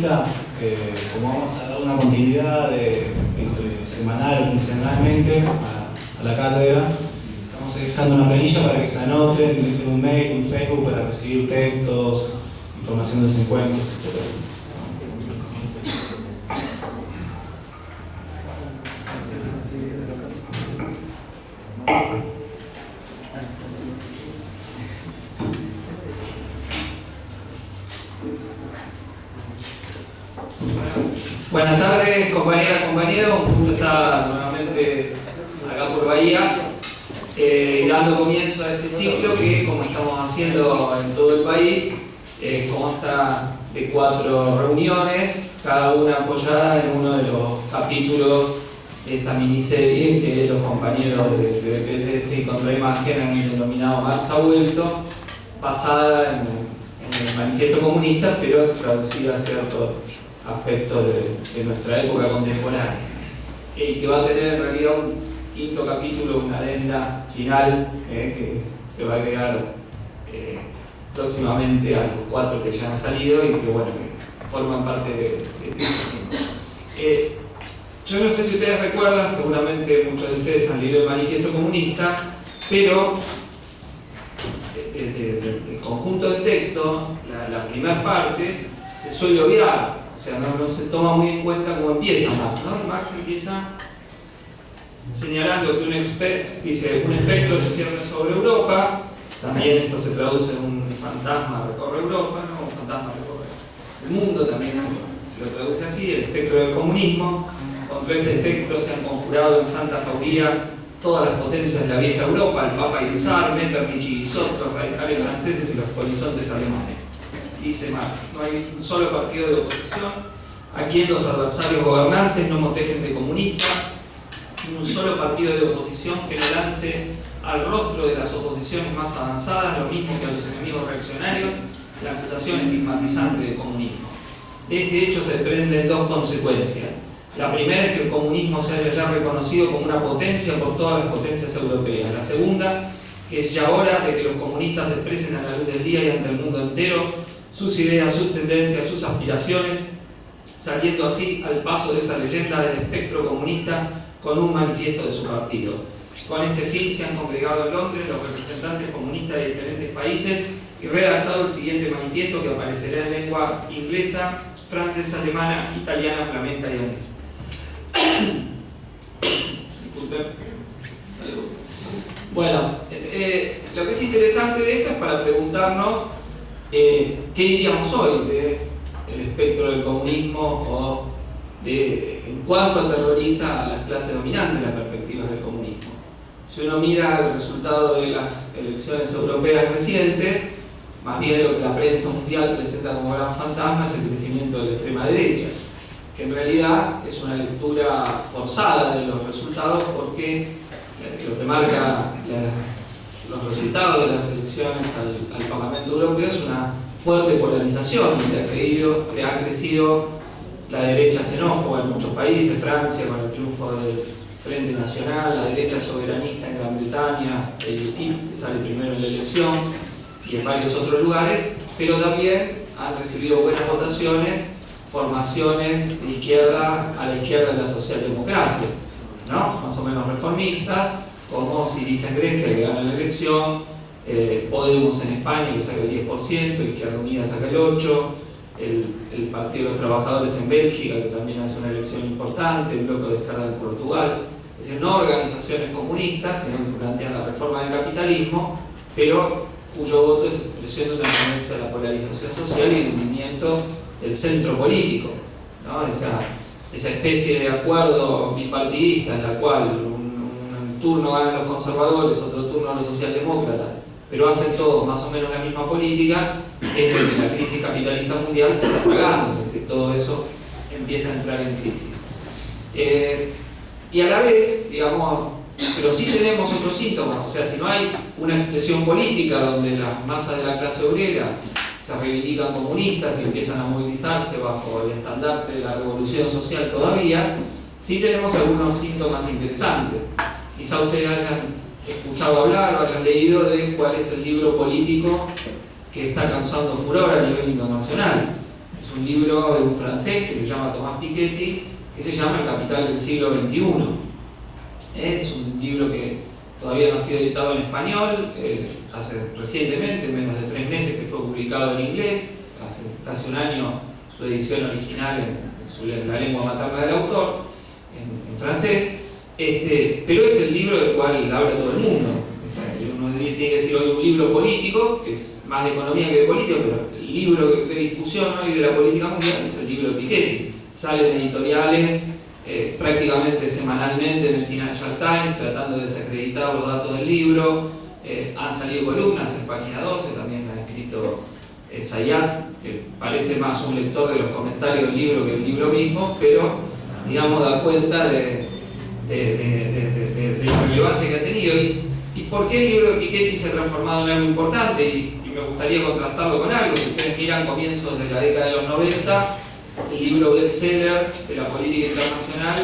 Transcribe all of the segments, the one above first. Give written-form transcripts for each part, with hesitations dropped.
comunista, como vamos a dar una continuidad semanal o quincenalmente a la cátedra, estamos dejando una planilla para que se anoten, dejen un mail, un Facebook para recibir textos, información de los encuentros, etc. Buenas tardes, compañeras, compañeros. Un gusto estar nuevamente acá por Bahía, dando comienzo a este ciclo que, como estamos haciendo en todo el país, consta de 4 reuniones, cada una apoyada en uno de los capítulos de esta miniserie que los compañeros de PSS y Contraimagen han denominado Marx ha vuelto, basada en el Manifiesto Comunista, pero traducida a ciertos aspectos de nuestra época contemporánea, y que va a tener en realidad un 5.º capítulo, una adenda final que se va a agregar próximamente a los 4 que ya han salido y que, bueno, que forman parte de este. Yo no sé si ustedes recuerdan, seguramente muchos de ustedes han leído el Manifiesto Comunista, pero del conjunto del texto, la primera parte se suele obviar. O sea, no se toma muy en cuenta cómo empieza Marx, ¿no? Marx empieza señalando que un espectro se cierne sobre Europa. También esto se traduce en un fantasma recorre Europa, ¿no? Un fantasma recorre el mundo, también se lo traduce así, el espectro del comunismo. Contra este espectro se han conjurado en santa jauría todas las potencias de la vieja Europa, el Papa y el Zar, Metternich y Guizot, los radicales franceses y los polizontes alemanes. Dice Marx, no hay un solo partido de oposición a quien los adversarios gobernantes no motejen de comunista, ni un solo partido de oposición que no lance al rostro de las oposiciones más avanzadas, lo mismo que a los enemigos reaccionarios, la acusación estigmatizante de comunismo. De este hecho se desprenden 2 consecuencias. La primera es que el comunismo se haya ya reconocido como una potencia por todas las potencias europeas. La segunda, que es ya hora de que los comunistas expresen a la luz del día y ante el mundo entero sus ideas, sus tendencias, sus aspiraciones, saliendo así al paso de esa leyenda del espectro comunista con un manifiesto de su partido. Con este fin se han congregado en Londres los representantes comunistas de diferentes países y redactado el siguiente manifiesto, que aparecerá en lengua inglesa, francesa, alemana, italiana, flamenca y danesa. Disculpen. Salud. Bueno, lo que es interesante de esto es para preguntarnos ¿qué diríamos hoy del espectro del comunismo o en cuánto aterroriza a las clases dominantes las perspectivas del comunismo? Si uno mira el resultado de las elecciones europeas recientes, más bien lo que la prensa mundial presenta como gran fantasma es el crecimiento de la extrema derecha, que en realidad es una lectura forzada de los resultados, porque lo que marca los resultados de las elecciones al Parlamento Europeo es una fuerte polarización, donde ha crecido la derecha xenófoba en muchos países, Francia con el triunfo del Frente Nacional, la derecha soberanista en Gran Bretaña, el UKIP, que sale primero en la elección, y en varios otros lugares, pero también han recibido buenas votaciones formaciones de izquierda a la izquierda de la socialdemocracia, ¿no? Más o menos reformistas, como Syriza en Grecia, que gana la elección, Podemos en España, que saca el 10%, Izquierda Unida saca el 8%, el Partido de los Trabajadores en Bélgica, que también hace una elección importante, el Bloco de Izquierda en Portugal. Es decir, no organizaciones comunistas, sino que se plantean la reforma del capitalismo, pero cuyo voto es expresión de una tendencia a la polarización social y el hundimiento del centro político, ¿no? Esa especie de acuerdo bipartidista en la cual un turno ganan los conservadores, otro turno los socialdemócratas, pero hacen todos más o menos la misma política, es lo que la crisis capitalista mundial se está tragando. Es decir, todo eso empieza a entrar en crisis. Y a la vez, digamos, pero sí tenemos otros síntomas. O sea, si no hay una expresión política donde las masas de la clase obrera se reivindican comunistas y empiezan a movilizarse bajo el estandarte de la revolución social todavía, sí tenemos algunos síntomas interesantes. Quizá ustedes hayan escuchado hablar o hayan leído de cuál es el libro político que está causando furor a nivel internacional. Es un libro de un francés que se llama Thomas Piketty, que se llama El capital del siglo XXI. Es un libro que todavía no ha sido editado en español, hace recientemente, en menos de 3 meses que fue publicado en inglés, hace casi un año su edición original en la lengua materna del autor, en francés, pero es el libro del cual habla todo el mundo. Uno tiene que decir hoy un libro político, que es más de economía que de política, pero el libro de discusión hoy de la política mundial es el libro de Piketty. Salen editoriales prácticamente semanalmente en el Financial Times tratando de desacreditar los datos del libro. Han salido columnas en Página 12, también ha escrito Zayat, que parece más un lector de los comentarios del libro que del libro mismo, pero digamos da cuenta de la relevancia que ha tenido. ¿Y por qué el libro de Piketty se ha transformado en algo importante? Y me gustaría contrastarlo con algo. Si ustedes miran comienzos de la década de los 90, el libro bestseller de la política internacional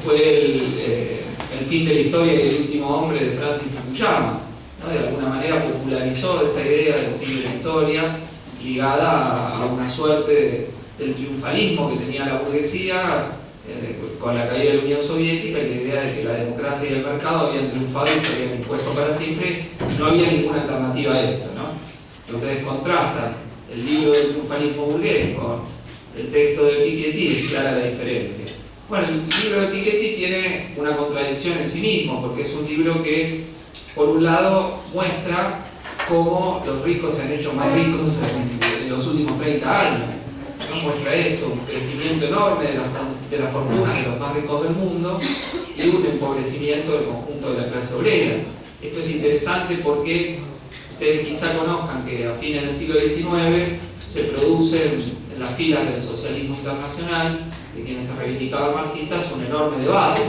fue el fin de la historia y el último hombre de Francis Fukuyama, ¿no? De alguna manera popularizó esa idea del fin de la historia ligada a una suerte del triunfalismo que tenía la burguesía con la caída de la Unión Soviética, y la idea de que la democracia y el mercado habían triunfado y se habían impuesto para siempre, y no había ninguna alternativa a esto, ¿no? Si ustedes contrastan el libro del triunfalismo burgués con el texto de Piketty, es clara la diferencia. Bueno, el libro de Piketty tiene una contradicción en sí mismo, porque es un libro que, por un lado, muestra cómo los ricos se han hecho más ricos en los últimos 30 años. ¿No? Muestra esto, un crecimiento enorme de las fortunas de los más ricos del mundo y un empobrecimiento del conjunto de la clase obrera. Esto es interesante porque ustedes quizá conozcan que a fines del siglo XIX se produce en las filas del socialismo internacional, de quienes se reivindicaban marxistas, un enorme debate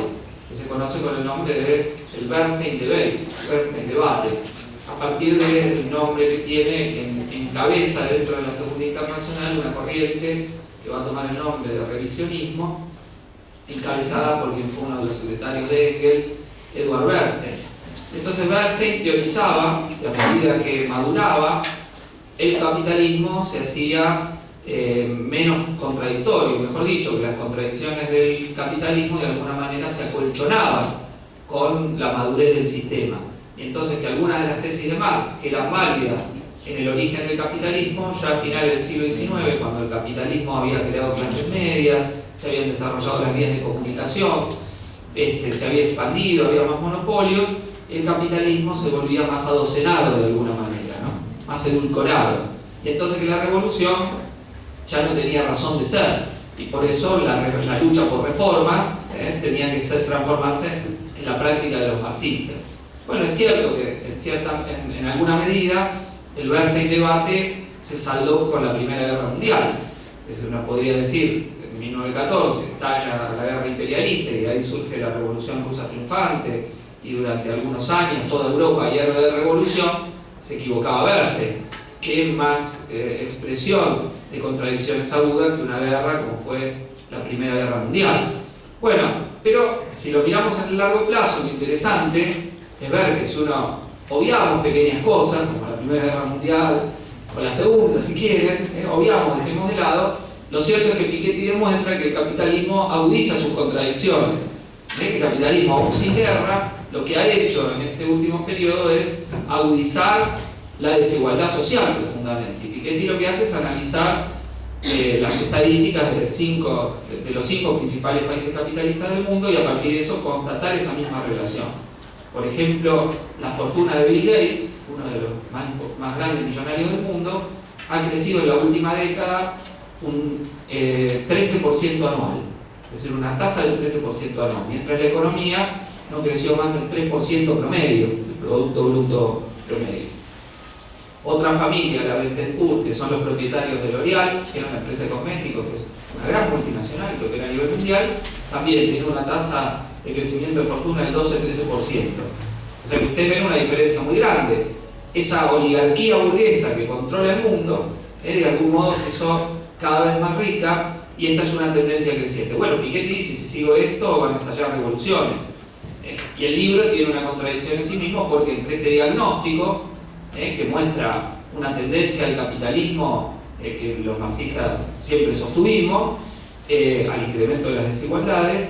que se conoce con el nombre de el Bernstein Debate, a partir del nombre que tiene, que encabeza dentro de la Segunda Internacional una corriente que va a tomar el nombre de revisionismo, encabezada por quien fue uno de los secretarios de Engels, Edward Bernstein. Entonces Bernstein teorizaba que a medida que maduraba, el capitalismo se hacía menos contradictorio, mejor dicho, que las contradicciones del capitalismo de alguna manera se acolchonaban con la madurez del sistema. Y entonces que algunas de las tesis de Marx, que eran válidas en el origen del capitalismo, ya a finales del siglo XIX, cuando el capitalismo había creado clases medias, se habían desarrollado las vías de comunicación, se había expandido, había más monopolios, el capitalismo se volvía más adocenado de alguna manera, ¿no? Más edulcorado. Y entonces que la revolución ya no tenía razón de ser, y por eso la lucha por reforma tenía que transformarse en la práctica de los marxistas. Bueno, es cierto que en alguna medida el Bernstein debate se saldó con la Primera Guerra Mundial. Es decir, uno podría decir que en 1914 estalla la guerra imperialista y de ahí surge la Revolución Rusa triunfante, y durante algunos años toda Europa hierve de revolución. Se equivocaba Bernstein. ¿Qué más expresión de contradicciones aguda que una guerra como fue la Primera Guerra Mundial? Bueno, pero si lo miramos en el largo plazo, lo interesante es ver que si uno obviamos pequeñas cosas, como la Primera Guerra Mundial, o la Segunda, si quieren, obviamos, dejemos de lado, lo cierto es que Piketty demuestra que el capitalismo agudiza sus contradicciones. El capitalismo, aún sin guerra, lo que ha hecho en este último periodo es agudizar la desigualdad social profundamente. Y Piketty lo que hace es analizar las estadísticas de los 5 principales países capitalistas del mundo, y a partir de eso constatar esa misma relación. Por ejemplo, la fortuna de Bill Gates, uno de los más grandes millonarios del mundo, ha crecido en la última década un 13% anual, es decir, una tasa del 13% anual, mientras la economía no creció más del 3% promedio, el Producto Bruto promedio. Otra familia, la Bettencourt, que son los propietarios de L'Oréal, que es una empresa de cosméticos, que es una gran multinacional, creo que era a nivel mundial, también tiene una tasa de crecimiento de fortuna del 12-13%. O sea que ustedes ven una diferencia muy grande. Esa oligarquía burguesa que controla el mundo, de algún modo se hizo cada vez más rica, y esta es una tendencia creciente. Bueno, Piketty dice, si sigo esto van a estallar revoluciones. Y el libro tiene una contradicción en sí mismo, porque entre este diagnóstico, que muestra una tendencia al capitalismo que los marxistas siempre sostuvimos, al incremento de las desigualdades,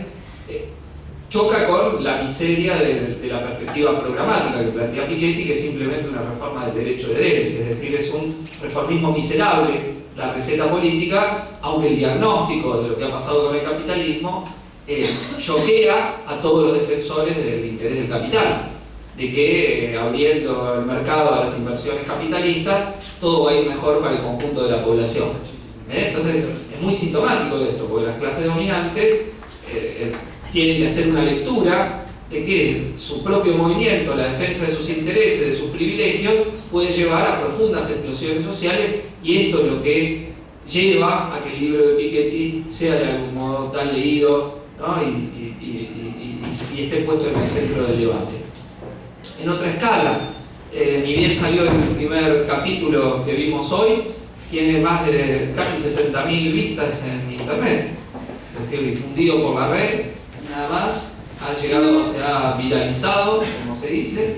choca con la miseria de la perspectiva programática que plantea Piketty, que es simplemente una reforma del derecho de herencia, es decir, es un reformismo miserable la receta política, aunque el diagnóstico de lo que ha pasado con el capitalismo choquea a todos los defensores del interés del capital, de que abriendo el mercado a las inversiones capitalistas todo va a ir mejor para el conjunto de la población. Entonces es muy sintomático de esto, porque las clases dominantes tienen que hacer una lectura de que su propio movimiento, la defensa de sus intereses, de sus privilegios, puede llevar a profundas explosiones sociales, y esto es lo que lleva a que el libro de Piketty sea de algún modo tan leído, ¿no? y esté puesto en el centro del debate. En otra escala, ni bien salió el primer capítulo que vimos hoy, tiene más de casi 60.000 vistas en internet, es decir, difundido por la red, nada más. Ha llegado, se ha viralizado, como se dice,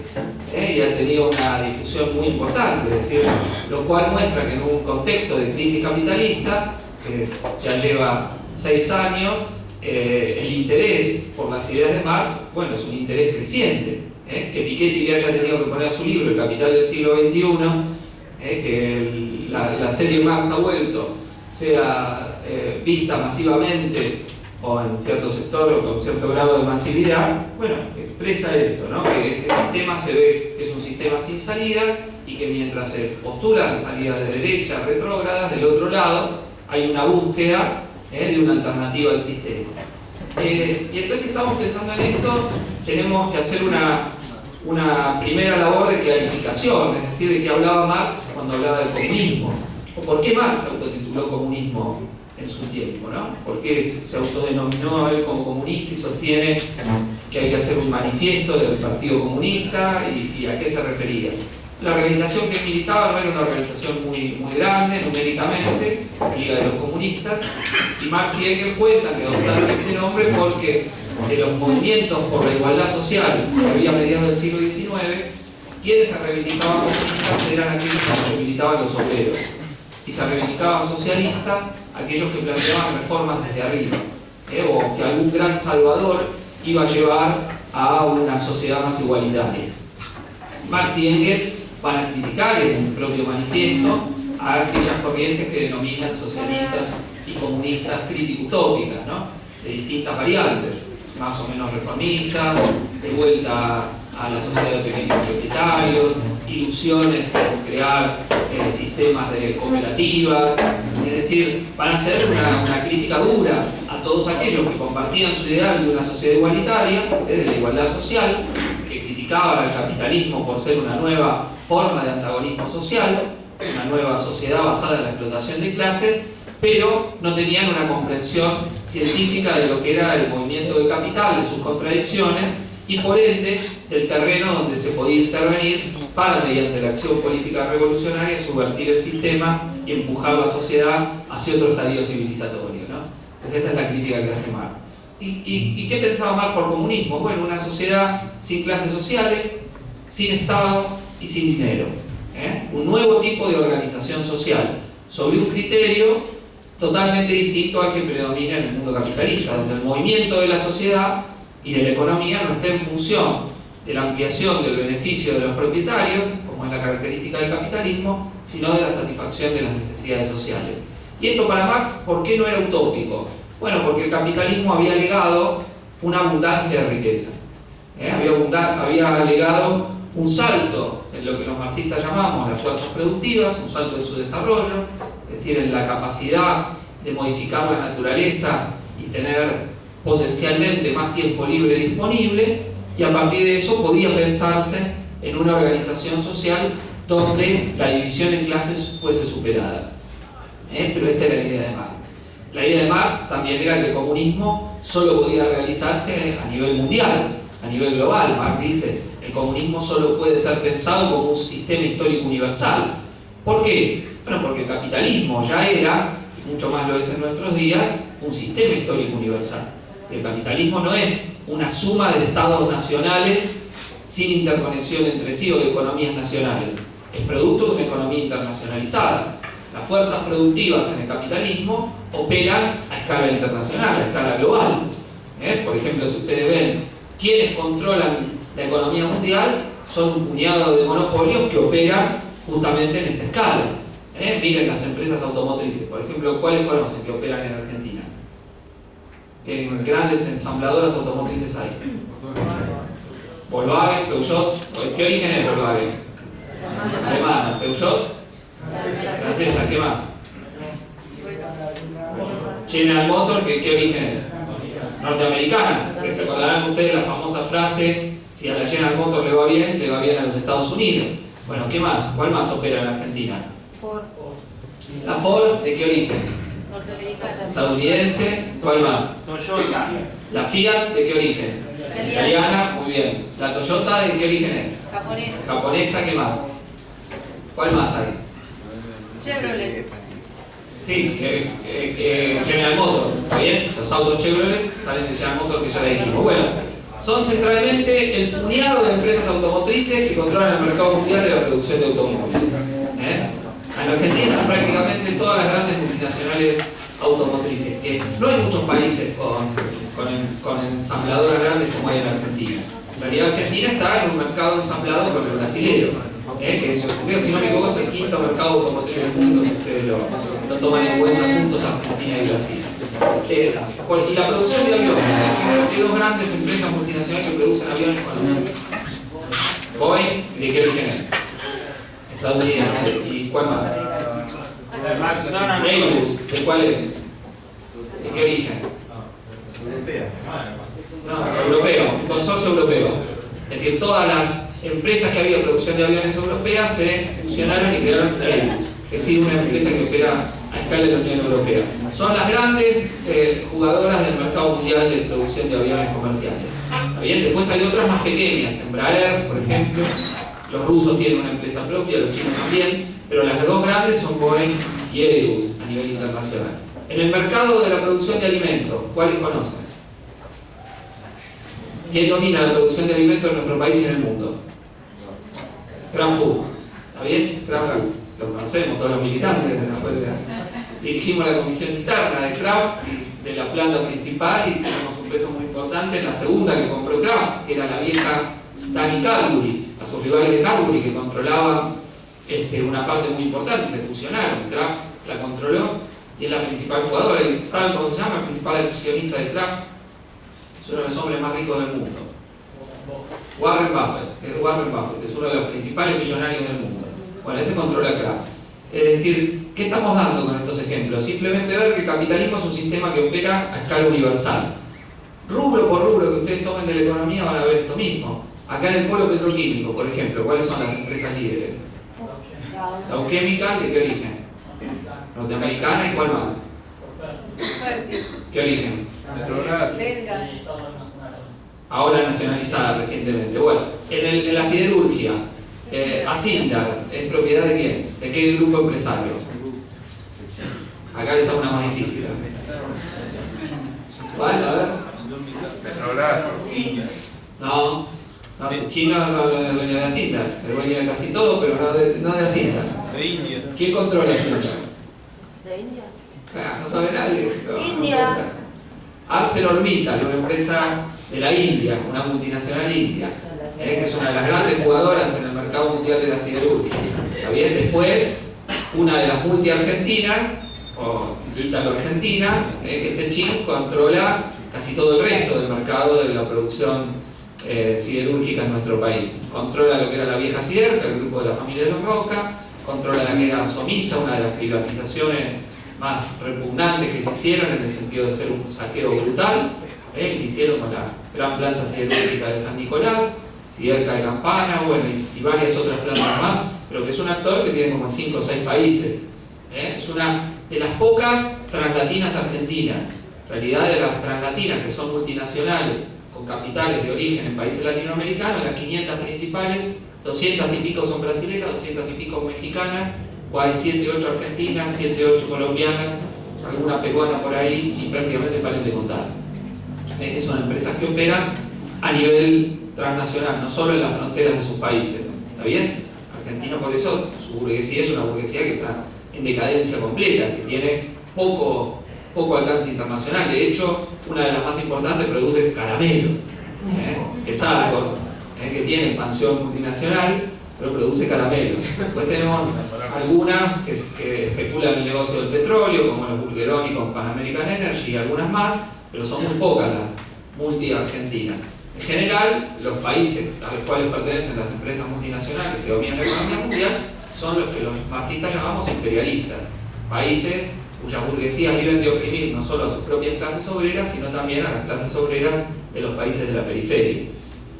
y ha tenido una difusión muy importante, es decir, lo cual muestra que en un contexto de crisis capitalista, que ya lleva 6 años, el interés por las ideas de Marx, bueno, es un interés creciente. Que Piketty le haya tenido que poner a su libro El capital del siglo XXI, que la serie Marx ha vuelto, sea vista masivamente, o en cierto sector o con cierto grado de masividad, bueno, expresa esto, ¿no? Que este sistema se ve que es un sistema sin salida, y que mientras se postulan salidas de derecha retrógradas, del otro lado hay una búsqueda de una alternativa al sistema. Y entonces, si estamos pensando en esto, tenemos que hacer una primera labor de clarificación, es decir, de qué hablaba Marx cuando hablaba del comunismo, o por qué Marx se autotituló comunismo en su tiempo, ¿no? ¿Por qué se autodenominó a él como comunista y sostiene que hay que hacer un manifiesto del Partido Comunista, y a qué se refería? La organización que él militaba no era una organización muy grande numéricamente, la Liga de los Comunistas, y Marx y Engels cuentan que adoptaron este nombre porque de los movimientos por la igualdad social que había a mediados del siglo XIX, quienes se reivindicaban comunistas eran aquellos que reivindicaban los obreros, y se reivindicaban socialistas aquellos que planteaban reformas desde arriba, o que algún gran salvador iba a llevar a una sociedad más igualitaria. Marx y Engels van a criticar en el propio manifiesto a aquellas corrientes que denominan socialistas y comunistas crítico-utópicas, ¿no? De distintas variantes, más o menos reformistas, de vuelta a la sociedad de pequeños propietarios, ilusiones en crear sistemas de cooperativas, es decir, van a hacer una crítica dura a todos aquellos que compartían su ideal de una sociedad igualitaria, de la igualdad social, que criticaban al capitalismo por ser una nueva forma de antagonismo social, una nueva sociedad basada en la explotación de clases, pero no tenían una comprensión científica de lo que era el movimiento del capital, de sus contradicciones, y por ende del terreno donde se podía intervenir para, mediante la acción política revolucionaria, subvertir el sistema y empujar la sociedad hacia otro estadio civilizatorio, ¿no? Entonces esta es la crítica que hace Marx. ¿Y qué pensaba Marx por comunismo? Bueno, una sociedad sin clases sociales, sin Estado y sin dinero, un nuevo tipo de organización social sobre un criterio totalmente distinto al que predomina en el mundo capitalista, donde el movimiento de la sociedad y de la economía no está en función de la ampliación del beneficio de los propietarios, como es la característica del capitalismo, sino de la satisfacción de las necesidades sociales. Y esto para Marx, ¿por qué no era utópico? Bueno, porque el capitalismo había legado una abundancia de riqueza. Había legado un salto en lo que los marxistas llamamos las fuerzas productivas, un salto en su desarrollo, es decir, en la capacidad de modificar la naturaleza y tener potencialmente más tiempo libre disponible, y a partir de eso podía pensarse en una organización social donde la división en clases fuese superada. Pero esta era la idea de Marx. La idea de Marx también era que el comunismo solo podía realizarse a nivel mundial, a nivel global. Marx dice, el comunismo solo puede ser pensado como un sistema histórico universal. ¿Por qué? Bueno, porque el capitalismo ya era, y mucho más lo es en nuestros días, un sistema histórico universal. El capitalismo no es una suma de estados nacionales sin interconexión entre sí o de economías nacionales. Es producto de una economía internacionalizada. las fuerzas productivas en el capitalismo operan a escala internacional, a escala global. Por ejemplo, si ustedes ven quiénes controlan la economía mundial, son un puñado de monopolios que operan justamente en esta escala. Miren las empresas automotrices, por ejemplo, ¿cuáles conocen que operan en Argentina? ¿Qué grandes ensambladoras automotrices hay? Volkswagen, Peugeot. ¿Qué origen es Volkswagen? Alemana. Peugeot, francesa. ¿Qué más? General Motors, ¿qué origen es? Norteamericana. ¿Se acordarán ustedes la famosa frase: si a la General Motors le va bien a los Estados Unidos? Bueno, ¿qué más? ¿Cuál más opera en Argentina? Ford. ¿La Ford de qué origen? Norteamericana. Estadounidense. ¿Cuál más? Toyota. ¿La Fiat de qué origen? Italiana. Muy bien. ¿La Toyota de qué origen es? Japonés. Japonesa. ¿Qué más? ¿Cuál más hay? Chevrolet. Sí, General Motors, ¿está bien? Los autos Chevrolet salen de General Motors, que ya le dijimos. Bueno, son centralmente el puñado de empresas automotrices que controlan el mercado mundial de la producción de automóviles. En Argentina están prácticamente todas las grandes multinacionales automotrices, que no hay muchos países con ensambladoras grandes como hay en Argentina. En realidad Argentina está en un mercado ensamblado con el brasilero, que es, si no me equivoco, es el quinto mercado automotriz del mundo, si ustedes lo toman en cuenta juntos, Argentina y Brasil. Y la producción de aviones, ¿qué dos grandes empresas multinacionales que producen aviones conocen? Boeing, ¿de qué origen es? Estadounidense. ¿Y cuál más? Airbus, ¿de cuál es? ¿De qué origen? No, europeo, un consorcio europeo. Es decir, todas las empresas que había de producción de aviones europeas se fusionaron y crearon Airbus, que es una empresa que opera a escala de la Unión Europea. Son las grandes jugadoras del mercado mundial de producción de aviones comerciales. ¿Está bien? Después hay otras más pequeñas, Embraer, por ejemplo. Los rusos tienen una empresa propia, los chinos también, pero las dos grandes son Boeing y Airbus a nivel internacional. En el mercado de la producción de alimentos, ¿cuáles conocen? ¿Quién domina la producción de alimentos en nuestro país y en el mundo? Kraft Food. ¿Está bien? Kraft Food. Lo conocemos todos los militantes. Dirigimos la comisión interna de Kraft, de la planta principal, y tenemos un peso muy importante en la segunda que compró Kraft, que era la vieja Stanley Cadbury, a sus rivales de Cadbury que controlaban una parte muy importante y se fusionaron. Kraft la controló y es la principal jugadora. ¿Saben cómo se llama? El principal accionista de Kraft es uno de los hombres más ricos del mundo. Warren Buffett es uno de los principales millonarios del mundo. Bueno, ese controla Kraft. Es decir, ¿qué estamos dando con estos ejemplos? Simplemente ver que el capitalismo es un sistema que opera a escala universal. Rubro por rubro que ustedes tomen de la economía van a ver esto mismo. Acá en el polo petroquímico, por ejemplo, ¿cuáles son las empresas líderes? Dow Chemical, ¿de qué origen? Norteamericana, ¿y cuál más? ¿Qué origen? Belga. Ahora nacionalizada recientemente. Bueno, en la siderurgia, Asindar, ¿es propiedad de quién? ¿De qué grupo empresario? Acá les hago una más difícil. ¿Vale? A ver. No, China no es dueño de Asindar, es dueño de casi todo, pero no de Asindar. De India. ¿Quién controla Asindar? ¿De India? No sabe nadie. India. ArcelorMittal, una empresa de la India, una multinacional india, que es una de las grandes jugadoras en el mercado mundial de la siderurgia. ¿Está bien? Después, una de las multi-argentinas, o ítalo-argentina, que Techin controla casi todo el resto del mercado de la producción siderúrgica en nuestro país. Controla lo que era la vieja Siderca, el grupo de la familia de los Roca, controla la que era Somisa, una de las privatizaciones más repugnantes que se hicieron en el sentido de ser un saqueo brutal, que hicieron con la gran planta siderúrgica de San Nicolás, Siderca de Campana, bueno, y varias otras plantas más, pero que es un actor que tiene como 5 o 6 países. Es una de las pocas translatinas argentinas. En realidad, de las translatinas que son multinacionales, con capitales de origen en países latinoamericanos, las 500 principales, 200 y pico son brasileñas, 200 y pico mexicanas, o hay 7 u 8 argentinas, 7 u 8 colombianas, alguna peruana por ahí, y prácticamente paren de contar. Son empresas que operan a nivel transnacional, no solo en las fronteras de sus países. ¿Está bien? Argentina, por eso, su burguesía es una burguesía que está en decadencia completa, que tiene poco alcance internacional. De hecho, una de las más importantes produce caramelo, que es Alcor, que tiene expansión multinacional, pero produce caramelo. Después tenemos algunas que especulan el negocio del petróleo, como los Bulgeroni con Pan American Energy y algunas más, pero son muy pocas las multi-argentinas. En general, los países a los cuales pertenecen las empresas multinacionales que dominan la economía mundial son los que los marxistas llamamos imperialistas, países cuyas burguesías viven de oprimir no solo a sus propias clases obreras, sino también a las clases obreras de los países de la periferia.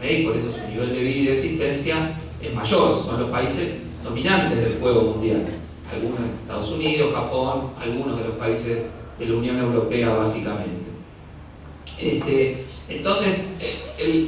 Y por eso su nivel de vida y de existencia es mayor, son los países dominantes del juego mundial. Algunos de Estados Unidos, Japón, algunos de los países de la Unión Europea básicamente. Entonces,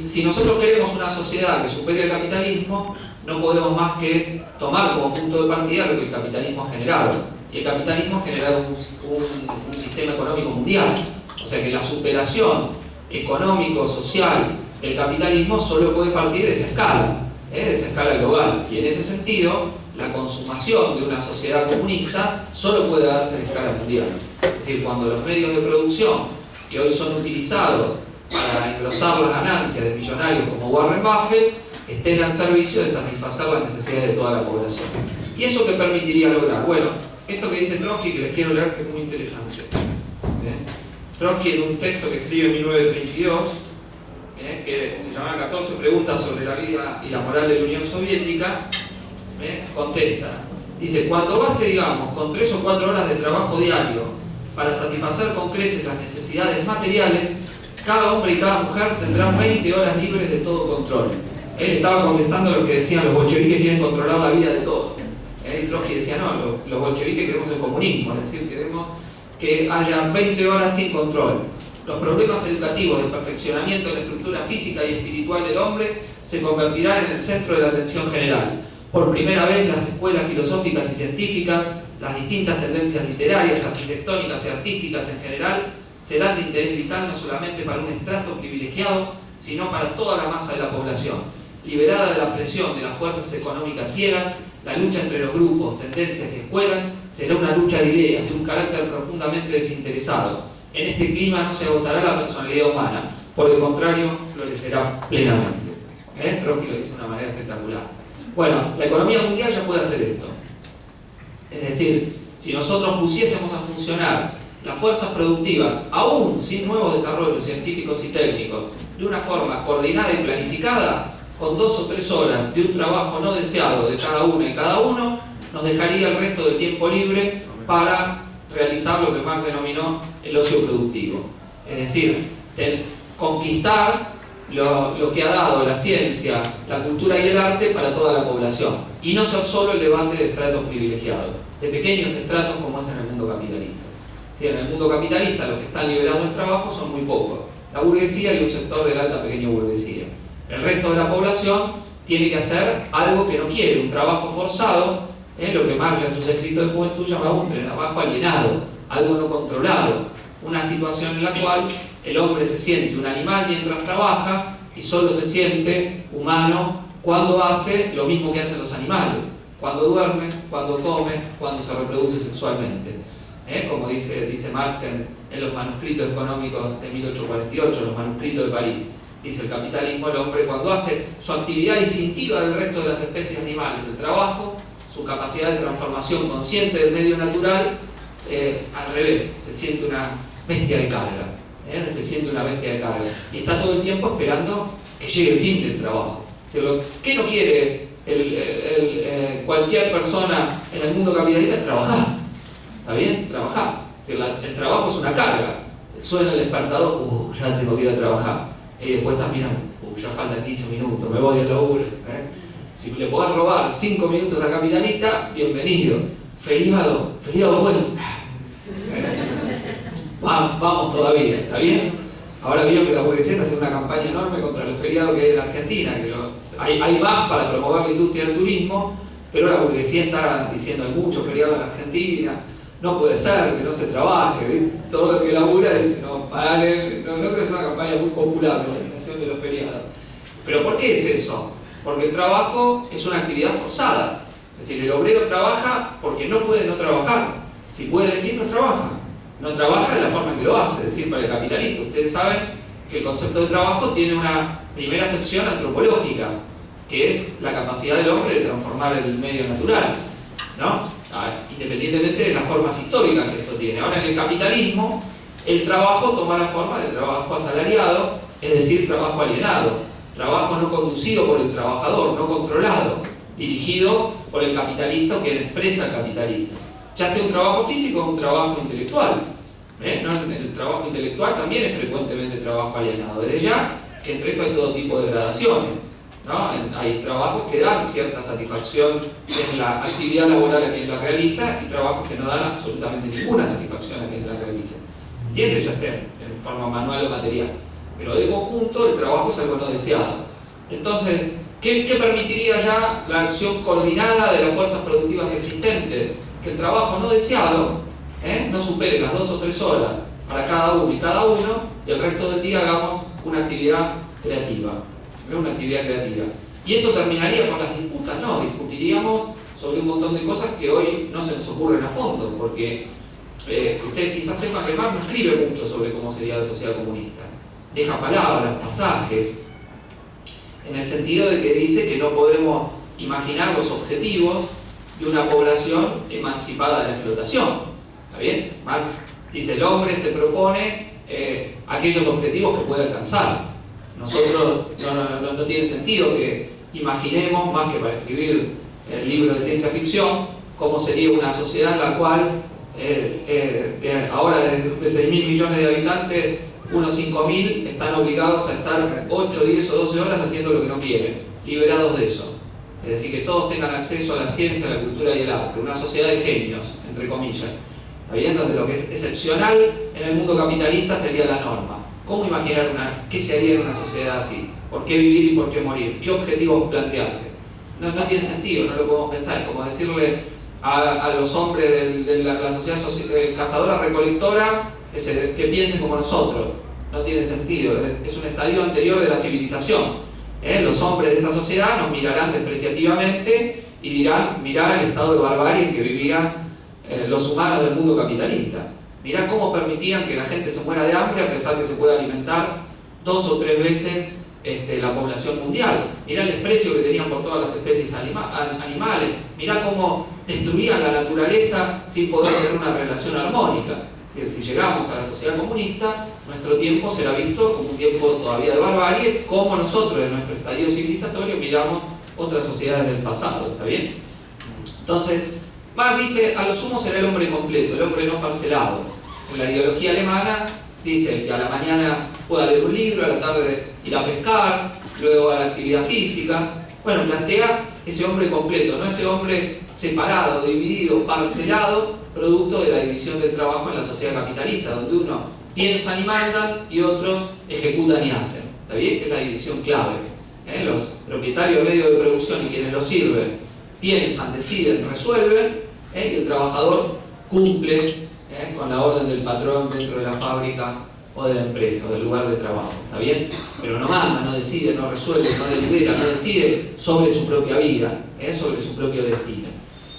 si nosotros queremos una sociedad que supere el capitalismo, no podemos más que tomar como punto de partida lo que el capitalismo ha generado. Y el capitalismo ha generado un sistema económico mundial. O sea que la superación económico-social del capitalismo solo puede partir de esa escala global. Y en ese sentido, la consumación de una sociedad comunista solo puede darse en escala mundial. Es decir, cuando los medios de producción que hoy son utilizados para engrosar las ganancias de millonarios como Warren Buffett estén al servicio de satisfacer las necesidades de toda la población. ¿Y eso qué permitiría lograr? Bueno, esto que dice Trotsky, que les quiero leer, que es muy interesante. Trotsky, en un texto que escribe en 1932, que se llama 14 preguntas sobre la vida y la moral de la Unión Soviética, contesta. Dice, cuando baste, digamos, con 3 o 4 horas de trabajo diario para satisfacer con creces las necesidades materiales, cada hombre y cada mujer tendrán 20 horas libres de todo control. Él estaba contestando a lo que decían los bolcheviques quieren controlar la vida de todos. Y Trotsky decía, no, los bolcheviques queremos el comunismo, es decir, queremos que haya 20 horas sin control. Los problemas educativos del perfeccionamiento de la estructura física y espiritual del hombre se convertirán en el centro de la atención general. Por primera vez, las escuelas filosóficas y científicas, las distintas tendencias literarias, arquitectónicas y artísticas en general, serán de interés vital no solamente para un estrato privilegiado, sino para toda la masa de la población. Liberada de la presión de las fuerzas económicas ciegas, la lucha entre los grupos, tendencias y escuelas será una lucha de ideas, de un carácter profundamente desinteresado. En este clima no se agotará la personalidad humana, por el contrario, florecerá plenamente. Trotsky lo dice de una manera espectacular. Bueno, la economía mundial ya puede hacer esto. Es decir, si nosotros pusiésemos a funcionar las fuerzas productivas, aún sin nuevos desarrollos científicos y técnicos, de una forma coordinada y planificada, con 2 o 3 horas de un trabajo no deseado de cada una y cada uno, nos dejaría el resto del tiempo libre para realizar lo que Marx denominó el ocio productivo. Es decir, conquistar lo que ha dado la ciencia, la cultura y el arte para toda la población. Y no ser solo el debate de estratos privilegiados, de pequeños estratos como es en el mundo capitalista. Sí, en el mundo capitalista los que están liberados del trabajo son muy pocos. La burguesía y un sector de la alta pequeña burguesía. El resto de la población tiene que hacer algo que no quiere, un trabajo forzado, lo que Marx en sus escritos de juventud llamaba un trabajo alienado, algo no controlado, una situación en la cual el hombre se siente un animal mientras trabaja y solo se siente humano cuando hace lo mismo que hacen los animales, cuando duerme, cuando come, cuando se reproduce sexualmente. Como dice Marx en los manuscritos económicos de 1848, los manuscritos de París. Dice el capitalismo, el hombre cuando hace su actividad distintiva del resto de las especies animales, el trabajo, su capacidad de transformación consciente del medio natural, al revés, se siente una bestia de carga, se siente una bestia de carga y está todo el tiempo esperando que llegue el fin del trabajo. O sea, ¿qué no quiere cualquier persona en el mundo capitalista? Es trabajar, ¿está bien? Trabajar. O sea, el trabajo es una carga, suena el despertador, ya tengo que ir a trabajar. Y después estás mirando, ya faltan 15 minutos, me voy al laburo. Si le podés robar 5 minutos al capitalista, bienvenido. Feriado bueno. Vamos todavía, ¿está bien? Ahora vieron que la burguesía está haciendo una campaña enorme contra los feriados que hay en Argentina, que hay más para promover la industria del turismo, pero la burguesía está diciendo hay muchos feriados en Argentina, no puede ser que no se trabaje, todo el que labura dice no creo que sea una campaña muy popular la eliminación de los feriados. ¿Pero por qué es eso? Porque el trabajo es una actividad forzada. Es decir, el obrero trabaja porque no puede no trabajar. Si puede elegir, no trabaja. No trabaja de la forma que lo hace, es decir, para el capitalista. Ustedes saben que el concepto de trabajo tiene una primera acepción antropológica, que es la capacidad del hombre de transformar el medio natural, ¿no? Independientemente de las formas históricas que esto tiene. Ahora, en el capitalismo, el trabajo toma la forma de trabajo asalariado, es decir, trabajo alienado, trabajo no conducido por el trabajador, no controlado, dirigido por el capitalista o quien expresa al capitalista. Ya sea un trabajo físico o un trabajo intelectual. ¿No? El trabajo intelectual también es frecuentemente trabajo alienado. Desde ya que entre esto hay todo tipo de gradaciones, ¿no? Hay trabajos que dan cierta satisfacción en la actividad laboral a quien la realiza y trabajos que no dan absolutamente ninguna satisfacción a quien la realiza. ¿Se entiende? Ya sea en forma manual o material. Pero de conjunto el trabajo es algo no deseado. Entonces, ¿qué permitiría ya la acción coordinada de las fuerzas productivas existentes? Que el trabajo no deseado no supere las 2 o 3 horas para cada uno y cada uno, y el resto del día hagamos una actividad creativa. Una actividad creativa. Y eso terminaría con las disputas, no, discutiríamos sobre un montón de cosas que hoy no se nos ocurren a fondo, porque ustedes quizás sepan que Marx no escribe mucho sobre cómo sería la sociedad comunista. Deja palabras, pasajes, en el sentido de que dice que no podemos imaginar los objetivos de una población emancipada de la explotación. ¿Está bien? Marx dice, el hombre se propone aquellos objetivos que puede alcanzar. Nosotros no tiene sentido que imaginemos, más que para escribir el libro de ciencia ficción, cómo sería una sociedad en la cual ahora de 6.000 millones de habitantes, unos 5.000 están obligados a estar 8, 10 o 12 horas haciendo lo que no quieren, liberados de eso. Es decir, que todos tengan acceso a la ciencia, a la cultura y el arte, una sociedad de genios, entre comillas. ¿Está bien? Donde lo que es excepcional en el mundo capitalista sería la norma. ¿Cómo imaginar qué se haría en una sociedad así? ¿Por qué vivir y por qué morir? ¿Qué objetivos plantearse? No tiene sentido, no lo podemos pensar. Es como decirle a los hombres de la sociedad cazadora-recolectora que piensen como nosotros. No tiene sentido, es un estadio anterior de la civilización. Los hombres de esa sociedad nos mirarán despreciativamente y dirán, mirá el estado de barbarie en que vivían los humanos del mundo capitalista. Mirá cómo permitían que la gente se muera de hambre a pesar que se puede alimentar 2 o 3 veces la población mundial. Mirá el desprecio que tenían por todas las especies animales. Mirá cómo destruían la naturaleza sin poder tener una relación armónica. Si llegamos a la sociedad comunista, nuestro tiempo será visto como un tiempo todavía de barbarie, como nosotros en nuestro estadio civilizatorio miramos otras sociedades del pasado. ¿Está bien? Entonces, Marx dice, a lo sumo será el hombre completo, el hombre no parcelado. En la ideología alemana dice que a la mañana pueda leer un libro, a la tarde ir a pescar, luego a la actividad física. Bueno, plantea ese hombre completo, no ese hombre separado, dividido, parcelado, producto de la división del trabajo en la sociedad capitalista, donde uno piensan y mandan y otros ejecutan y hacen. ¿Está bien? Que es la división clave. Los propietarios de medios de producción y quienes los sirven piensan, deciden, resuelven, y el trabajador cumple con la orden del patrón dentro de la fábrica o de la empresa o del lugar de trabajo. ¿Está bien? Pero no manda, no decide, no resuelve, no delibera, no decide sobre su propia vida, sobre su propio destino.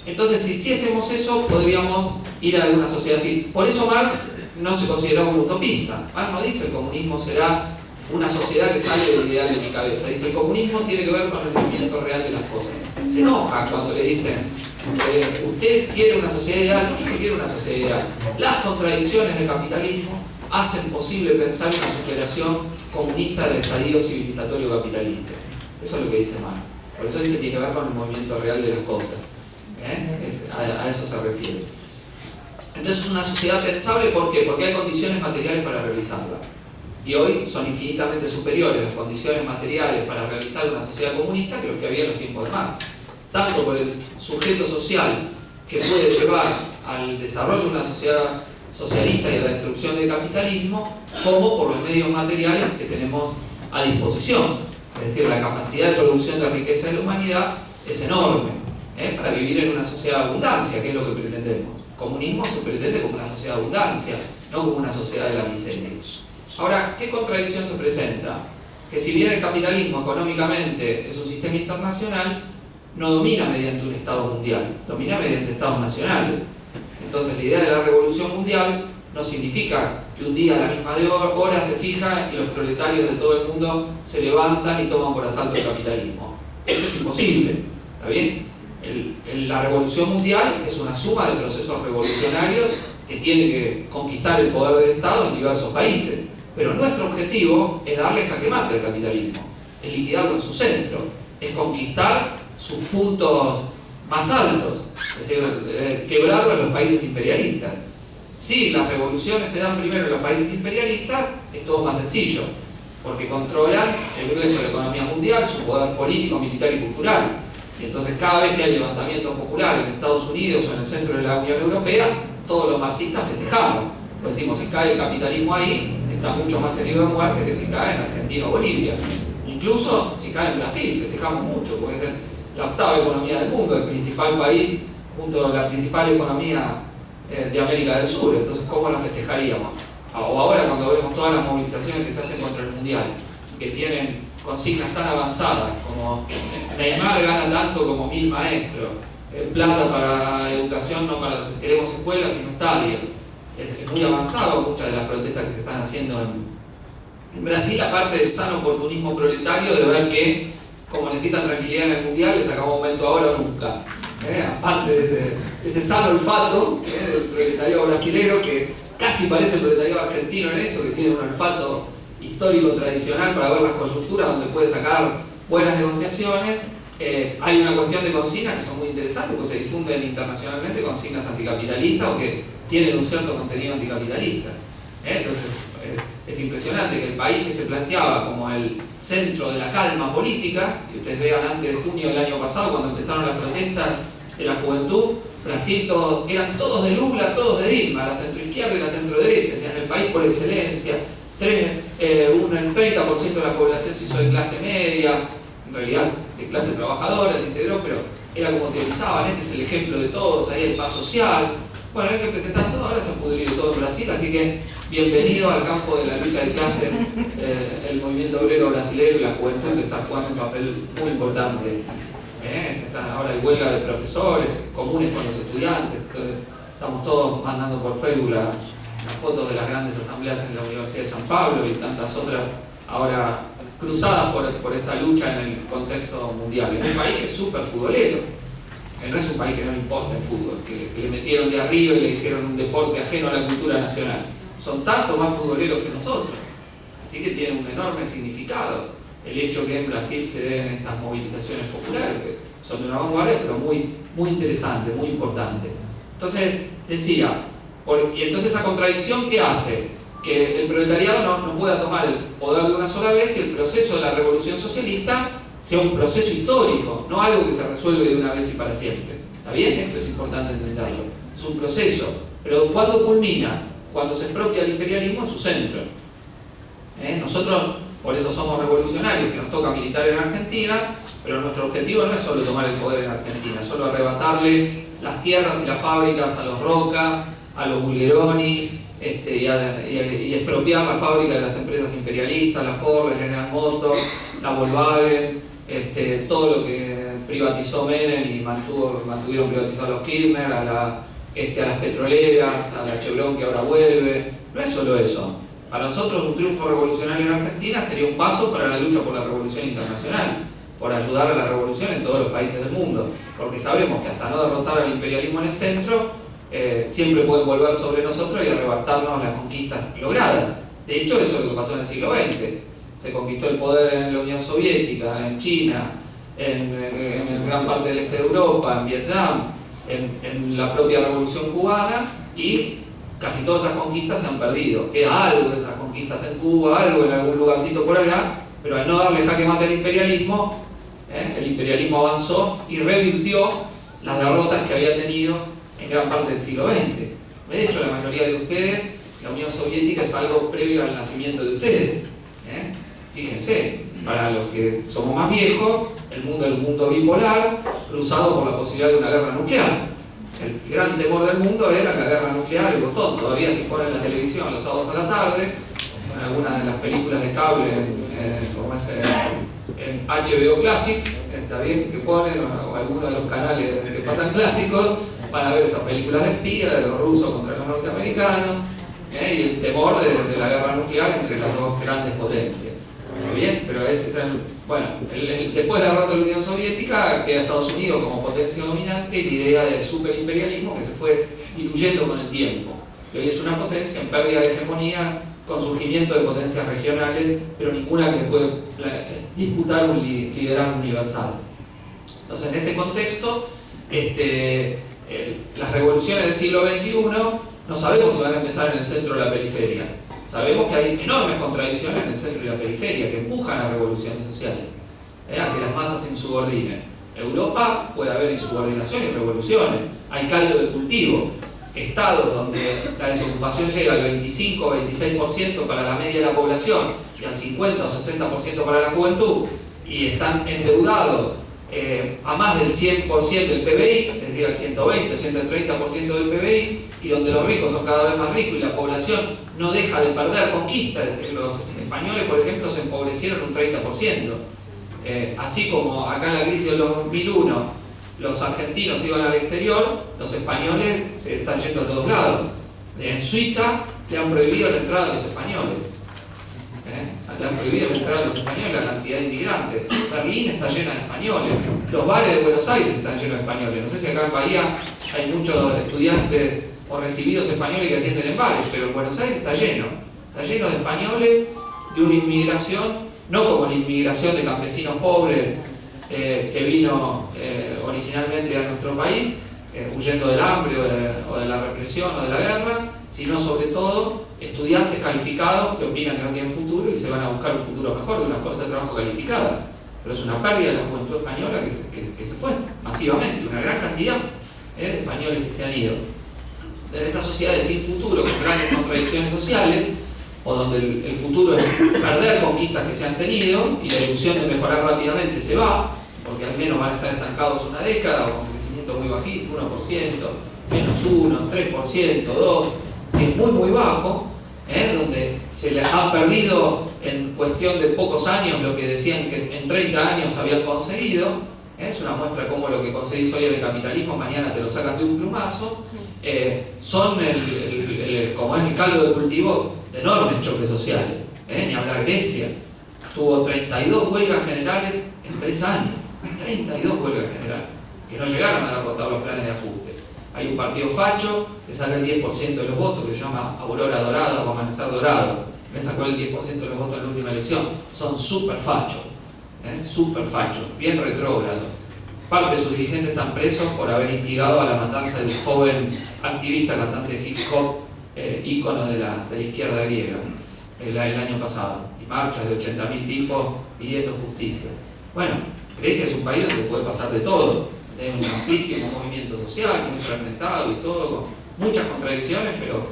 Entonces, si hiciésemos eso, podríamos ir a una sociedad así. Por eso Marx no se consideraba un utopista. Marx no dice el comunismo será una sociedad que sale del ideal de mi cabeza. Dice el comunismo tiene que ver con el movimiento real de las cosas. Se enoja cuando le dicen usted quiere una sociedad ideal, yo no quiero una sociedad ideal. Las contradicciones del capitalismo hacen posible pensar una superación comunista del estadio civilizatorio capitalista. Eso es lo que dice Marx. Por eso dice que tiene que ver con el movimiento real de las cosas. A eso se refiere. Entonces es una sociedad pensable, ¿por qué? Porque hay condiciones materiales para realizarla. Y hoy son infinitamente superiores las condiciones materiales para realizar una sociedad comunista que los que había en los tiempos de Marx. Tanto por el sujeto social que puede llevar al desarrollo de una sociedad socialista y a la destrucción del capitalismo, como por los medios materiales que tenemos a disposición. Es decir, la capacidad de producción de riqueza de la humanidad es enorme, para vivir en una sociedad de abundancia, que es lo que pretendemos. Comunismo se pretende como una sociedad de abundancia, no como una sociedad de la miseria. Ahora, ¿qué contradicción se presenta? Que si bien el capitalismo económicamente es un sistema internacional, no domina mediante un Estado mundial, domina mediante Estados nacionales. Entonces la idea de la revolución mundial no significa que un día a la misma hora se fija y los proletarios de todo el mundo se levantan y toman por asalto el capitalismo. Esto es imposible, ¿está bien? La revolución mundial es una suma de procesos revolucionarios que tienen que conquistar el poder del Estado en diversos países. Pero nuestro objetivo es darle jaque mate al capitalismo, es liquidarlo en su centro, es conquistar sus puntos más altos, es decir, quebrarlo en los países imperialistas. Si las revoluciones se dan primero en los países imperialistas, es todo más sencillo, porque controlan el grueso de la economía mundial, su poder político, militar y cultural. Y entonces cada vez que hay levantamientos populares en Estados Unidos o en el centro de la Unión Europea, todos los marxistas festejamos. Pues decimos, si cae el capitalismo ahí, está mucho más herido de muerte que si cae en Argentina o Bolivia. Incluso si cae en Brasil, festejamos mucho, porque es la octava economía del mundo, el principal país junto a la principal economía de América del Sur. Entonces, ¿cómo la festejaríamos? O ahora cuando vemos todas las movilizaciones que se hacen contra el Mundial, que tienen consignas tan avanzadas como Neymar gana tanto como 1000 maestros, plata para educación, no para los que queremos escuelas sino estadios. Es muy avanzado muchas de las protestas que se están haciendo en Brasil, aparte del sano oportunismo proletario de ver que como necesitan tranquilidad en el Mundial les sacamos aumento ahora o nunca. Aparte de ese sano olfato del proletariado brasilero, que casi parece el proletariado argentino en eso, que tiene un olfato histórico tradicional para ver las coyunturas donde puede sacar buenas negociaciones. Hay una cuestión de consignas que son muy interesantes, porque se difunden internacionalmente consignas anticapitalistas o que tienen un cierto contenido anticapitalista. Entonces es impresionante que el país que se planteaba como el centro de la calma política, y ustedes vean antes de junio del año pasado cuando empezaron las protestas de la juventud, Brasil eran todos de Lula, todos de Dilma, la centroizquierda y la centroderecha, o sea, en el país por excelencia, un 30% de la población se hizo de clase media, en realidad de clase trabajadora se integró, pero era como teorizaban, ese es el ejemplo de todos, ahí el paz social. Bueno, hay que presentar todo, ahora se ha pudrido todo en Brasil, así que bienvenido al campo de la lucha de clases, el movimiento obrero brasileño y la juventud que está jugando un papel muy importante. Ahora hay huelga de profesores comunes con los estudiantes, estamos todos mandando por Facebook las fotos de las grandes asambleas en la Universidad de San Pablo y tantas otras ahora cruzadas por esta lucha en el contexto mundial. En un país que es súper futbolero. No es un país que no le importa el fútbol, que le metieron de arriba y le dijeron un deporte ajeno a la cultura nacional. Son tanto más futboleros que nosotros. Así que tiene un enorme significado el hecho que en Brasil se den estas movilizaciones populares, que son de una vanguardia, pero muy, muy interesante, muy importante. Entonces, decía, y entonces esa contradicción, ¿qué hace? Que el proletariado no pueda tomar el poder de una sola vez y el proceso de la revolución socialista sea un proceso histórico, no algo que se resuelve de una vez y para siempre. ¿Está bien? Esto es importante entenderlo. Es un proceso. Pero ¿cuándo culmina? Cuando se expropia el imperialismo en su centro. Nosotros, por eso somos revolucionarios, que nos toca militar en Argentina, pero nuestro objetivo no es solo tomar el poder en Argentina, solo arrebatarle las tierras y las fábricas a los Roca, a los Bulgeroni, y expropiar la fábrica de las empresas imperialistas, la Ford, la General Motors, la Volkswagen, todo lo que privatizó Menem y mantuvieron privatizados los Kirchner, a las petroleras, a la Chevron que ahora vuelve. No es solo eso. Para nosotros un triunfo revolucionario en Argentina sería un paso para la lucha por la revolución internacional, por ayudar a la revolución en todos los países del mundo, porque sabemos que hasta no derrotar al imperialismo en el centro, siempre pueden volver sobre nosotros y arrebatarnos las conquistas logradas. De hecho, eso es lo que pasó en el siglo XX. Se conquistó el poder en la Unión Soviética, en China, en gran parte del este de Europa, en Vietnam, en la propia Revolución Cubana, y casi todas esas conquistas se han perdido. Queda algo de esas conquistas en Cuba, algo en algún lugarcito por allá, pero al no darle jaque mate al imperialismo, el imperialismo avanzó y revirtió las derrotas que había tenido en gran parte del siglo XX. De hecho, la mayoría de ustedes, la Unión Soviética es algo previo al nacimiento de ustedes. Fíjense, para los que somos más viejos, el mundo es un mundo bipolar, cruzado por la posibilidad de una guerra nuclear. El gran temor del mundo era la guerra nuclear, el botón. Todavía se pone en la televisión los sábados a la tarde, en algunas de las películas de cable, como en HBO Classics, está bien, que ponen, o alguno de los canales que pasan clásicos, van a ver esas películas de espía de los rusos contra los norteamericanos, y el temor de la guerra nuclear entre las dos grandes potencias. ¿Está bien? Pero bueno, después de la derrota de la Unión Soviética queda Estados Unidos como potencia dominante y la idea del superimperialismo que se fue diluyendo con el tiempo. Y hoy es una potencia en pérdida de hegemonía, con surgimiento de potencias regionales, pero ninguna que puede disputar un liderazgo universal. Entonces, en ese contexto, las revoluciones del siglo XXI no sabemos si van a empezar en el centro o la periferia. Sabemos que hay enormes contradicciones en el centro y la periferia que empujan a revoluciones sociales, a que las masas se insubordinen. En Europa puede haber insubordinación y revoluciones, hay caldo de cultivo. Estados donde la desocupación llega al 25 o 26% para la media de la población y al 50 o 60% para la juventud, y están endeudados a más del 100% del PBI, es decir, al 120 o 130% del PBI, y donde los ricos son cada vez más ricos y la población no deja de perder conquistas. Es decir, los españoles, por ejemplo, se empobrecieron un 30%. Así como acá en la crisis del 2001 los argentinos iban al exterior, los españoles se están yendo a todos lados. En Suiza le han prohibido la entrada a los españoles. Le han prohibido la entrada a los españoles, la cantidad de inmigrantes. Berlín está llena de españoles. Los bares de Buenos Aires están llenos de españoles. No sé si acá en Bahía hay muchos estudiantes o recibidos españoles que atienden en bares, pero en Buenos Aires está lleno de españoles, de una inmigración, no como la inmigración de campesinos pobres que vino originalmente a nuestro país, huyendo del hambre o de la represión o de la guerra, sino sobre todo estudiantes calificados que opinan que no tienen futuro y se van a buscar un futuro mejor de una fuerza de trabajo calificada. Pero es una pérdida de la juventud española que se fue masivamente, una gran cantidad de españoles que se han ido. De esas sociedades sin futuro, con grandes contradicciones sociales, o donde el futuro es perder conquistas que se han tenido y la ilusión de mejorar rápidamente se va, porque al menos van a estar estancados una década o con crecimiento muy bajito, 1%, menos 1, 3%, 2%, muy muy bajo, donde se les han perdido en cuestión de pocos años lo que decían que en 30 años habían conseguido. Es una muestra de cómo lo que conseguís hoy en el capitalismo mañana te lo sacan de un plumazo. Son como es el caldo de cultivo de enormes choques sociales. Ni hablar Grecia tuvo 32 huelgas generales en 3 años. 32 huelgas generales que no llegaron a derrotar los planes de ajuste. Hay un partido facho que saca el 10% de los votos, que se llama Aurora Dorada o Amanecer Dorado, que sacó el 10% de los votos en la última elección. Son súper fachos, bien retrógrados. Parte de sus dirigentes están presos por haber instigado a la matanza de un joven activista, cantante de hip hop, ícono de la izquierda griega, el año pasado. Y marchas de 80.000 tipos pidiendo justicia. Bueno, Grecia es un país donde puede pasar de todo. Hay un amplísimo movimiento social, muy fragmentado y todo, con muchas contradicciones, pero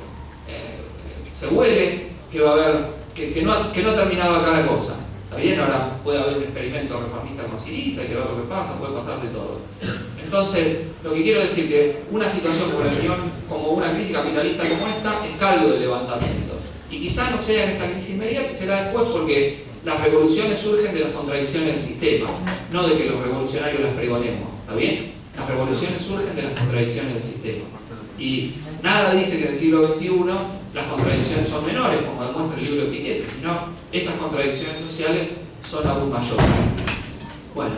se huele que va a haber, que no ha terminado acá la cosa. ¿Está bien? Ahora puede haber un experimento reformista con Syriza, hay que ver lo que pasa, puede pasar de todo. Entonces, lo que quiero decir es que una situación como una crisis capitalista como esta es caldo de levantamiento. Y quizás no sea en esta crisis inmediata, será después, porque las revoluciones surgen de las contradicciones del sistema, no de que los revolucionarios las pregonemos. ¿Está bien? Las revoluciones surgen de las contradicciones del sistema. Y nada dice que en el siglo XXI las contradicciones son menores, como demuestra el libro de Piketty, sino esas contradicciones sociales son aún mayores. Bueno,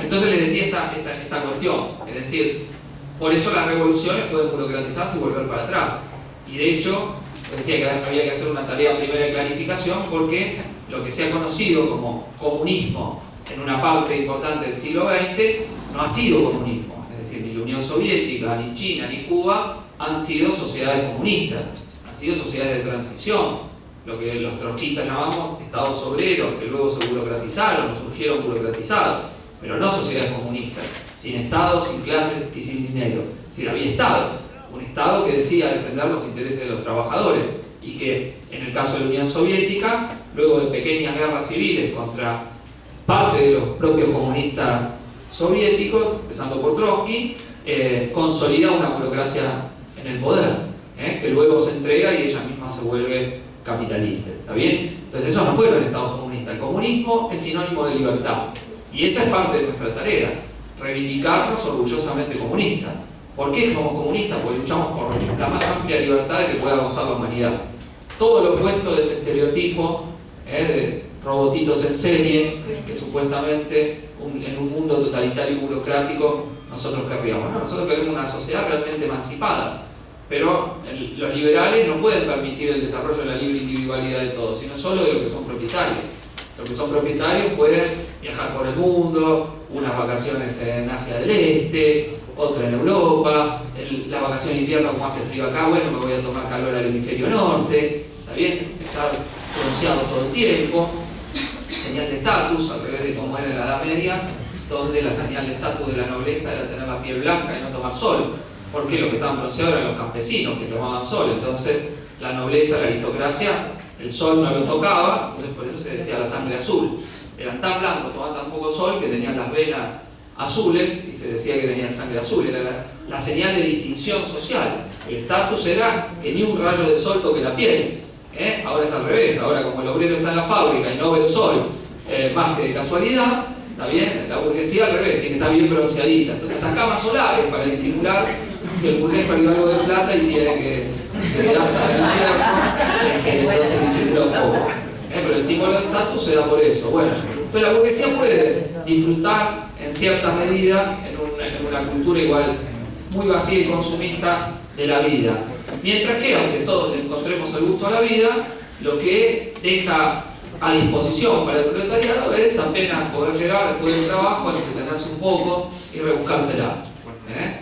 entonces les decía esta cuestión, es decir, por eso las revoluciones pueden burocratizarse y volver para atrás. Y de hecho, decía que había que hacer una tarea primera de clarificación, porque lo que se ha conocido como comunismo en una parte importante del siglo XX no ha sido comunismo. Es decir, ni la Unión Soviética, ni China, ni Cuba han sido sociedades comunistas, han sido sociedades de transición, lo que los trotskistas llamamos estados obreros, que luego se burocratizaron, o surgieron burocratizados, pero no sociedades comunistas, sin Estado, sin clases y sin dinero. Es decir, había Estado, un Estado que decía defender los intereses de los trabajadores, y que en el caso de la Unión Soviética, luego de pequeñas guerras civiles contra parte de los propios comunistas soviéticos, empezando por Trotsky, consolida una burocracia en el poder, que luego se entrega y ella misma se vuelve capitalista. ¿Está bien? Entonces esos no fueron estados comunistas. El comunismo es sinónimo de libertad. Y esa es parte de nuestra tarea, reivindicarnos orgullosamente comunistas. ¿Por qué somos comunistas? Porque luchamos por la más amplia libertad de que pueda gozar la humanidad. Todo lo opuesto de ese estereotipo de robotitos en serie, que supuestamente en un mundo totalitario y burocrático nosotros querríamos. No, nosotros queremos una sociedad realmente emancipada, pero los liberales no pueden permitir el desarrollo de la libre individualidad de todos, sino solo de los que son propietarios. Los que son propietarios pueden viajar por el mundo, unas vacaciones en Asia del Este, otra en Europa, las vacaciones de invierno, como hace frío acá, bueno, me voy a tomar calor al hemisferio norte, ¿está bien? Estar bronceados todo el tiempo, señal de estatus, al revés de como era en la Edad Media, donde la señal de estatus de la nobleza era tener la piel blanca y no tomar sol, porque los que estaban bronceados eran los campesinos que tomaban sol, entonces la nobleza, la aristocracia, el sol no lo tocaba, entonces por eso se decía la sangre azul. Eran tan blancos, tomaban tan poco sol que tenían las venas azules y se decía que tenían sangre azul, era la señal de distinción social. El estatus era que ni un rayo de sol toque la piel. Ahora es al revés, ahora como el obrero está en la fábrica y no ve el sol más que de casualidad, ¿está bien? La burguesía al revés, tiene que estar bien bronceadita. Entonces estas camas solares para disimular si el burgués perdió algo de plata y tiene que quedarse en el infierno, entonces disimula un poco. Pero el símbolo de estatus se da por eso. Bueno, entonces la burguesía puede disfrutar en cierta medida en una cultura igual muy vacía y consumista de la vida. Mientras que, aunque todos le encontremos el gusto a la vida, lo que deja a disposición para el proletariado es apenas poder llegar después del trabajo, a entretenerse un poco y rebuscársela.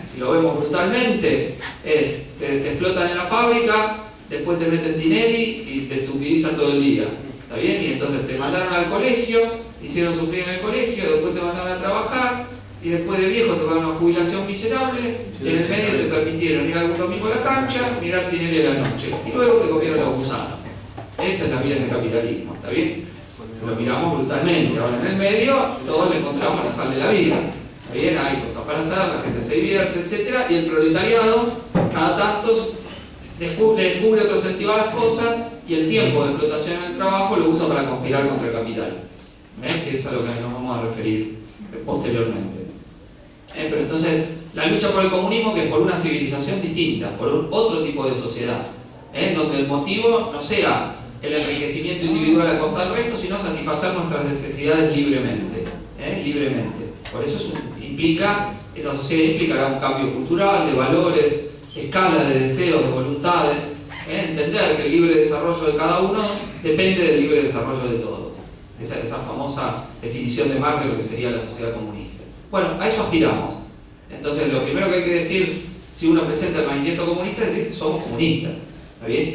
Si lo vemos brutalmente, te explotan en la fábrica, después te meten Tinelli y te estupidizan todo el día. ¿Está bien? Y entonces te mandaron al colegio, te hicieron sufrir en el colegio, después te mandaron a trabajar, y después de viejo te pagaron una jubilación miserable, y en el medio te permitieron ir algún domingo a la cancha, mirar Tinelli a la noche, y luego te comieron los gusanos. Esa es la vida del capitalismo, ¿está bien? Se lo miramos brutalmente. Ahora en el medio todos le encontramos la sal de la vida. ¿Está bien? Hay cosas para hacer, la gente se divierte, etc. Y el proletariado cada tanto le descubre otro sentido a las cosas y el tiempo de explotación en el trabajo lo usa para conspirar contra el capital. Que es a lo que nos vamos a referir posteriormente. Pero entonces, la lucha por el comunismo, que es por una civilización distinta, por otro tipo de sociedad, donde el motivo no sea el enriquecimiento individual a costa del resto, sino satisfacer nuestras necesidades libremente. Libremente. Por eso esa sociedad implicará un cambio cultural, de valores, escala de deseos, de voluntades, entender que el libre desarrollo de cada uno depende del libre desarrollo de todos. Esa famosa definición de Marx de lo que sería la sociedad comunista. Bueno, a eso aspiramos. Entonces, lo primero que hay que decir, si uno presenta el manifiesto comunista, es decir que somos comunistas. ¿Está bien?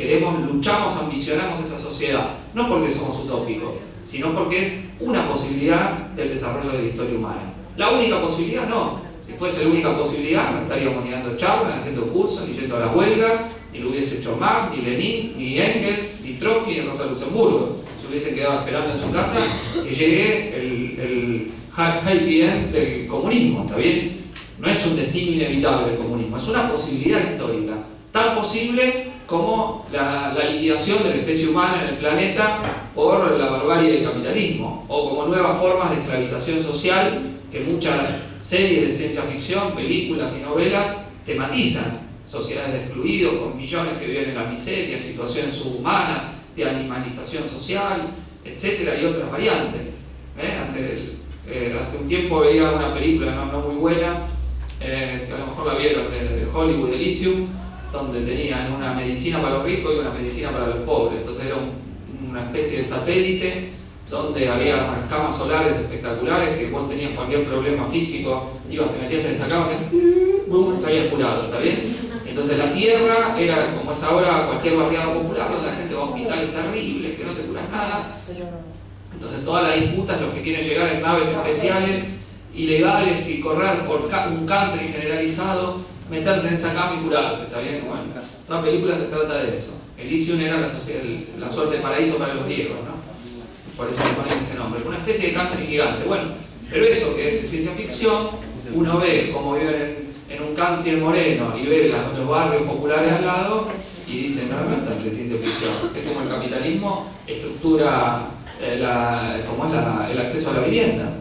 Luchamos, ambicionamos esa sociedad, no porque somos utópicos, sino porque es una posibilidad del desarrollo de la historia humana. La única posibilidad, no. Si fuese la única posibilidad, no estaríamos ni dando charlas, ni haciendo cursos, ni yendo a la huelga, ni lo hubiese hecho Marx, ni Lenin, ni Engels, ni Trotsky, ni Rosa Luxemburgo. Se hubiesen quedado esperando en su casa que llegue el happy end del comunismo, ¿está bien? No es un destino inevitable el comunismo, es una posibilidad histórica, tan posible como la liquidación de la especie humana en el planeta por la barbarie del capitalismo, o como nuevas formas de esclavización social que muchas series de ciencia ficción, películas y novelas tematizan. Sociedades de excluidos con millones que viven en la miseria, en situaciones subhumanas, de animalización social, etcétera, y otras variantes. Hace un tiempo veía una película no muy buena, que a lo mejor la vieron, de Hollywood, Elysium, donde tenían una medicina para los ricos y una medicina para los pobres. Entonces era una especie de satélite donde había unas camas solares espectaculares que vos tenías cualquier problema físico, te metías en esa cama y ¡bum! Salías curado, ¿está bien? Entonces la Tierra era, como es ahora, cualquier barriada popular donde la gente va a hospitales terribles que no te curan nada. Entonces todas las disputas, los que quieren llegar en naves especiales, ilegales y correr por un country generalizado, meterse en esa cama y curarse, ¿está bien? Bueno, toda película se trata de eso. Elysium era la suerte de paraíso para los griegos, ¿no? Por eso le ponen ese nombre. Una especie de country gigante. Bueno, pero eso que es de ciencia ficción, uno ve cómo viven en un country en Moreno y ve los barrios populares al lado, y dicen, no, no es tan de ciencia ficción, es como el capitalismo estructura el acceso a la vivienda.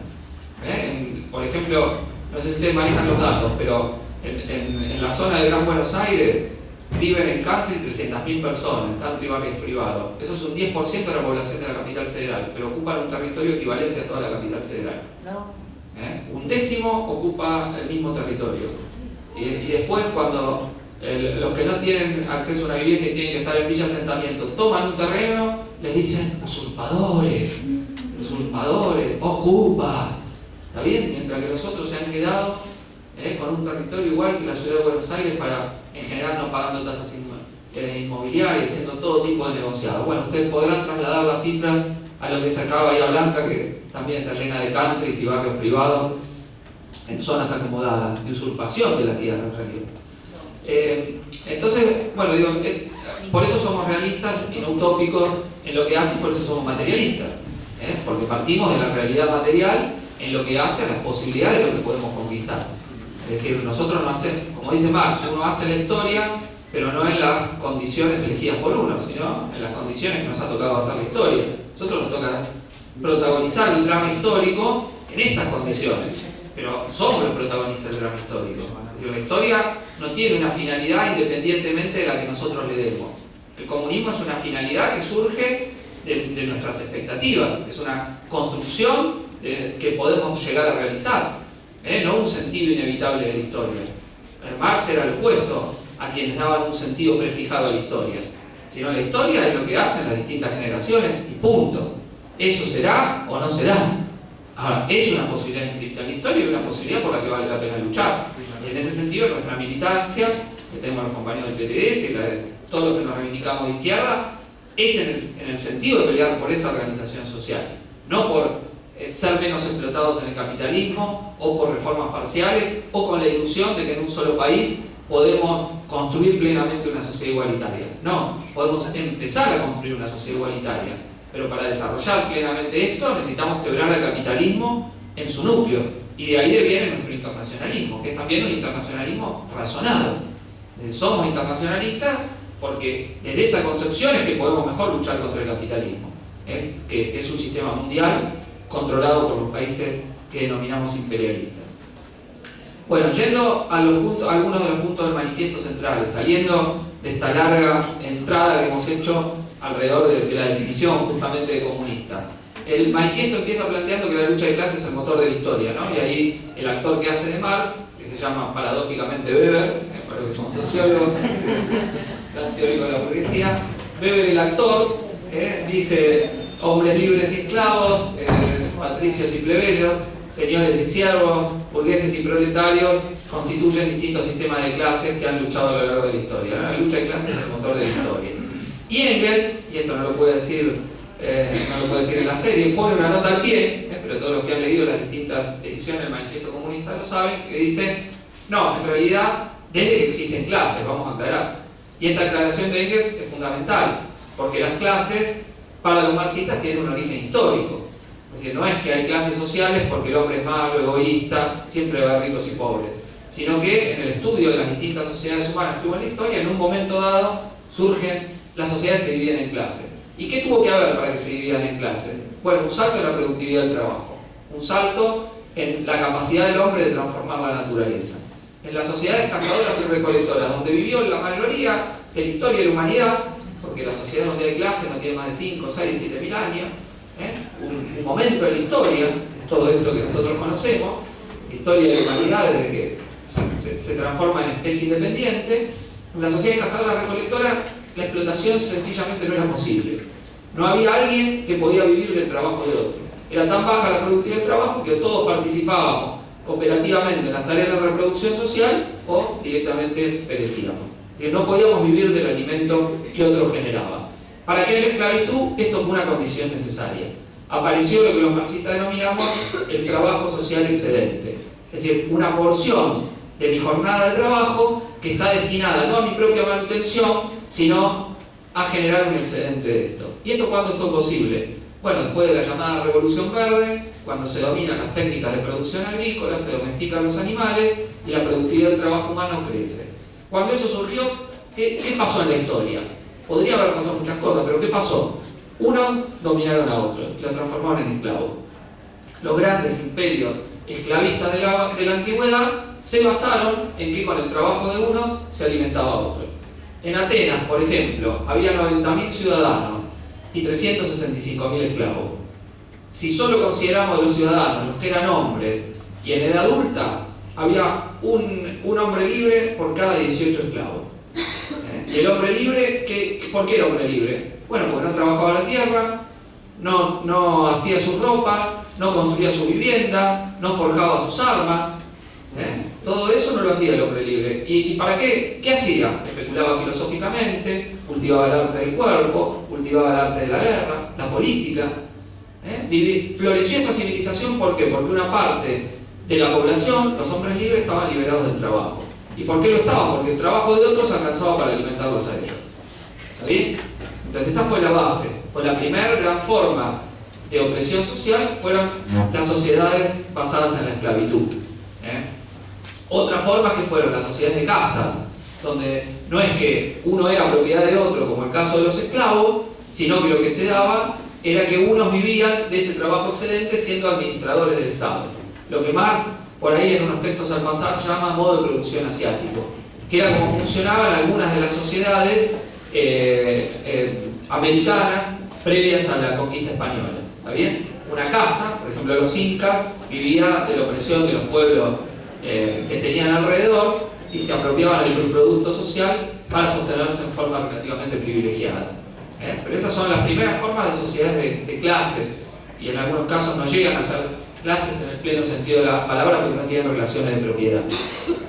Por ejemplo, no sé si ustedes manejan los datos, pero en la zona de Gran Buenos Aires viven en country 300.000 personas, en country barrios privados. Eso es un 10% de la población de la capital federal, pero ocupan un territorio equivalente a toda la capital federal. Un décimo ocupa el mismo territorio. Y después, cuando los que no tienen acceso a una vivienda y tienen que estar en villa asentamiento toman un terreno, les dicen usurpadores, ocupa. ¿Está bien? Mientras que los otros se han quedado con un territorio igual que la ciudad de Buenos Aires, en general no pagando tasas inmobiliarias, haciendo todo tipo de negociados. Bueno, ustedes podrán trasladar la cifra a lo que es acá Bahía Blanca, que también está llena de countries y barrios privados en zonas acomodadas, de usurpación de la tierra en realidad. Entonces, bueno, digo, por eso somos realistas y no utópicos en lo que hacen, por eso somos materialistas, porque partimos de la realidad material en lo que hace a las posibilidades de lo que podemos conquistar. Es decir, nosotros no hacemos, como dice Marx, uno hace la historia, pero no en las condiciones elegidas por uno, sino en las condiciones que nos ha tocado hacer la historia. Nosotros nos toca protagonizar el drama histórico en estas condiciones, pero somos los protagonistas del drama histórico. Es decir, la historia no tiene una finalidad independientemente de la que nosotros le demos. El comunismo es una finalidad que surge de nuestras expectativas, es una construcción que podemos llegar a realizar, no un sentido inevitable de la historia. Marx era el opuesto a quienes daban un sentido prefijado a la historia, sino la historia es lo que hacen las distintas generaciones y punto. Eso será o no será. Ahora, es una posibilidad inscripta en la historia y una posibilidad por la que vale la pena luchar. Y en ese sentido, nuestra militancia, que tenemos los compañeros del PTS y la de todos los que nos reivindicamos de izquierda, es en el sentido de pelear por esa organización social, no por ser menos explotados en el capitalismo o por reformas parciales o con la ilusión de que en un solo país podemos construir plenamente una sociedad igualitaria. No, podemos empezar a construir una sociedad igualitaria, pero para desarrollar plenamente esto necesitamos quebrar el capitalismo en su núcleo, y de ahí viene nuestro internacionalismo, que es también un internacionalismo razonado. Somos internacionalistas porque desde esa concepción es que podemos mejor luchar contra el capitalismo, que es un sistema mundial controlado por los países que denominamos imperialistas. Bueno, yendo a algunos de los puntos del manifiesto centrales, saliendo de esta larga entrada que hemos hecho alrededor de la definición justamente de comunista. El manifiesto empieza planteando que la lucha de clases es el motor de la historia, ¿no? Y ahí el actor que hace de Marx, que se llama paradójicamente Weber, para los que somos sociólogos, gran teórico de la burguesía, Weber el actor dice: hombres libres y esclavos, patricios y plebeyos, señores y siervos, burgueses y proletarios, constituyen distintos sistemas de clases que han luchado a lo largo de la historia, ¿no? La lucha de clases es el motor de la historia. Y Engels, y esto no lo puede decir en la serie, pone una nota al pie, pero todos los que han leído las distintas ediciones del Manifiesto Comunista lo saben, que dice: no, en realidad, desde que existen clases, vamos a aclarar. Y esta aclaración de Engels es fundamental, porque las clases, para los marxistas, tienen un origen histórico. Es decir, no es que hay clases sociales porque el hombre es malo, egoísta, siempre va a haber ricos y pobres, sino que en el estudio de las distintas sociedades humanas que hubo en la historia, en un momento dado, las sociedades se dividen en clases. ¿Y qué tuvo que haber para que se dividan en clases? Bueno, un salto en la productividad del trabajo, un salto en la capacidad del hombre de transformar la naturaleza. En las sociedades cazadoras y recolectoras, donde vivió la mayoría de la historia de la humanidad, porque las sociedades donde hay clases no tienen más de 5, 6, 7 mil años, un momento de la historia, es todo esto que nosotros conocemos, la historia de la humanidad desde que se transforma en especie independiente. En las sociedades cazadoras y recolectoras la explotación sencillamente no era posible. No había alguien que podía vivir del trabajo de otro. Era tan baja la productividad del trabajo que todos participábamos cooperativamente en las tareas de reproducción social o directamente perecíamos. Es decir, no podíamos vivir del alimento que otro generaba. Para que haya esclavitud, esto fue una condición necesaria. Apareció lo que los marxistas denominamos el trabajo social excedente. Es decir, una porción de mi jornada de trabajo que está destinada no a mi propia manutención, sino a generar un excedente de esto. ¿Y esto cuándo fue posible? Bueno, después de la llamada Revolución Verde, cuando se dominan las técnicas de producción agrícola, se domestican los animales y la productividad del trabajo humano crece. Cuando eso surgió, ¿Qué pasó en la historia? Podría haber pasado muchas cosas, pero ¿qué pasó? Unos dominaron a otros y los transformaron en esclavos. Los grandes imperios esclavistas de la antigüedad se basaron en que con el trabajo de unos se alimentaba a otros. En Atenas, por ejemplo, había 90.000 ciudadanos y 365.000 esclavos. Si solo consideramos los ciudadanos, los que eran hombres, y en edad adulta, había un hombre libre por cada 18 esclavos. Y el hombre libre, ¿por qué el hombre libre? Bueno, porque no trabajaba la tierra, no hacía su ropa, no construía su vivienda, no forjaba sus armas. Todo eso no lo hacía el hombre libre. ¿Y para qué? ¿Qué hacía? Especulaba filosóficamente, cultivaba el arte del cuerpo, cultivaba el arte de la guerra, la política. Floreció esa civilización, ¿por qué? Porque una parte de la población, los hombres libres, estaban liberados del trabajo. ¿Y por qué lo estaban? Porque el trabajo de otros alcanzaba para alimentarlos a ellos. ¿Está bien? Entonces esa fue la base, fue la primera gran forma de opresión social, fueron las sociedades basadas en la esclavitud. Otras formas que fueron las sociedades de castas, donde no es que uno era propiedad de otro, como el caso de los esclavos, sino que lo que se daba era que unos vivían de ese trabajo excedente siendo administradores del Estado. Lo que Marx, por ahí en unos textos al pasar, llama modo de producción asiático, que era como funcionaban algunas de las sociedades americanas previas a la conquista española. ¿Está bien? Una casta, por ejemplo los incas, vivía de la opresión de los pueblos que tenían alrededor y se apropiaban del producto social para sostenerse en forma relativamente privilegiada. Pero esas son las primeras formas de sociedades de clases, y en algunos casos no llegan a ser clases en el pleno sentido de la palabra porque no tienen relaciones de propiedad.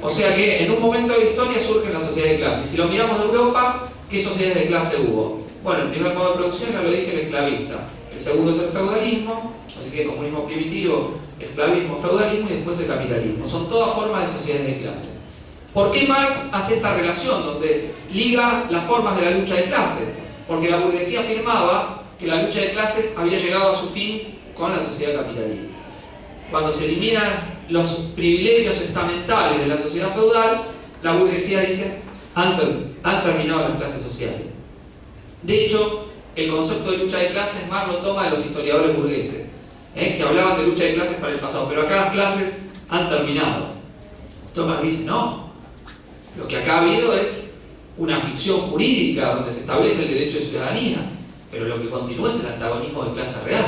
O sea que en un momento de la historia surgen las sociedades de clases. Si lo miramos de Europa, ¿qué sociedades de clase hubo? Bueno, el primer modo de producción, ya lo dije, el esclavista. El segundo es el feudalismo, así que comunismo primitivo, esclavismo, feudalismo y después el capitalismo. Son todas formas de sociedades de clase. ¿Por qué Marx hace esta relación donde liga las formas de la lucha de clases? Porque la burguesía afirmaba que la lucha de clases había llegado a su fin con la sociedad capitalista. Cuando se eliminan los privilegios estamentales de la sociedad feudal, la burguesía dice, han terminado las clases sociales. De hecho, el concepto de lucha de clases Marx lo toma de los historiadores burgueses, que hablaban de lucha de clases para el pasado, pero acá las clases han terminado. Entonces Marx dice, no, lo que acá ha habido es una ficción jurídica donde se establece el derecho de ciudadanía, pero lo que continúa es el antagonismo de clase real.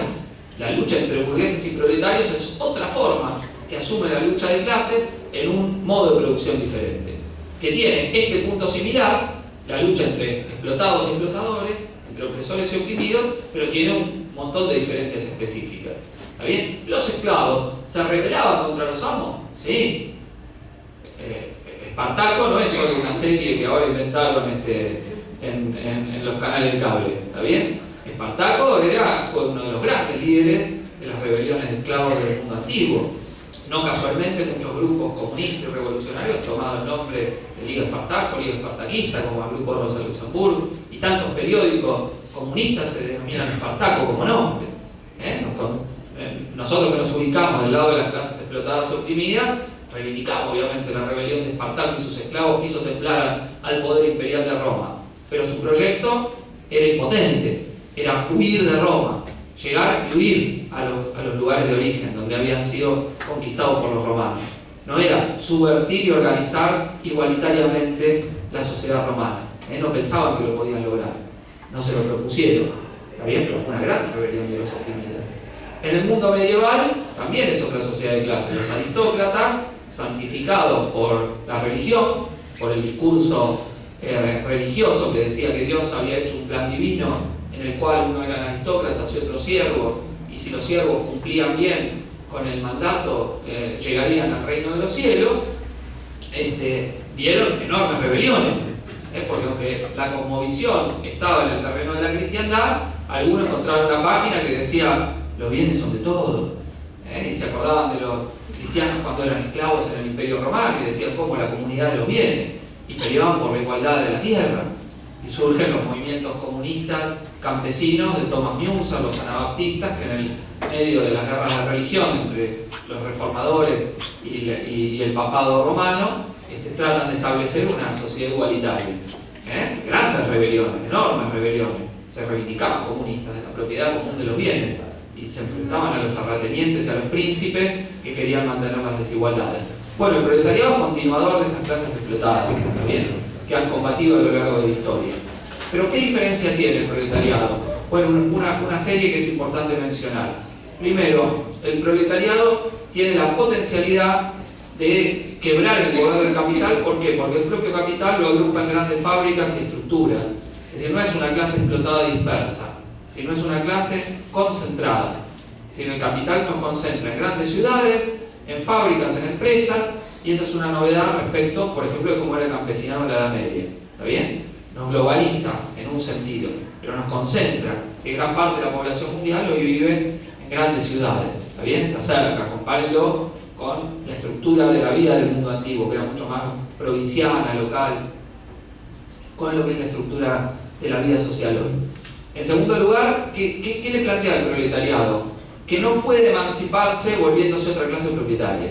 La lucha entre burgueses y proletarios es otra forma que asume la lucha de clases en un modo de producción diferente, que tiene este punto similar, la lucha entre explotados y explotadores, entre opresores y oprimidos, pero tiene un montón de diferencias específicas. ¿Está bien? ¿Los esclavos se rebelaban contra los amos? Sí. Espartaco no es solo una serie que ahora inventaron en los canales de cable. ¿Está bien? Espartaco fue uno de los grandes líderes de las rebeliones de esclavos del mundo antiguo. No casualmente muchos grupos comunistas y revolucionarios han tomado el nombre de Liga Espartaco, Liga Espartaquista, como el grupo Rosa Luxemburgo, y tantos periódicos comunistas se denominan Espartaco como nombre. Nosotros que nos ubicamos del lado de las clases explotadas y oprimidas, reivindicamos obviamente la rebelión de Espartaco y sus esclavos que hizo temblar al poder imperial de Roma. Pero su proyecto era impotente, era huir de Roma, llegar y huir a los lugares de origen donde habían sido conquistados por los romanos. No era subvertir y organizar igualitariamente la sociedad romana. No pensaban que lo podían lograr, no se lo propusieron. Está bien, pero fue una gran rebelión de los oprimidos. En el mundo medieval también es otra sociedad de clases. Los aristócratas, santificados por la religión, por el discurso religioso que decía que Dios había hecho un plan divino en el cual uno eran aristócratas y otros siervos, y si los siervos cumplían bien con el mandato llegarían al reino de los cielos, vieron enormes rebeliones, porque aunque la cosmovisión estaba en el terreno de la cristiandad, algunos encontraron una página que decía los bienes son de todos, y se acordaban de los cristianos cuando eran esclavos en el Imperio Romano y decían cómo la comunidad de los bienes, y peleaban por la igualdad de la tierra. Y surgen los movimientos comunistas campesinos de Thomas Musa, los anabaptistas, que en el medio de las guerras de religión entre los reformadores y el papado romano tratan de establecer una sociedad igualitaria. Grandes rebeliones, enormes rebeliones. Se reivindicaban comunistas de la propiedad común de los bienes y se enfrentaban a los terratenientes y a los príncipes que querían mantener las desigualdades. Bueno, el proletariado es continuador de esas clases explotadas, ¿está bien?, que han combatido a lo largo de la historia. Pero ¿qué diferencia tiene el proletariado? Bueno, una serie que es importante mencionar. Primero, el proletariado tiene la potencialidad de quebrar el poder del capital. ¿Por qué? Porque el propio capital lo agrupa en grandes fábricas y estructuras. Es decir, no es una clase explotada dispersa, sino es una clase concentrada. Es decir, el capital nos concentra en grandes ciudades, en fábricas, en empresas, y esa es una novedad respecto, por ejemplo, de cómo era el campesinado en la Edad Media. ¿Está bien? Nos globaliza en un sentido, pero nos concentra. Si gran parte de la población mundial hoy vive en grandes ciudades, ¿está bien? Está cerca, compárenlo con la estructura de la vida del mundo antiguo, que era mucho más provinciana, local, con lo que es la estructura de la vida social hoy. En segundo lugar, ¿qué le plantea el proletariado? Que no puede emanciparse volviéndose otra clase propietaria.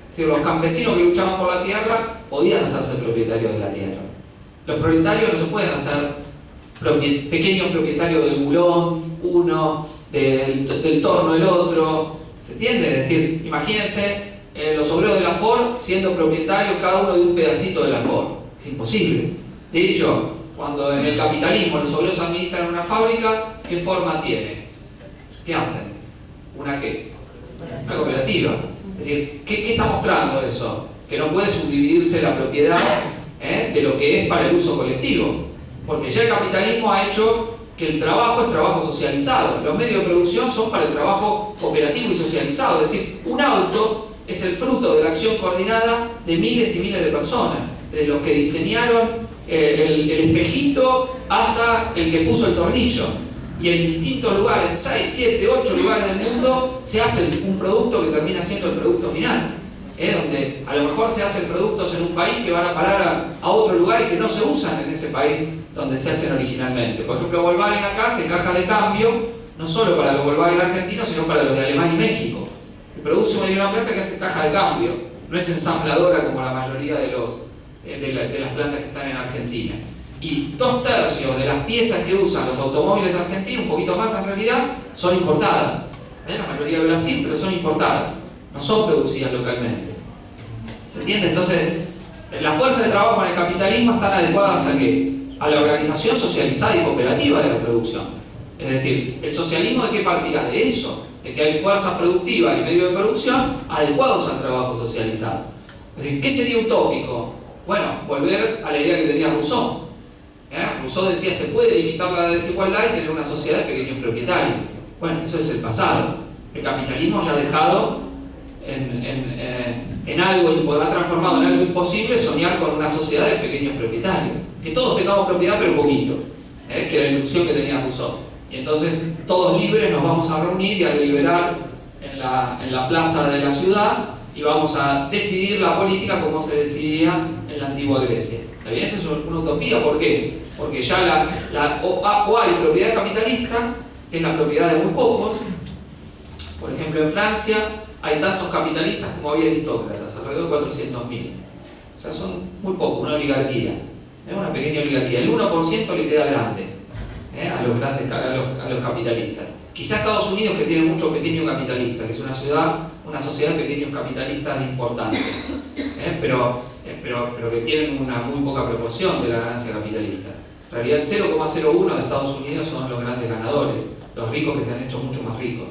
Es decir, los campesinos que luchaban por la tierra podían hacerse propietarios de la tierra. Los proletarios no se pueden hacer pequeños propietarios del bulón, uno, del torno el otro. ¿Se entiende? Es decir, imagínense los obreros de la Ford siendo propietarios cada uno de un pedacito de la Ford. Es imposible. De hecho, cuando en el capitalismo los obreros administran una fábrica, ¿qué forma tiene? ¿Qué hacen? ¿Una qué? Una cooperativa. Es decir, ¿qué está mostrando eso? Que no puede subdividirse la propiedad de lo que es para el uso colectivo. Porque ya el capitalismo ha hecho que el trabajo es trabajo socializado. Los medios de producción son para el trabajo cooperativo y socializado. Es decir, un auto es el fruto de la acción coordinada de miles y miles de personas. Desde los que diseñaron el espejito hasta el que puso el tornillo. Y en distintos lugares, en 6, 7, 8 lugares del mundo, se hace un producto que termina siendo el producto final. Donde a lo mejor se hacen productos en un país que van a parar a otro lugar y que no se usan en ese país donde se hacen originalmente. Por ejemplo, Volkswagen acá hace cajas de cambio, no solo para los Volkswagen argentinos, sino para los de Alemania y México. Y produce una planta que hace caja de cambio, no es ensambladora como la mayoría de las plantas que están en Argentina. Y 2/3 de las piezas que usan los automóviles argentinos, un poquito más en realidad, son importadas. La mayoría de Brasil, pero son importadas, no son producidas localmente. ¿Se entiende? Entonces, las fuerzas de trabajo en el capitalismo están adecuadas ¿a qué? A la organización socializada y cooperativa de la producción. Es decir, ¿el socialismo de qué partirá? De eso, de que hay fuerzas productivas y medios de producción adecuados al trabajo socializado. Es decir, ¿qué sería utópico? Bueno, volver a la idea que tenía Rousseau. Rousseau decía, se puede limitar la desigualdad y tener una sociedad de pequeños propietarios. Bueno, eso es el pasado. El capitalismo ya ha dejado en algo, ha transformado en algo imposible soñar con una sociedad de pequeños propietarios. Que todos tengamos propiedad, pero poquito. Que era la ilusión que tenía Rousseau. Y entonces, todos libres nos vamos a reunir y a deliberar en la plaza de la ciudad y vamos a decidir la política como se decidía en la antigua Grecia. ¿Está bien? Eso es una utopía. ¿Por qué? Porque ya o hay propiedad capitalista, que es la propiedad de muy pocos. Por ejemplo, en Francia hay tantos capitalistas como había aristócratas, alrededor de 400.000. O sea, son muy pocos, una oligarquía. Una pequeña oligarquía. El 1% le queda grande a los capitalistas. Quizá Estados Unidos, que tiene muchos pequeños capitalistas, que es una sociedad de pequeños capitalistas importante, pero que tienen una muy poca proporción de la ganancia capitalista. En realidad, el 0,01 de Estados Unidos son los grandes ganadores, los ricos que se han hecho mucho más ricos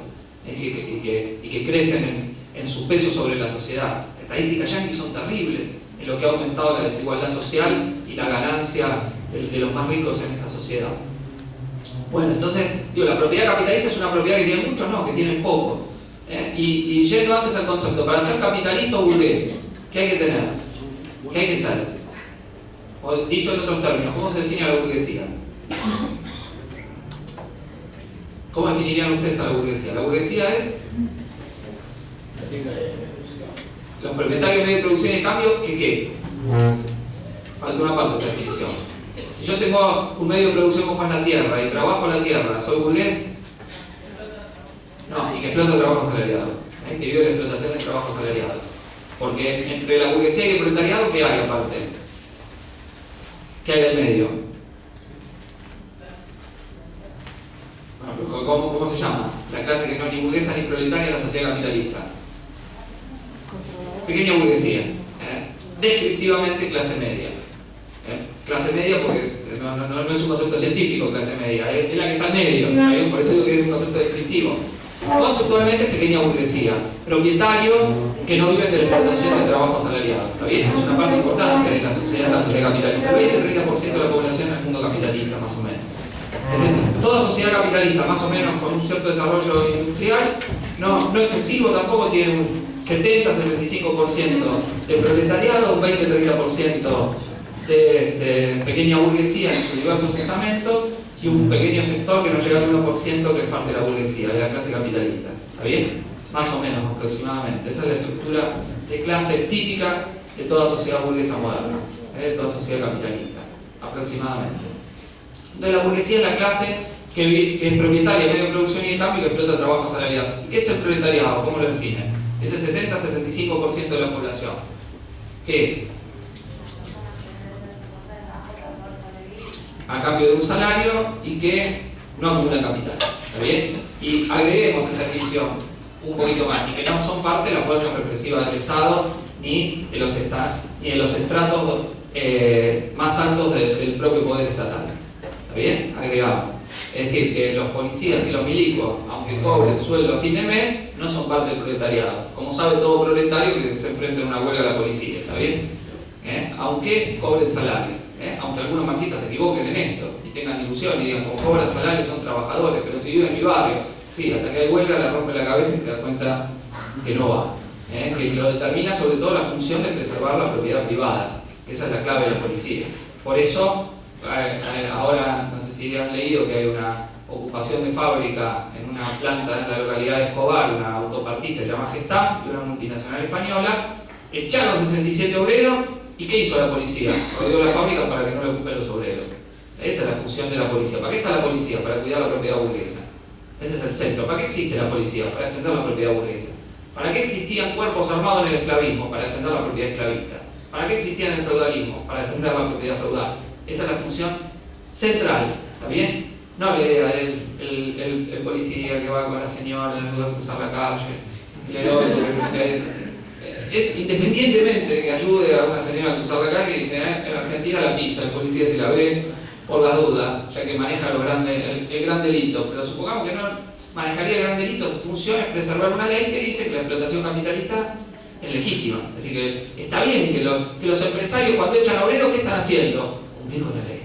y que crecen en su peso sobre la sociedad. Las estadísticas yanquis son terribles en lo que ha aumentado la desigualdad social y la ganancia de los más ricos en esa sociedad. Bueno, entonces, la propiedad capitalista es una propiedad que tiene muchos, no, que tienen poco. Y yendo antes al concepto, para ser capitalista o burgués, ¿qué hay que tener? ¿Qué hay que ser? O dicho en otros términos, ¿cómo se define a la burguesía? ¿Cómo definirían ustedes a la burguesía? La burguesía es los propietarios de medios de producción y de cambio, ¿qué? Falta una parte de esa definición. Si yo tengo un medio de producción como es la tierra y trabajo la tierra, ¿soy burgués? No, y que explota el trabajo asalariado. Que vive la explotación del trabajo asalariado. Porque entre la burguesía y el proletariado, ¿qué hay aparte? ¿Qué hay en el medio? burguesa ni proletaria en la sociedad capitalista? Pequeña burguesía. Descriptivamente clase media. Clase media porque no es un concepto científico, clase media, es la que está al medio, ¿sí? Por eso digo que es un concepto descriptivo. Conceptualmente es pequeña burguesía, propietarios que no viven de la explotación del trabajo asalariado, ¿está bien? Es una parte importante de la sociedad capitalista, el 20-30% de la población en el mundo capitalista, más o menos. Es decir, toda sociedad capitalista, más o menos con un cierto desarrollo industrial, no excesivo tampoco, tiene un 70-75% de proletariado, un 20-30% de pequeña burguesía en sus diversos estamentos y un pequeño sector que no llega al 1% que es parte de la burguesía, de la clase capitalista. ¿Está bien? Más o menos aproximadamente. Esa es la estructura de clase típica de toda sociedad burguesa moderna, de toda sociedad capitalista, aproximadamente. Entonces la burguesía es la clase que es propietaria de medio de producción y de cambio y que explota trabajo asalariado. ¿Y qué es el proletariado? ¿Cómo lo definen? Ese 70-75% de la población. ¿Qué es? A cambio de un salario y que no acumula capital. ¿Está bien? Y agreguemos esa definición un poquito más, y que no son parte de la fuerza represiva del Estado ni de los estratos más altos del propio poder estatal. ¿Está bien? Agregamos. Es decir, que los policías y los milicos, aunque cobren sueldo a fin de mes, no son parte del proletariado. Como sabe todo proletario que se enfrenta a una huelga a la policía. ¿Está bien? Aunque cobren salario. Aunque algunos marxistas se equivoquen en esto y tengan ilusión y digan como cobran salario son trabajadores, pero si viven en mi barrio, sí, hasta que hay huelga le rompe la cabeza y te das cuenta que no va. Que lo determina sobre todo la función de preservar la propiedad privada, que esa es la clave de la policía. Por eso, ahora no sé si han leído que hay una ocupación de fábrica en una planta en la localidad de Escobar, una autopartista llamada Gestam, de una multinacional española, echaron 67 obreros. ¿Y qué hizo la policía? Rodeó la fábrica para que no le ocupen los obreros. Esa es la función de la policía. ¿Para qué está la policía? Para cuidar la propiedad burguesa. Ese es el centro. ¿Para qué existe la policía? Para defender la propiedad burguesa. ¿Para qué existían cuerpos armados en el esclavismo? Para defender la propiedad esclavista. ¿Para qué existían en el feudalismo? Para defender la propiedad feudal. Esa es la función central. ¿Está bien? No le diga el policía que va con la señora, le ayuda a cruzar la calle, el heroico que es independientemente de que ayude a una señora a cruzar la calle, y en general en Argentina la pizza, el policía se la ve por las dudas, ya que maneja el gran delito, pero supongamos que no manejaría el gran delito, su función es preservar una ley que dice que la explotación capitalista es legítima, es decir, que está bien que los empresarios cuando echan obreros, ¿qué están haciendo? Cumplir con la ley,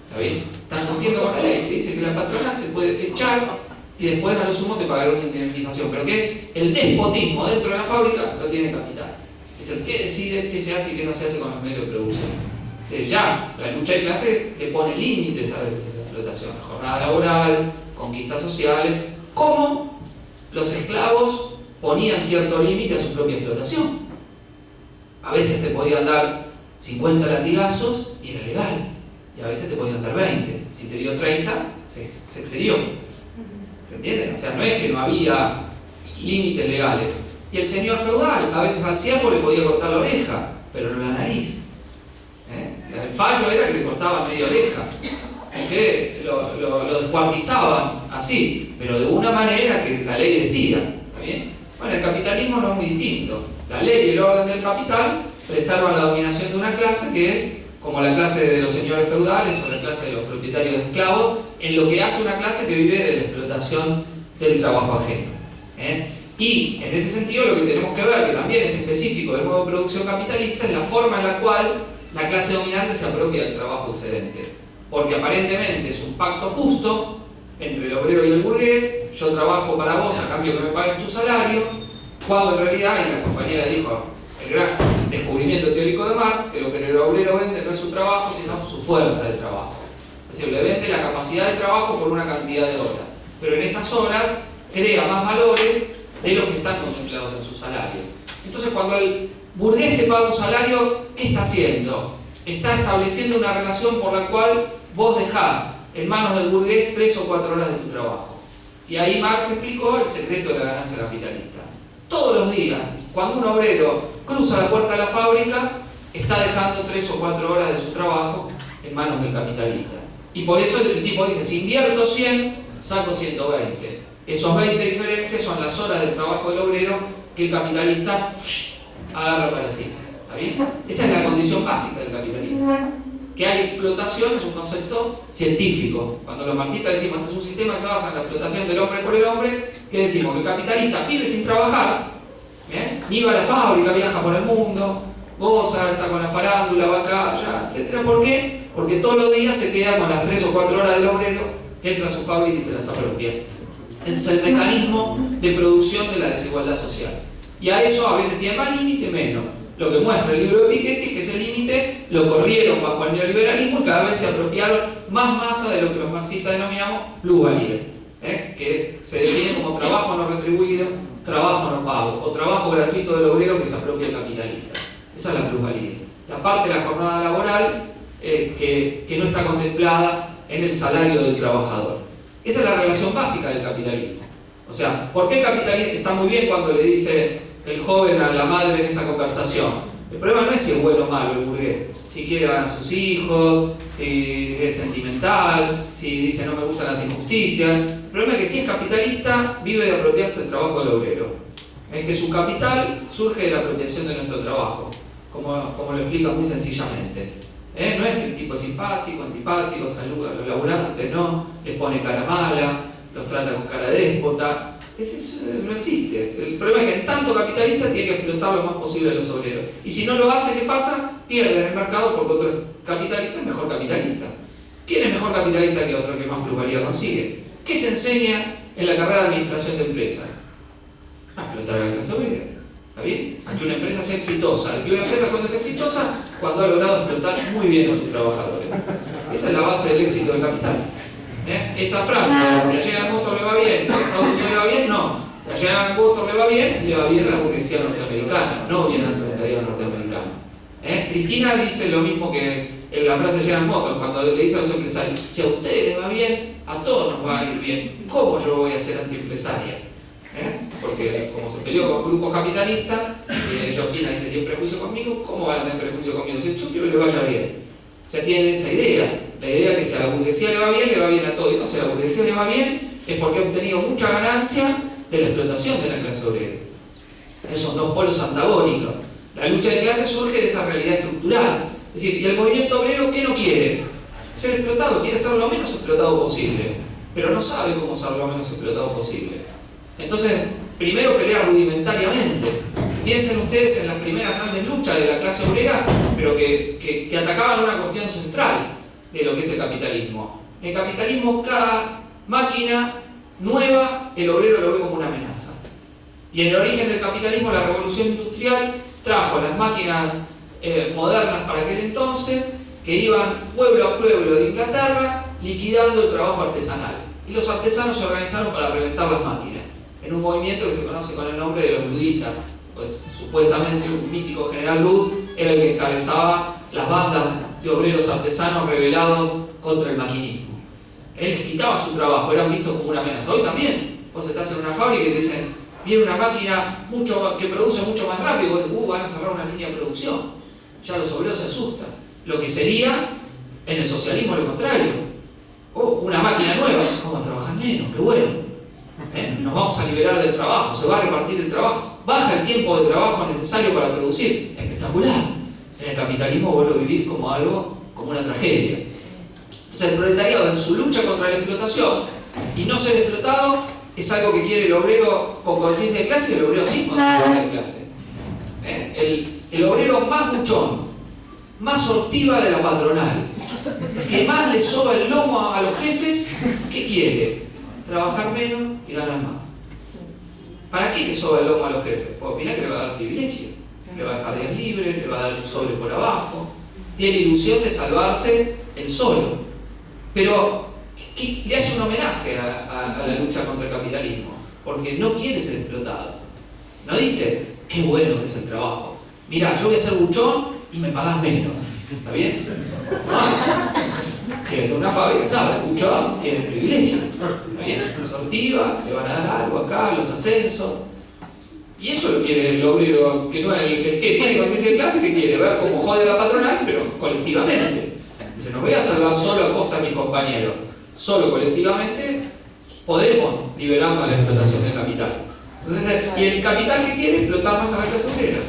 ¿está bien? Están cumpliendo con la ley que dice que la patronal te puede echar y después a lo sumo te pagará una indemnización, pero que es el despotismo dentro de la fábrica, lo tiene el capital. Es el que decide qué se hace y qué no se hace con los medios de producción. Ya, la lucha de clase le pone límites a veces a esa explotación, jornada laboral, conquistas sociales, como los esclavos ponían cierto límite a su propia explotación. A veces te podían dar 50 latigazos y era legal, y a veces te podían dar 20. Si te dio 30, se excedió. ¿Se entiende? O sea, no es que no había límites legales. Y el señor feudal, a veces al siervo le podía cortar la oreja, pero no la nariz. El fallo era que le cortaban media oreja, que lo descuartizaban así, pero de una manera que la ley decía. ¿Está bien? Bueno, el capitalismo no es muy distinto. La ley y el orden del capital preservan la dominación de una clase que, como la clase de los señores feudales o la clase de los propietarios de esclavos, en lo que hace una clase que vive de la explotación del trabajo ajeno. Y en ese sentido lo que tenemos que ver, que también es específico del modo de producción capitalista, es la forma en la cual la clase dominante se apropia del trabajo excedente. Porque aparentemente es un pacto justo entre el obrero y el burgués, yo trabajo para vos a cambio que me pagues tu salario, cuando en realidad, y la compañera dijo, el gran descubrimiento teórico de Marx, que lo que el obrero vende no es su trabajo, sino su fuerza de trabajo. Es decir, le vende la capacidad de trabajo por una cantidad de horas. Pero en esas horas crea más valores de los que están contemplados en su salario. Entonces, cuando el burgués te paga un salario, ¿qué está haciendo? Está estableciendo una relación por la cual vos dejás en manos del burgués 3 o 4 horas de tu trabajo. Y ahí Marx explicó el secreto de la ganancia capitalista. Todos los días, cuando un obrero cruza la puerta de la fábrica, está dejando 3 o 4 horas de su trabajo en manos del capitalista. Y por eso el tipo dice, si invierto 100, saco 120. Esos 20 diferencias son las horas del trabajo del obrero que el capitalista agarra para sí. ¿Está bien? Esa es la condición básica del capitalismo. Que hay explotación es un concepto científico. Cuando los marxistas decimos que este es un sistema que se basa en la explotación del hombre por el hombre, ¿qué decimos? Que el capitalista vive sin trabajar, ni va a la fábrica, viaja por el mundo, goza, está con la farándula, va acá, allá, etc. ¿Por qué? Porque todos los días se queda con las 3 o 4 horas del obrero que entra a su fábrica y se las apropia. Ese es el mecanismo de producción de la desigualdad social. Y a eso a veces tiene más límite, menos. Lo que muestra el libro de Piketty es que ese límite lo corrieron bajo el neoliberalismo y cada vez se apropiaron más masa de lo que los marxistas denominamos plusvalía, que se define como trabajo no retribuido, trabajo no pago o trabajo gratuito del obrero que se apropia el capitalista. Esa es la plusvalía. La parte de la jornada laboral que no está contemplada en el salario del trabajador. Esa es la relación básica del capitalismo. O sea, ¿por qué el capitalismo está muy bien cuando le dice el joven a la madre en esa conversación? El problema no es si es bueno o malo el burgués, si quiere a sus hijos, si es sentimental, si dice no me gustan las injusticias. El problema es que si es capitalista, vive de apropiarse del trabajo del obrero. Es que su capital surge de la apropiación de nuestro trabajo, como lo explica muy sencillamente. No es el tipo simpático, antipático, saluda a los laburantes, no, les pone cara mala, los trata con cara de déspota. Eso no existe. El problema es que en tanto capitalista tiene que explotar lo más posible a los obreros. Y si no lo hace, ¿qué pasa? Pierde en el mercado porque otro capitalista es mejor capitalista. ¿Quién es mejor capitalista que otro que más plusvalía consigue? ¿Qué se enseña en la carrera de administración de empresas? A explotar a la clase obrera. ¿Está bien? A que una empresa sea exitosa. Y una empresa cuando es exitosa, cuando ha logrado explotar muy bien a sus trabajadores. Esa es la base del éxito del capital. Esa frase, si a General Motors le va bien, a Estados Unidos le va bien, no. Si a General Motors le va bien a la burguesía norteamericana, no bien al proletariado norteamericano. Cristina dice lo mismo que en la frase de General Motors, cuando le dice a los empresarios, si a ustedes les va bien, a todos nos va a ir bien. ¿Cómo yo voy a ser antiempresaria? Porque como se peleó con grupos capitalistas, ella opina y dice, ¿tienen prejuicio conmigo? ¿Cómo van a tener prejuicio conmigo? Si yo quiero que les vaya bien. O sea, tienen esa idea. La idea que si a la burguesía le va bien a todo. Y no, si a la burguesía le va bien, es porque ha obtenido mucha ganancia de la explotación de la clase obrera. Esos dos polos antagónicos. La lucha de clases surge de esa realidad estructural. Es decir, ¿y el movimiento obrero qué no quiere? Ser explotado, quiere ser lo menos explotado posible. Pero no sabe cómo ser lo menos explotado posible. Entonces, primero pelea rudimentariamente. Piensen ustedes en las primeras grandes luchas de la clase obrera, pero que atacaban una cuestión central de lo que es el capitalismo. En el capitalismo, cada máquina nueva, el obrero lo ve como una amenaza. Y en el origen del capitalismo, la revolución industrial trajo las máquinas modernas para aquel entonces, que iban pueblo a pueblo de Inglaterra, liquidando el trabajo artesanal. Y los artesanos se organizaron para reventar las máquinas, en un movimiento que se conoce con el nombre de los luditas. Pues supuestamente un mítico general Lud era el que encabezaba las bandas de obreros artesanos rebelados contra el maquinismo. Él les quitaba su trabajo, eran vistos como una amenaza. Hoy también, vos estás en una fábrica y te dicen, viene una máquina que produce mucho más rápido, vos, van a cerrar una línea de producción. Ya los obreros se asustan. Lo que sería en el socialismo lo contrario. Una máquina nueva, vamos a trabajar menos, qué bueno. Nos vamos a liberar del trabajo, se va a repartir el trabajo, baja el tiempo de trabajo necesario para producir. Espectacular. En el capitalismo vos lo vivís como algo, como una tragedia. Entonces el proletariado en su lucha contra la explotación y no ser explotado es algo que quiere el obrero con conciencia de clase y el obrero sin conciencia de clase. El obrero más luchón, más sortiva de la patronal, que más le soba el lomo a los jefes, ¿qué quiere? Trabajar menos y ganar más. ¿Para qué le soba el lomo a los jefes? Porque opina que le va a dar privilegio, le va a dejar días libres, le va a dar un sobre por abajo, tiene ilusión de salvarse él solo. Pero le hace un homenaje a la lucha contra el capitalismo, porque no quiere ser explotado. No dice, qué bueno que es el trabajo. Mirá, yo voy a ser buchón y me pagás menos. ¿Está bien? ¿No? Que de una fábrica sabe, el buchón tiene privilegio. ¿Está bien? La sortiva, le van a dar algo acá, los ascensos. Y eso lo quiere el obrero, que no el que tiene conciencia de clase, que quiere ver cómo jode la patronal, pero colectivamente. Dice, no voy a salvar solo a costa de mis compañeros. Solo colectivamente podemos liberarnos de la explotación del capital. Entonces, y el capital que quiere explotar más a la clase obrera.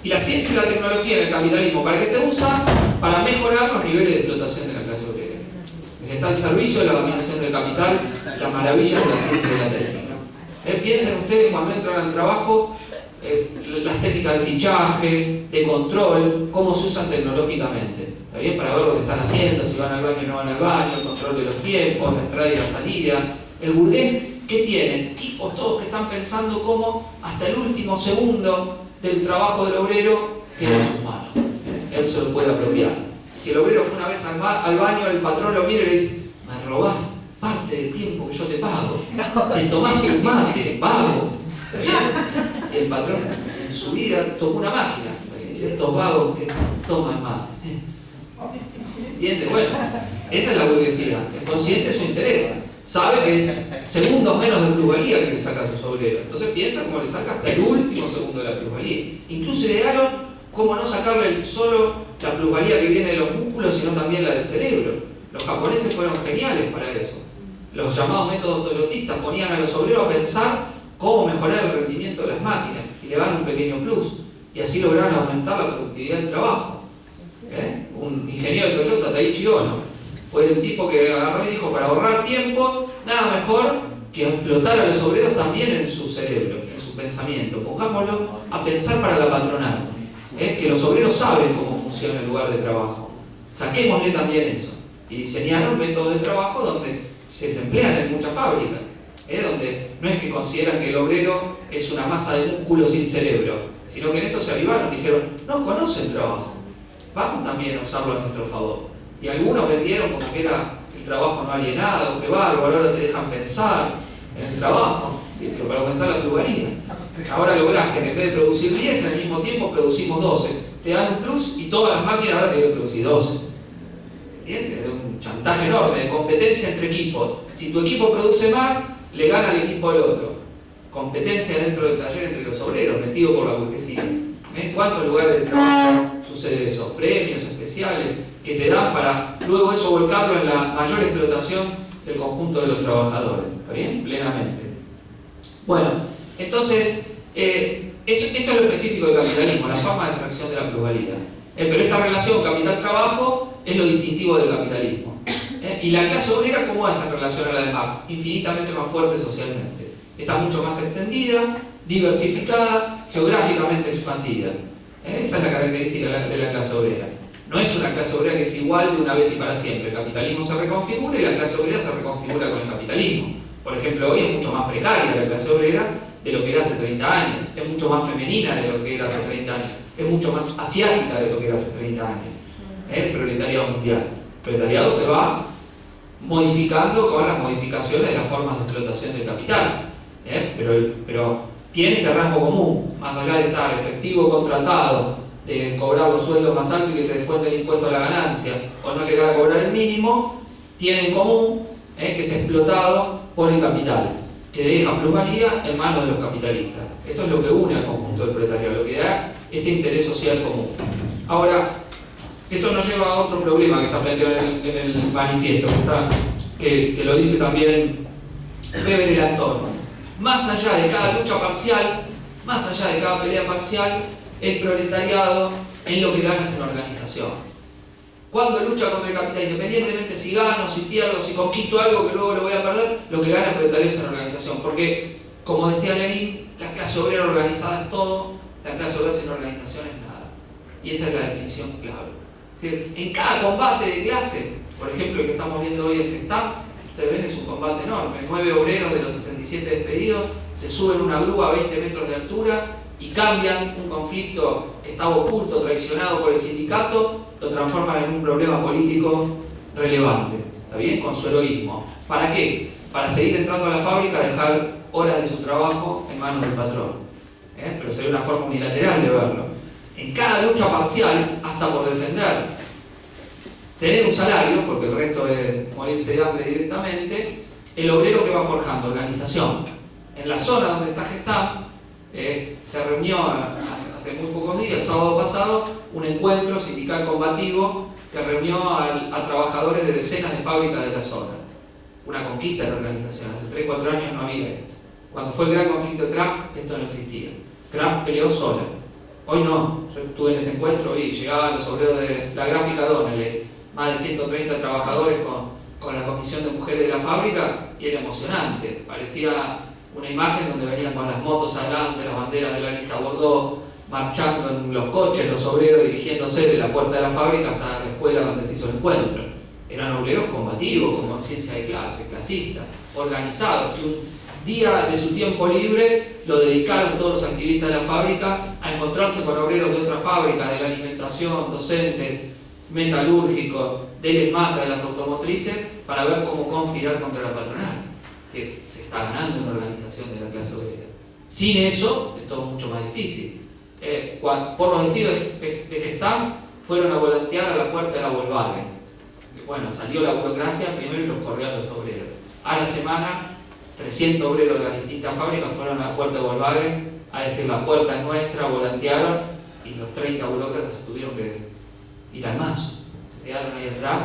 Y la ciencia y la tecnología en el capitalismo, ¿para qué se usa? Para mejorar los niveles de explotación de la clase obrera. Está al servicio de la dominación del capital, las maravillas de la ciencia y de la técnica. Piensen ustedes cuando entran al trabajo, las técnicas de fichaje, de control, cómo se usan tecnológicamente. ¿Está bien? Para ver lo que están haciendo, si van al baño o no van al baño, el control de los tiempos, la entrada y la salida. El burgués, ¿qué tienen? Tipos todos que están pensando cómo hasta el último segundo del trabajo del obrero queda en sus manos. Él se lo puede apropiar. Si el obrero fue una vez al baño, el patrón lo mira y le dice: me robás parte del tiempo que yo te pago. Te tomaste un mate, vago. ¿Está bien? Y el patrón en su vida tocó una máquina. Dice: estos vagos que toman mate. ¿Entiendes? Bueno, esa es la burguesía. Es consciente de su interés. Sabe que es segundos menos de plusvalía que le saca a sus obreros. Entonces piensa cómo le saca hasta el último segundo de la plusvalía. Incluso idearon cómo no sacarle solo la plusvalía que viene de los músculos, sino también la del cerebro. Los japoneses fueron geniales para eso. Los llamados métodos toyotistas ponían a los obreros a pensar cómo mejorar el rendimiento de las máquinas y le dan un pequeño plus. Y así lograron aumentar la productividad del trabajo. Un ingeniero de Toyota, Taiichi Ohno, fue el tipo que agarró y dijo: para ahorrar tiempo, nada mejor que explotar a los obreros también en su cerebro, en su pensamiento. Pongámoslo a pensar para la patronal. Que los obreros saben cómo funciona el lugar de trabajo. Saquémosle también eso. Y diseñaron métodos de trabajo donde se emplean en muchas fábricas, donde no es que consideran que el obrero es una masa de músculos sin cerebro, sino que en eso se avivaron, dijeron: no conocen trabajo, vamos también a usarlo a nuestro favor. Y algunos vendieron como que era el trabajo no alienado, que bárbaro, ahora te dejan pensar en el trabajo, ¿sí? Que para aumentar la pluralidad. Ahora lograste que en vez de producir 10, en el mismo tiempo producimos 12. Te dan un plus y todas las máquinas ahora tienen que producir 12. ¿Se entiende? Es un chantaje enorme de competencia entre equipos. Si tu equipo produce más, le gana al equipo del otro. Competencia dentro del taller entre los obreros, metido por la burguesía. ¿En cuántos lugares de trabajo sucede eso? Premios especiales que te dan para luego eso volcarlo en la mayor explotación del conjunto de los trabajadores. ¿Está bien? Plenamente. Bueno, entonces, esto es lo específico del capitalismo, la forma de extracción de la plusvalía. Pero esta relación capital-trabajo es lo distintivo del capitalismo. Y la clase obrera, ¿cómo es en relación a la de Marx? Infinitamente más fuerte socialmente. Está mucho más extendida, diversificada, geográficamente expandida. Esa es la característica de la clase obrera. No es una clase obrera que es igual de una vez y para siempre. El capitalismo se reconfigura y la clase obrera se reconfigura con el capitalismo. Por ejemplo, hoy es mucho más precaria la clase obrera de lo que era hace 30 años. Es mucho más femenina de lo que era hace 30 años. Es mucho más asiática de lo que era hace 30 años. El proletariado mundial. El proletariado se va modificando con las modificaciones de las formas de explotación del capital. Pero tiene este rasgo común, más allá de estar efectivo contratado, de cobrar los sueldos más altos y que te descuenten el impuesto a la ganancia, o no llegar a cobrar el mínimo, tiene en común que es explotado por el capital, que deja plusvalía en manos de los capitalistas. Esto es lo que une al conjunto del proletariado, lo que da ese interés social común. Ahora, eso nos lleva a otro problema que está planteado en el manifiesto, que lo dice también Weber, el actor. Más allá de cada lucha parcial, más allá de cada pelea parcial, el proletariado es lo que gana en una organización. Cuando lucha contra el capital, independientemente si gano, si pierdo, si conquisto algo que luego lo voy a perder, lo que gana el proletariado es una organización. Porque, como decía Lenin, la clase obrera organizada es todo, la clase obrera sin organización es nada. Y esa es la definición clave. Es decir, en cada combate de clase, por ejemplo el que estamos viendo hoy en Gestam, ustedes ven, es un combate enorme. 9 obreros de los 67 despedidos se suben una grúa a 20 metros de altura y cambian un conflicto que estaba oculto, traicionado por el sindicato, lo transforman en un problema político relevante, ¿está bien? Con su heroísmo. ¿Para qué? Para seguir entrando a la fábrica, dejar horas de su trabajo en manos del patrón. Pero sería una forma unilateral de verlo. En cada lucha parcial, hasta por defender tener un salario, porque el resto es morirse de hambre directamente, el obrero que va forjando organización. En la zona donde está Gestam, se reunió hace muy pocos días, el sábado pasado, un encuentro sindical combativo que reunió a trabajadores de decenas de fábricas de la zona. una conquista de la organización. Hace 3 o 4 años no había esto. Cuando fue el gran conflicto de Kraft, esto no existía. Kraft peleó sola. Hoy no. Yo estuve en ese encuentro y llegaban los obreros de la gráfica Donnelley, más de 130 trabajadores con la comisión de mujeres de la fábrica, y era emocionante. Parecía una imagen donde venían con las motos adelante, las banderas de la lista Bordeaux, marchando en los coches, los obreros dirigiéndose de la puerta de la fábrica hasta la escuela donde se hizo el encuentro. Eran obreros combativos, con conciencia de clase, clasistas, organizados, que un día de su tiempo libre lo dedicaron todos los activistas de la fábrica a encontrarse con obreros de otras fábricas, de la alimentación, docentes, metalúrgicos, del ESMATA, de las automotrices, para ver cómo conspirar contra la patronal. ¿Sí? Se está ganando en la organización de la clase obrera. Sin eso es todo mucho más difícil. Por los despidos de Gestam fueron a volantear a la puerta de la Volkswagen. Bueno, salió la burocracia primero y los corrió a los obreros. A la semana, 300 obreros de las distintas fábricas fueron a la puerta de Volkswagen a decir: la puerta es nuestra, volantearon, y los 30 burócratas se tuvieron que ir al mazo. Se quedaron ahí atrás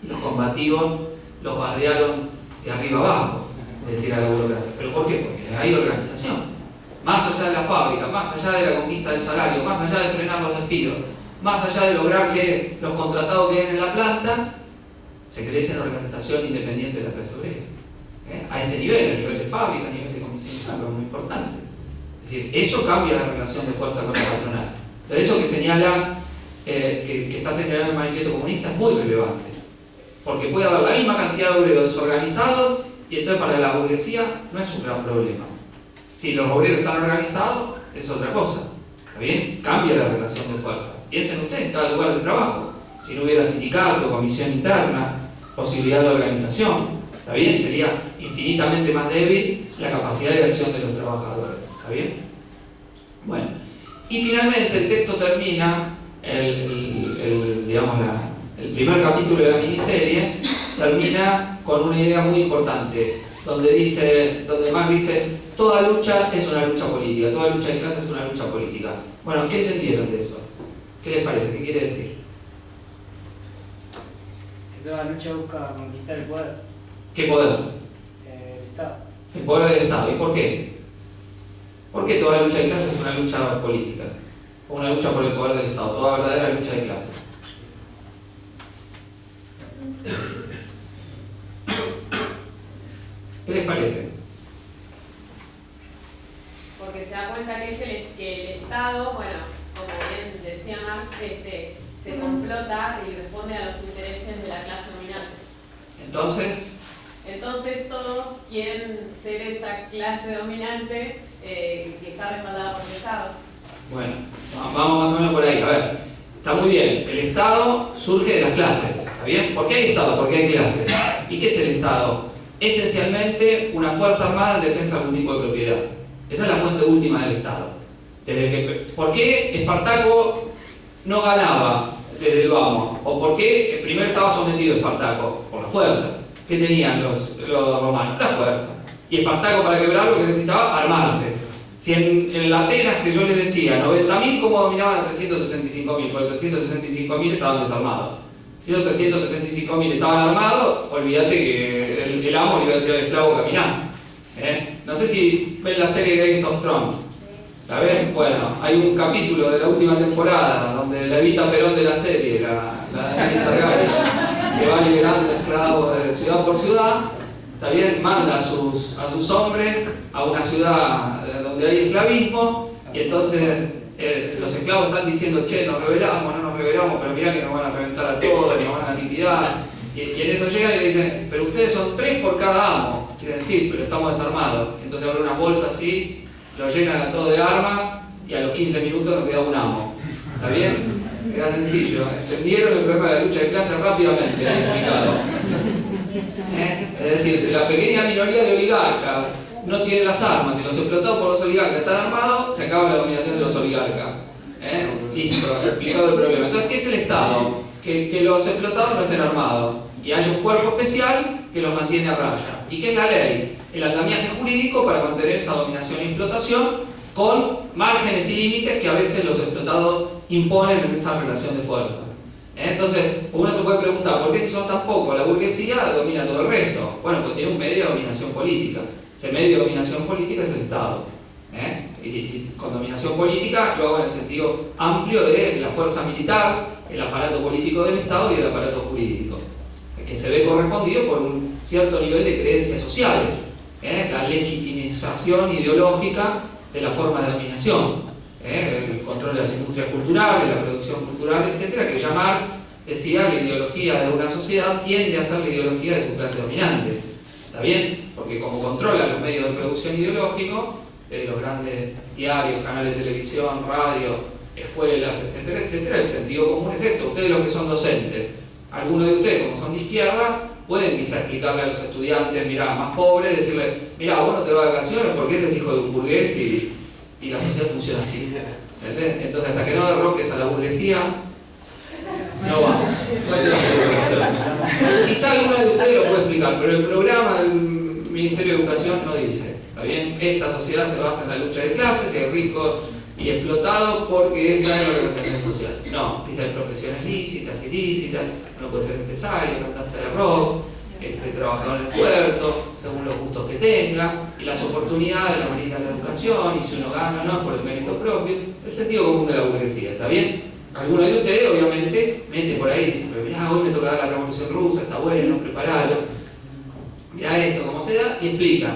y los combativos los bardearon de arriba abajo, es decir, a la burocracia. ¿Pero por qué? Porque hay organización. Más allá de la fábrica, más allá de la conquista del salario, más allá de frenar los despidos, más allá de lograr que los contratados queden en la planta, se crece en organización independiente de la clase obrera. A ese nivel, a nivel de fábrica, a nivel de comisión interna, es muy importante. Es decir, eso cambia la relación de fuerza con la patronal. Entonces, eso que señala, que está señalando el manifiesto comunista, es muy relevante. Porque puede haber la misma cantidad de obreros desorganizados, y entonces para la burguesía no es un gran problema. Si los obreros están organizados, es otra cosa. ¿Está bien? Cambia la relación de fuerza. Piensen ustedes en cada lugar de trabajo. Si no hubiera sindicato, comisión interna, posibilidad de organización, ¿está bien? Sería infinitamente más débil la capacidad de acción de los trabajadores. ¿Está bien? Bueno. Y finalmente el texto termina, el primer capítulo de la miniserie, termina con una idea muy importante, donde Marx dice: toda lucha es una lucha política, toda lucha de clase es una lucha política. Bueno, ¿qué entendieron de eso? ¿Qué les parece? ¿Qué quiere decir? Que toda lucha busca conquistar el poder. ¿Qué poder? El Estado. El poder del Estado. ¿Y por qué? ¿Por qué toda lucha de clase es una lucha política? O una lucha por el poder del Estado, toda verdadera lucha de clase. ¿Qué les parece? Porque se da cuenta que el Estado, bueno, como bien decía Marx, se complota y responde a los intereses de la clase dominante. Entonces todos quieren ser esa clase dominante que está respaldada por el Estado. Bueno, vamos más o menos por ahí. A ver, está muy bien. El Estado surge de las clases. ¿Está bien? ¿Por qué hay Estado? ¿Por qué hay clases? ¿Y qué es el Estado? Esencialmente una fuerza armada en defensa de algún tipo de propiedad. Esa es la fuente última del Estado. ¿Por qué Espartaco no ganaba desde el vamos? ¿O por qué primero estaba sometido Espartaco? Por la fuerza. ¿Qué tenían los romanos? La fuerza. Y Espartaco, para quebrarlo, que necesitaba armarse. Si en la Atenas, que yo les decía, 90.000, ¿cómo dominaban a 365.000? Porque 365.000 estaban desarmados. Si los 365.000 estaban armados, olvídate que el amo le iba a decir al esclavo caminar. No sé si ven la serie Game of Thrones. ¿La ven? Bueno, hay un capítulo de la última temporada donde la Evita Perón de la serie, la Daenerys Targaryen, que va liberando esclavos de ciudad por ciudad, está bien, manda a sus hombres a una ciudad donde hay esclavismo, y entonces los esclavos están diciendo: che, nos rebelamos, no nos rebelamos, pero mirá que nos van a reventar a todos, nos van a liquidar. Y en eso llegan y le dicen: pero ustedes son 3 por cada amo. Quieren decir, pero estamos desarmados. Entonces abren una bolsa así, lo llenan a todos de armas, y a los 15 minutos nos queda un amo. ¿Está bien? Era sencillo. Entendieron el problema de la lucha de clases rápidamente, explicado. Es decir, si la pequeña minoría de oligarcas no tiene las armas y los explotados por los oligarcas están armados, se acaba la dominación de los oligarcas. Listo, explicado el problema. Entonces, ¿qué es el Estado? Que los explotados no estén armados y haya un cuerpo especial que los mantiene a raya. ¿Y qué es la ley? El andamiaje jurídico para mantener esa dominación y explotación con márgenes y límites que a veces los explotados imponen en esa relación de fuerza. Entonces, uno se puede preguntar, ¿por qué si son tan pocos la burguesía domina todo el resto? Bueno, pues tiene un medio de dominación política. Ese medio de dominación política es el Estado. Y con dominación política lo hago en el sentido amplio de la fuerza militar, el aparato político del Estado y el aparato jurídico, que se ve correspondido por un cierto nivel de creencias sociales, la legitimización ideológica de la forma de dominación, el control de las industrias culturales, la producción cultural, etcétera, que ya Marx decía la ideología de una sociedad tiende a ser la ideología de su clase dominante. ¿Está bien? Porque como controla los medios de producción ideológico, de los grandes diarios, canales de televisión, radio, escuelas, etcétera, etcétera, el sentido común es esto. Ustedes los que son docentes, algunos de ustedes como son de izquierda, pueden quizá explicarle a los estudiantes, mirá, más pobres, decirle, mirá, vos no te vas de vacaciones porque ese es hijo de un burgués y la sociedad funciona así. ¿Entendés? Entonces hasta que no derroques a la burguesía, no va. No te vas a hacer educación. Quizá alguno de ustedes lo puede explicar, pero el programa del Ministerio de Educación no dice. ¿Está bien? Esta sociedad se basa en la lucha de clases, y hay ricos y explotados porque esta es la organización social. No, dice hay profesiones lícitas, ilícitas, uno puede ser empresario, cantante de rock, trabajador en el puerto, según los gustos que tenga, y las oportunidades, la manera de la educación, y si uno gana o no por el mérito propio, el sentido común de la burguesía, ¿está bien? Algunos de ustedes, obviamente, mete por ahí y dicen, mirá, hoy me toca dar la Revolución Rusa, está bueno, preparalo, mirá esto, cómo se da, y explica.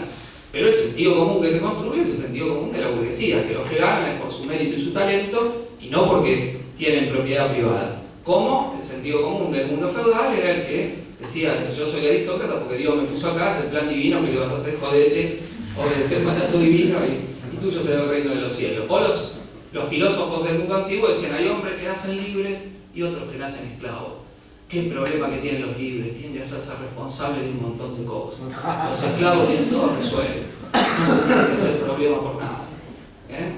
Pero el sentido común que se construye es el sentido común de la burguesía, que los que ganan es por su mérito y su talento, y no porque tienen propiedad privada. Como el sentido común del mundo feudal era el que decía, yo soy aristócrata porque Dios me puso acá, es el plan divino que le vas a hacer jodete, obedecer el mandato divino y tuyo será el reino de los cielos. O los filósofos del mundo antiguo decían, hay hombres que nacen libres y otros que nacen esclavos. ¿Qué problema que tienen los libres? Tienden a hacerse responsables de un montón de cosas. Los esclavos tienen todo resuelto. No se tiene que hacer problema por nada.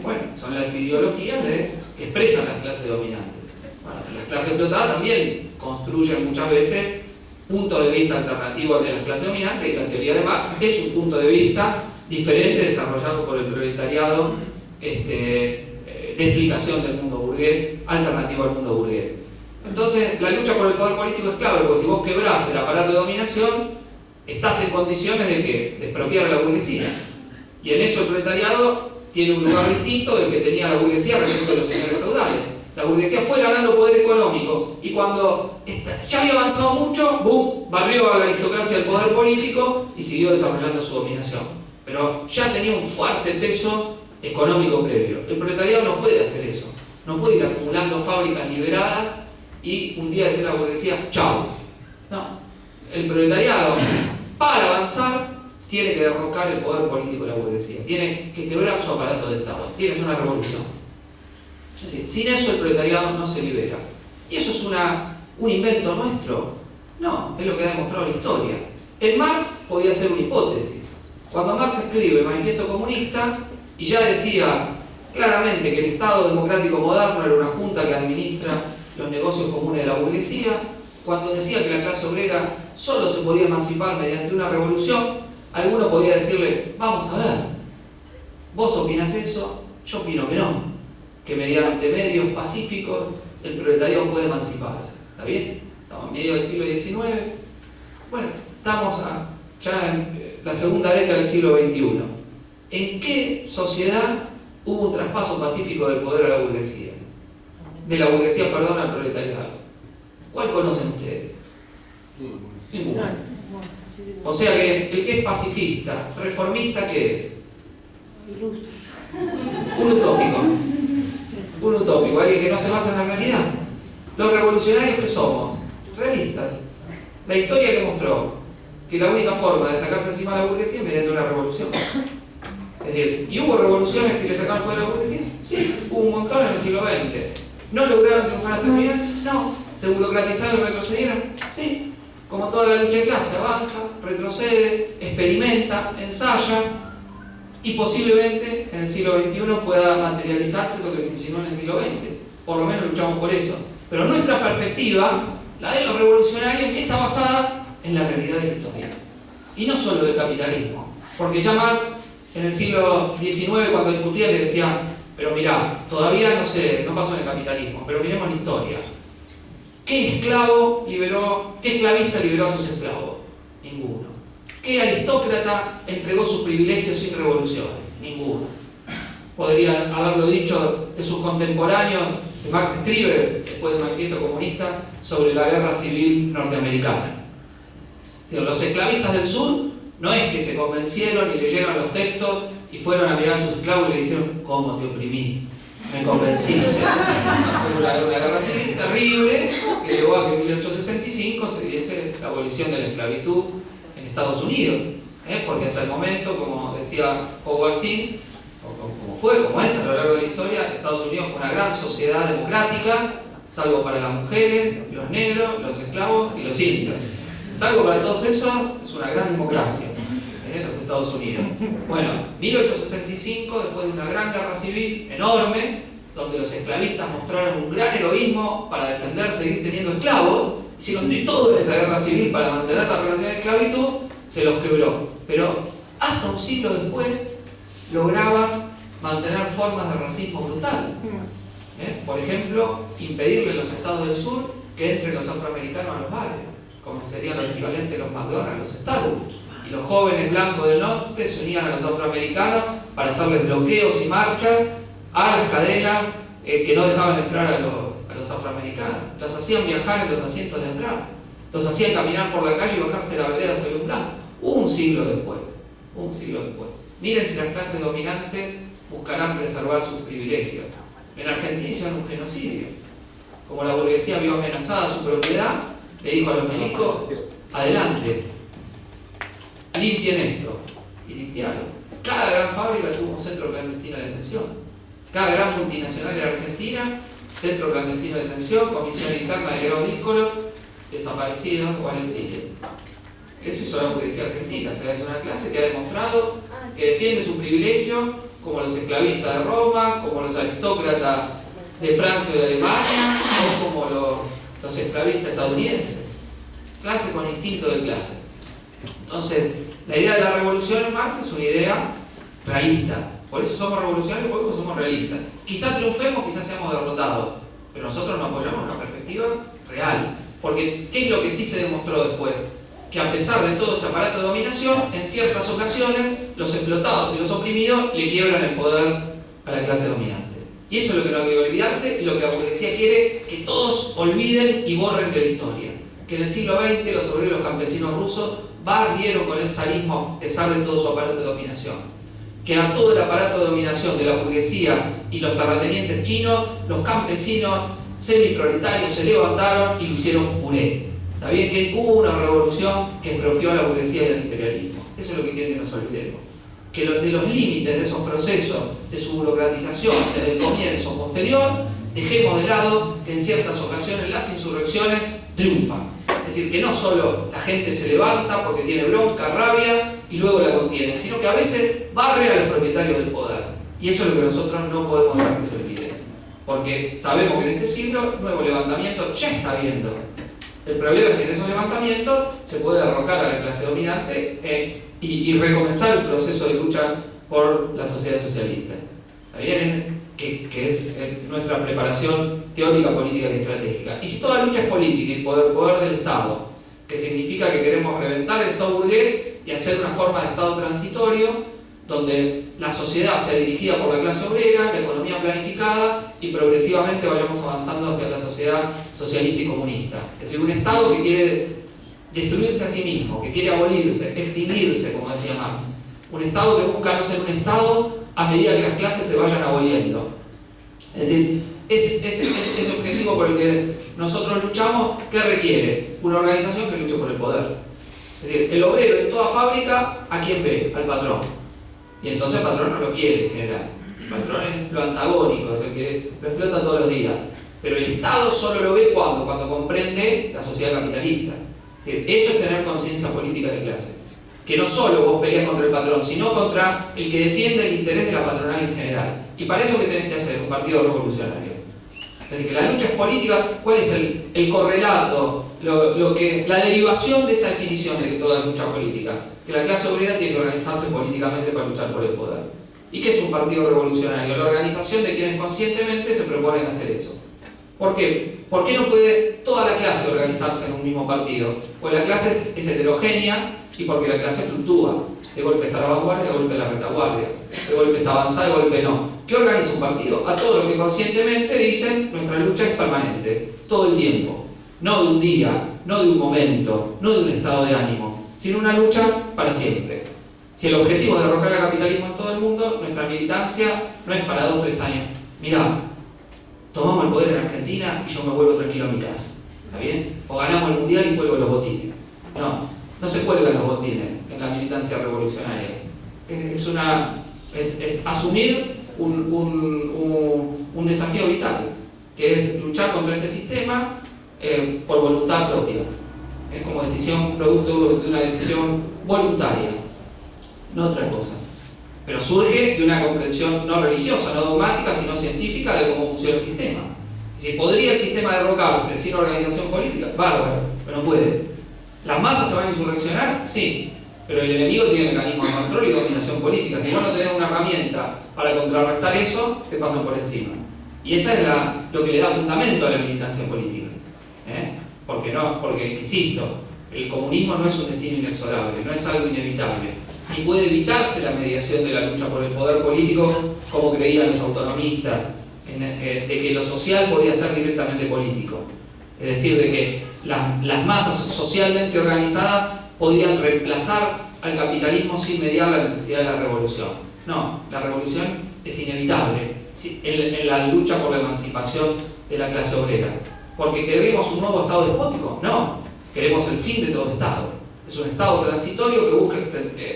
Bueno, son las ideologías que expresan las clases dominantes. Bueno, las clases explotadas también construyen muchas veces puntos de vista alternativos de las clases dominantes, y la teoría de Marx es un punto de vista diferente desarrollado por el proletariado de explicación del mundo burgués, alternativo al mundo burgués. Entonces, la lucha por el poder político es clave, porque si vos quebrás el aparato de dominación, estás en condiciones de ¿qué? De expropiar a la burguesía. Y en eso el proletariado tiene un lugar distinto del que tenía la burguesía respecto a los señores feudales. La burguesía fue ganando poder económico, y cuando ya había avanzado mucho, ¡boom!, barrió a la aristocracia del poder político y siguió desarrollando su dominación. Pero ya tenía un fuerte peso económico previo. El proletariado no puede hacer eso. No puede ir acumulando fábricas liberadas y un día decir a la burguesía, chao. No. El proletariado, para avanzar, tiene que derrocar el poder político de la burguesía. Tiene que quebrar su aparato de Estado. Tiene que ser una revolución. Es decir, sin eso el proletariado no se libera. ¿Y eso es un invento nuestro? No, es lo que ha demostrado la historia. En Marx podía ser una hipótesis. Cuando Marx escribe el Manifiesto Comunista y ya decía claramente que el Estado democrático moderno era una junta que administra los negocios comunes de la burguesía, cuando decía que la clase obrera solo se podía emancipar mediante una revolución, alguno podía decirle, vamos a ver, vos opinás eso, yo opino que no, que mediante medios pacíficos el proletariado puede emanciparse. ¿Está bien? Estamos en medio del siglo XIX. Bueno, estamos ya en la segunda década del siglo XXI. ¿En qué sociedad hubo un traspaso pacífico del poder a la burguesía? De la burguesía, perdón, al proletariado. ¿Cuál conocen ustedes? Ninguno. O sea que el que es pacifista, reformista, ¿qué es? Un utópico. Un utópico, alguien que no se basa en la realidad. Los revolucionarios que somos, realistas. La historia que mostró que la única forma de sacarse encima a la burguesía es mediante una revolución. Es decir, ¿y hubo revoluciones que le sacaron poder a la burguesía? Sí, hubo un montón en el siglo XX. ¿No lograron triunfar hasta el final? No. ¿Se burocratizaron y retrocedieron? Sí. Como toda la lucha de clase, avanza, retrocede, experimenta, ensaya, y posiblemente en el siglo XXI pueda materializarse eso que se insinuó en el siglo XX. Por lo menos luchamos por eso. Pero nuestra perspectiva, la de los revolucionarios, que está basada en la realidad de la historia. Y no solo del capitalismo. Porque ya Marx, en el siglo XIX, cuando discutía, le decía, pero mirá, todavía no pasó en el capitalismo, pero miremos la historia. ¿Qué esclavista liberó a sus esclavos? Ninguno. ¿Qué aristócrata entregó sus privilegios sin revoluciones? Ninguno. Podría haberlo dicho de sus contemporáneos. Marx escribe, después del Manifiesto Comunista, sobre la guerra civil norteamericana. Los esclavistas del sur no es que se convencieron y leyeron los textos y fueron a mirar a sus esclavos y le dijeron: ¿cómo te oprimí? Me convenciste. Hubo una guerra civil terrible que llevó a que en 1865 se diese la abolición de la esclavitud en Estados Unidos. Porque hasta el momento, como decía Howard Zinn, como es a lo largo de la historia, Estados Unidos fue una gran sociedad democrática, salvo para las mujeres, los negros, los esclavos y los indios. Salvo para todos esos, es una gran democracia, los Estados Unidos. Bueno, 1865, después de una gran guerra civil enorme, donde los esclavistas mostraron un gran heroísmo para defender, seguir teniendo esclavos, hicieron de todo en esa guerra civil para mantener la relación de esclavitud, se los quebró. Pero hasta un siglo después lograban mantener formas de racismo brutal. Por ejemplo, impedirle a los estados del sur que entren los afroamericanos a los bares, como si serían los equivalentes de los McDonald's, los Starbucks. Y los jóvenes blancos del norte se unían a los afroamericanos para hacerles bloqueos y marchas a las cadenas que no dejaban entrar a los afroamericanos. Los hacían viajar en los asientos de entrada. Los hacían caminar por la calle y bajarse la vereda hacia un blanco. Un siglo después. Miren si las clases dominantes buscarán preservar sus privilegios. En Argentina hicieron un genocidio. Como la burguesía vio amenazada su propiedad, le dijo a los milicos: adelante, limpien esto, y limpiaron. Cada gran fábrica tuvo un centro clandestino de detención. Cada gran multinacional en Argentina, centro clandestino de detención, comisión interna de legados díscolos, desaparecidos o al exilio. Eso hizo la burguesía argentina. O sea, es una clase que ha demostrado que defiende su privilegio, como los esclavistas de Roma, como los aristócratas de Francia y de Alemania, o como los esclavistas estadounidenses. Clase con instinto de clase. Entonces, la idea de la revolución en Marx es una idea realista. Por eso somos revolucionarios, porque somos realistas. Quizás triunfemos, quizás seamos derrotados, pero nosotros nos apoyamos en una perspectiva real. Porque, ¿qué es lo que sí se demostró después? Que a pesar de todo ese aparato de dominación, en ciertas ocasiones, los explotados y los oprimidos le quiebran el poder a la clase dominante. Y eso es lo que no hay que olvidarse y lo que la burguesía quiere que todos olviden y borren de la historia. Que en el siglo XX los obreros campesinos rusos barrieron con el zarismo a pesar de todo su aparato de dominación. Que a todo el aparato de dominación de la burguesía y los terratenientes chinos, los campesinos semiproletarios se levantaron y lo hicieron puré. Está bien que hubo una revolución que expropió a la burguesía y al imperialismo. Eso es lo que quieren que nos olvidemos. Que de los límites de esos procesos, de su burocratización desde el comienzo posterior, dejemos de lado que en ciertas ocasiones las insurrecciones triunfan. Es decir, que no solo la gente se levanta porque tiene bronca, rabia y luego la contiene, sino que a veces barre a los propietarios del poder. Y eso es lo que nosotros no podemos dejar que se olvide. Porque sabemos que en este siglo nuevo levantamiento ya está habiendo. El problema es que en esos levantamientos se puede derrocar a la clase dominante y recomenzar un proceso de lucha por la sociedad socialista. ¿Está bien? Que es nuestra preparación teórica, política y estratégica. Y si toda lucha es política y poder del Estado, que significa que queremos reventar el Estado burgués y hacer una forma de Estado transitorio, donde la sociedad sea dirigida por la clase obrera, la economía planificada y progresivamente vayamos avanzando hacia la sociedad socialista y comunista. Es decir, un Estado que quiere destruirse a sí mismo, que quiere abolirse, extinguirse, como decía Marx. Un Estado que busca no ser un Estado a medida que las clases se vayan aboliendo. Es decir, ese objetivo por el que nosotros luchamos, ¿qué requiere? Una organización que luche por el poder. Es decir, el obrero en toda fábrica, ¿a quién ve? Al patrón. Y entonces el patrón no lo quiere en general. El patrón es lo antagónico, es el que lo explota todos los días. Pero el Estado solo lo ve cuando comprende la sociedad capitalista. Es decir, eso es tener conciencia política de clase. Que no solo vos peleas contra el patrón, sino contra el que defiende el interés de la patronal en general. Y para eso, ¿qué tenés que hacer? Un partido revolucionario. Es decir, que la lucha es política. ¿Cuál es el correlato? La derivación de esa definición de que toda lucha es política. Que la clase obrera tiene que organizarse políticamente para luchar por el poder. ¿Y qué es un partido revolucionario? La organización de quienes conscientemente se proponen hacer eso. ¿Por qué? ¿Por qué no puede toda la clase organizarse en un mismo partido? Pues la clase es heterogénea y porque la clase fluctúa. De golpe está la vanguardia, de golpe la retaguardia. De golpe está avanzada, de golpe no. ¿Qué organiza un partido? A todos los que conscientemente dicen nuestra lucha es permanente, todo el tiempo. No de un día, no de un momento, no de un estado de ánimo, sino una lucha para siempre. Si el objetivo es derrocar el capitalismo en todo el mundo, nuestra militancia no es para 2 o 3 años. Mirá, tomamos el poder en Argentina y yo me vuelvo tranquilo a mi casa. ¿Está bien? O ganamos el mundial y cuelgo los botines. No se cuelgan los botines en la militancia revolucionaria. Es asumir un desafío vital, que es luchar contra este sistema por voluntad propia, como decisión, producto de una decisión voluntaria, no otra cosa. Pero surge de una comprensión no religiosa, no dogmática, sino científica de cómo funciona el sistema. Si podría el sistema derrocarse sin organización política, bárbaro, pero no puede. ¿Las masas se van a insurreccionar? Sí, pero el enemigo tiene mecanismos de control y dominación política. Si vos no tenés una herramienta para contrarrestar eso, te pasan por encima. Y esa es lo que le da fundamento a la militancia política. Porque, insisto, el comunismo no es un destino inexorable, no es algo inevitable. Ni puede evitarse la mediación de la lucha por el poder político, como creían los autonomistas, de que lo social podía ser directamente político. Es decir, de que las masas socialmente organizadas podían reemplazar al capitalismo sin mediar la necesidad de la revolución. No, la revolución es inevitable en la lucha por la emancipación de la clase obrera. ¿Porque queremos un nuevo Estado despótico? No, queremos el fin de todo Estado. Es un Estado transitorio que busca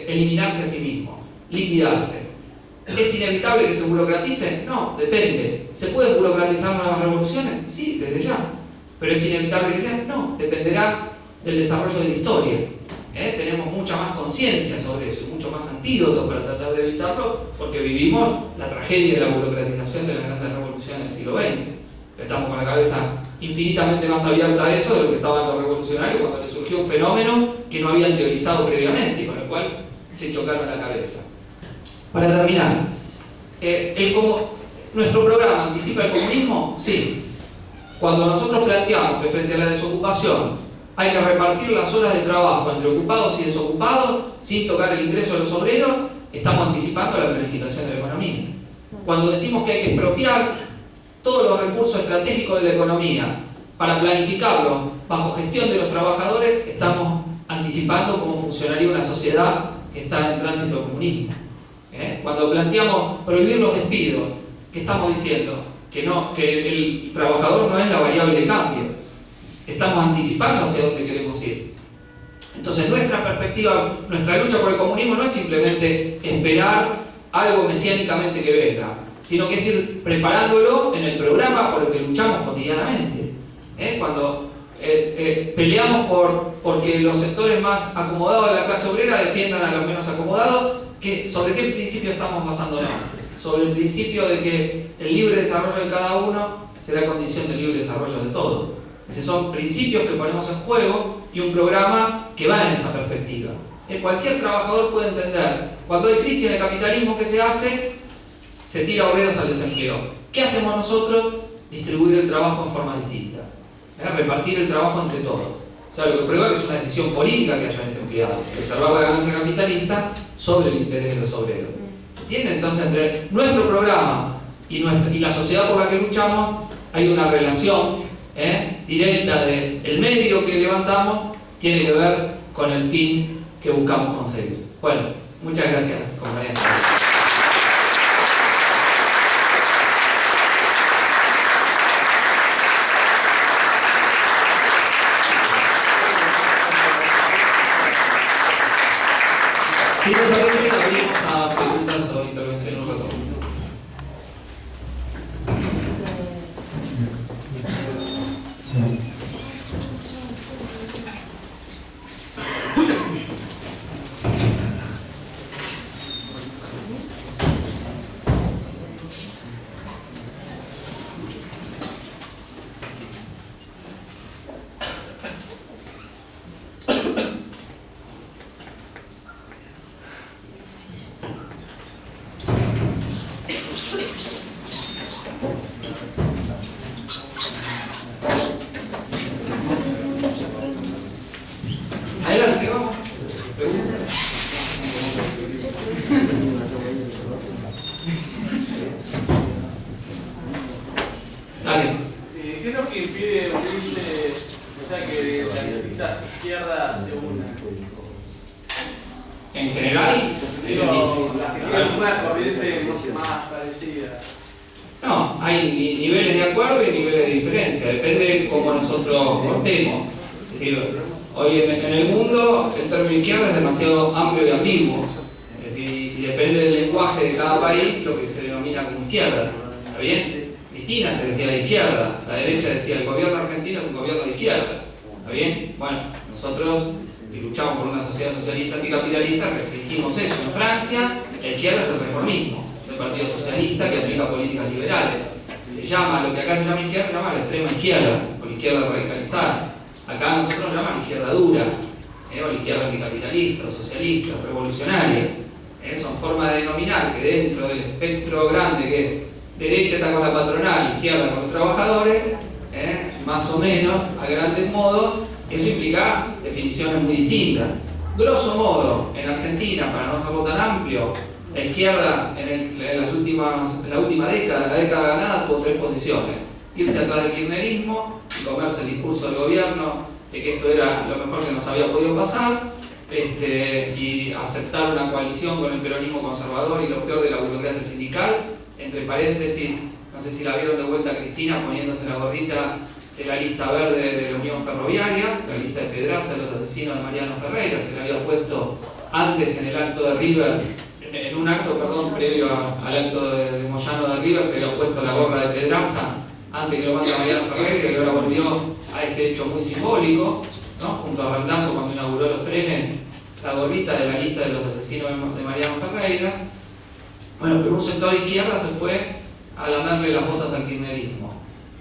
eliminarse a sí mismo, liquidarse. ¿Es inevitable que se burocratice? No, depende. ¿Se pueden burocratizar nuevas revoluciones? Sí, desde ya. ¿Pero es inevitable que sea? No, dependerá del desarrollo de la historia. Tenemos mucha más conciencia sobre eso y mucho más antídotos para tratar de evitarlo, porque vivimos la tragedia de la burocratización de las grandes revoluciones del siglo XX. Estamos con la cabeza infinitamente más abierta a eso de lo que estaban los revolucionarios cuando les surgió un fenómeno que no habían teorizado previamente y con el cual se chocaron la cabeza. Para terminar, ¿nuestro programa anticipa el comunismo? Sí. Cuando nosotros planteamos que frente a la desocupación hay que repartir las horas de trabajo entre ocupados y desocupados sin tocar el ingreso de los obreros, estamos anticipando la planificación de la economía. Cuando decimos que hay que expropiar todos los recursos estratégicos de la economía para planificarlos bajo gestión de los trabajadores, estamos anticipando cómo funcionaría una sociedad que está en tránsito al comunismo. Cuando planteamos prohibir los despidos, ¿qué estamos diciendo? Que el trabajador no es la variable de cambio. Estamos anticipando hacia dónde queremos ir. Entonces nuestra perspectiva, nuestra lucha por el comunismo no es simplemente esperar algo mesiánicamente que venga, sino que es ir preparándolo en el programa por el que luchamos cotidianamente. Cuando peleamos porque los sectores más acomodados de la clase obrera defiendan a los menos acomodados, ¿sobre qué principio estamos basándonos? Sobre el principio de que el libre desarrollo de cada uno será condición del libre desarrollo de todos. Esos son principios que ponemos en juego y un programa que va en esa perspectiva. Cualquier trabajador puede entender, cuando hay crisis en el capitalismo, ¿qué se hace? Se tira obreros al desempleo. ¿Qué hacemos nosotros? Distribuir el trabajo en forma distinta. Repartir el trabajo entre todos. O sea, lo que prueba que es una decisión política que haya desempleado, preservar la ganancia capitalista sobre el interés de los obreros. ¿Se entiende? Entonces, entre nuestro programa y la sociedad por la que luchamos, hay una relación directa del medio que levantamos, tiene que ver con el fin que buscamos conseguir. Bueno, muchas gracias, compañeros. Si les parece, abrimos a preguntas o intervenciones un rato. que impide unirse, o sea, que las distintas izquierdas se unan? En general, Digo, las que tienen una corriente más parecida. no, hay niveles de acuerdo y niveles de diferencia, depende de cómo nosotros cortemos. Es decir, hoy en el mundo el término izquierda es demasiado amplio y ambiguo. Es decir, y depende del lenguaje de cada país lo que se denomina como izquierda. ¿Está bien? Cristina se decía de izquierda, la derecha decía el gobierno argentino es un gobierno de izquierda. ¿Está bien? Bueno, nosotros que luchamos por una sociedad socialista anticapitalista restringimos eso. En Francia, la izquierda es el reformismo, es el Partido Socialista que aplica políticas liberales. Se llama, lo que acá se llama izquierda, se llama la extrema izquierda, o la izquierda radicalizada. Acá nosotros nos llaman la izquierda dura, o la izquierda anticapitalista, socialista, revolucionaria. Son formas de denominar que dentro del espectro grande que derecha está con la patronal, izquierda con los trabajadores, más o menos, a grandes modos, eso implica definiciones muy distintas. Grosso modo, en Argentina, para no hacerlo tan amplio, la izquierda en la última década, la década ganada, tuvo 3 posiciones. Irse atrás del kirchnerismo y comerse el discurso del gobierno de que esto era lo mejor que nos había podido pasar, y aceptar una coalición con el peronismo conservador y lo peor de la burocracia sindical, entre paréntesis, no sé si la vieron de vuelta a Cristina poniéndose la gorrita de la lista verde de la Unión Ferroviaria, la lista de Pedraza de los asesinos de Mariano Ferreira, se le había puesto antes en el acto de River, en un acto, perdón, previo al acto de Moyano de River, se había puesto la gorra de Pedraza antes que lo mate a Mariano Ferreira, y ahora volvió a ese hecho muy simbólico, ¿no? Junto a Randazzo cuando inauguró los trenes, la gorrita de la lista de los asesinos de Mariano Ferreira. Bueno, pero un sector de izquierda se fue a lamerle las botas al kirchnerismo.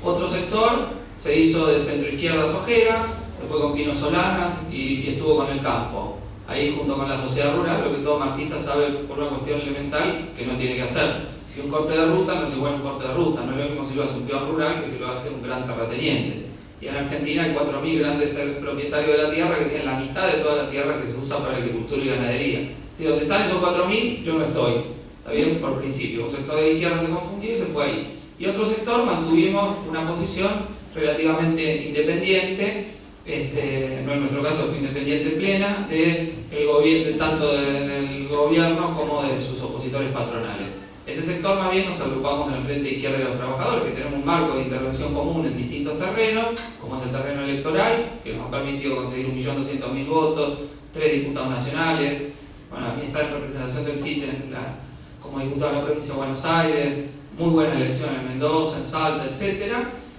Otro sector se hizo de centro-izquierda sojera, se fue con Pino Solanas y estuvo con el campo. Ahí junto con la sociedad rural, lo que todo marxista sabe por una cuestión elemental que no tiene que hacer. Que un corte de ruta no es igual a un corte de ruta, no es lo mismo si lo hace un peón rural que si lo hace un gran terrateniente. Y en Argentina hay 4.000 grandes propietarios de la tierra que tienen la mitad de toda la tierra que se usa para agricultura y ganadería. Si donde están esos 4.000, yo no estoy. Está bien, por principio. Un sector de la izquierda se confundió y se fue ahí. Y otro sector mantuvimos una posición relativamente independiente, no en nuestro caso fue independiente plena, tanto del gobierno como de sus opositores patronales. Ese sector más bien nos agrupamos en el Frente de Izquierda de los Trabajadores, que tenemos un marco de intervención común en distintos terrenos, como es el terreno electoral, que nos ha permitido conseguir 1.200.000 votos, 3 diputados nacionales. Bueno, a mí estar en representación del FIT como diputado de la provincia de Buenos Aires, muy buena elección en Mendoza, en Salta, etc.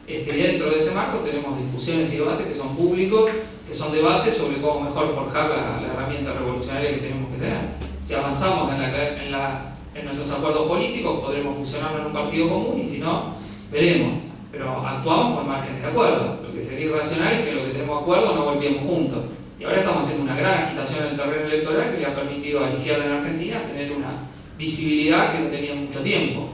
Dentro de ese marco tenemos discusiones y debates que son públicos, que son debates sobre cómo mejor forjar la herramienta revolucionaria que tenemos que tener. Si avanzamos en nuestros acuerdos políticos, podremos fusionarnos en un partido común y si no, veremos. Pero actuamos con márgenes de acuerdo. Lo que sería irracional es que lo que tenemos acuerdo no volvíamos juntos. Y ahora estamos haciendo una gran agitación en el terreno electoral que le ha permitido a la izquierda en Argentina tener una visibilidad que no tenía mucho tiempo.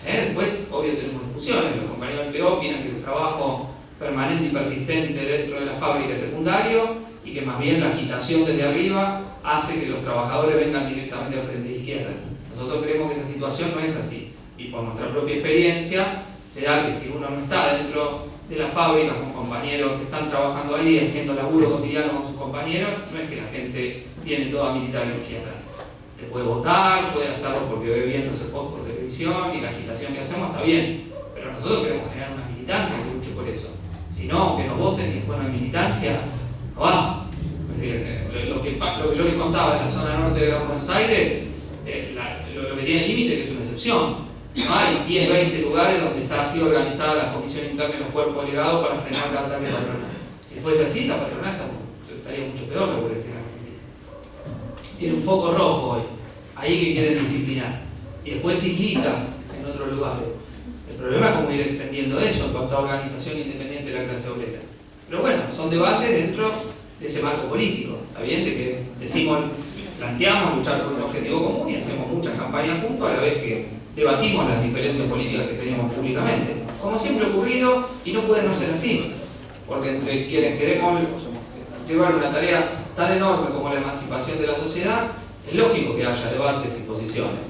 Después, obvio, tenemos discusiones. Los compañeros del PO opinan que el trabajo permanente y persistente dentro de la fábrica es secundario y que más bien la agitación desde arriba hace que los trabajadores vengan directamente al frente de izquierda. Nosotros creemos que esa situación no es así y por nuestra propia experiencia se da que si uno no está dentro de las fábricas con compañeros que están trabajando ahí haciendo laburo cotidiano con sus compañeros, no es que la gente viene toda militar a la izquierda. Te puede votar, puede hacerlo porque ve bien los spots por televisión y la agitación que hacemos está bien, pero nosotros queremos generar una militancia que luche por eso. Si no, que nos voten y después no hay militancia, no va. Es decir, lo que yo les contaba en la zona norte de Buenos Aires, lo que tiene límite que es una excepción. No hay 10, 20 lugares donde está así organizada la comisión interna y los cuerpos delegados para frenar cada ataque patronal. Si fuese así, la patronal estaría mucho peor que lo que decía en Argentina. Tiene un foco rojo hoy, ahí que quieren disciplinar. Y después islitas en otros lugares. El problema es cómo ir extendiendo eso en cuanto a organización independiente de la clase obrera. Pero bueno, son debates dentro de ese marco político. ¿Está bien? De que planteamos luchar por un objetivo común y hacemos muchas campañas juntos a la vez que debatimos las diferencias políticas que tenemos públicamente. Como siempre ha ocurrido, y no puede no ser así. Porque entre quienes queremos llevar una tarea tan enorme como la emancipación de la sociedad, es lógico que haya debates y posiciones.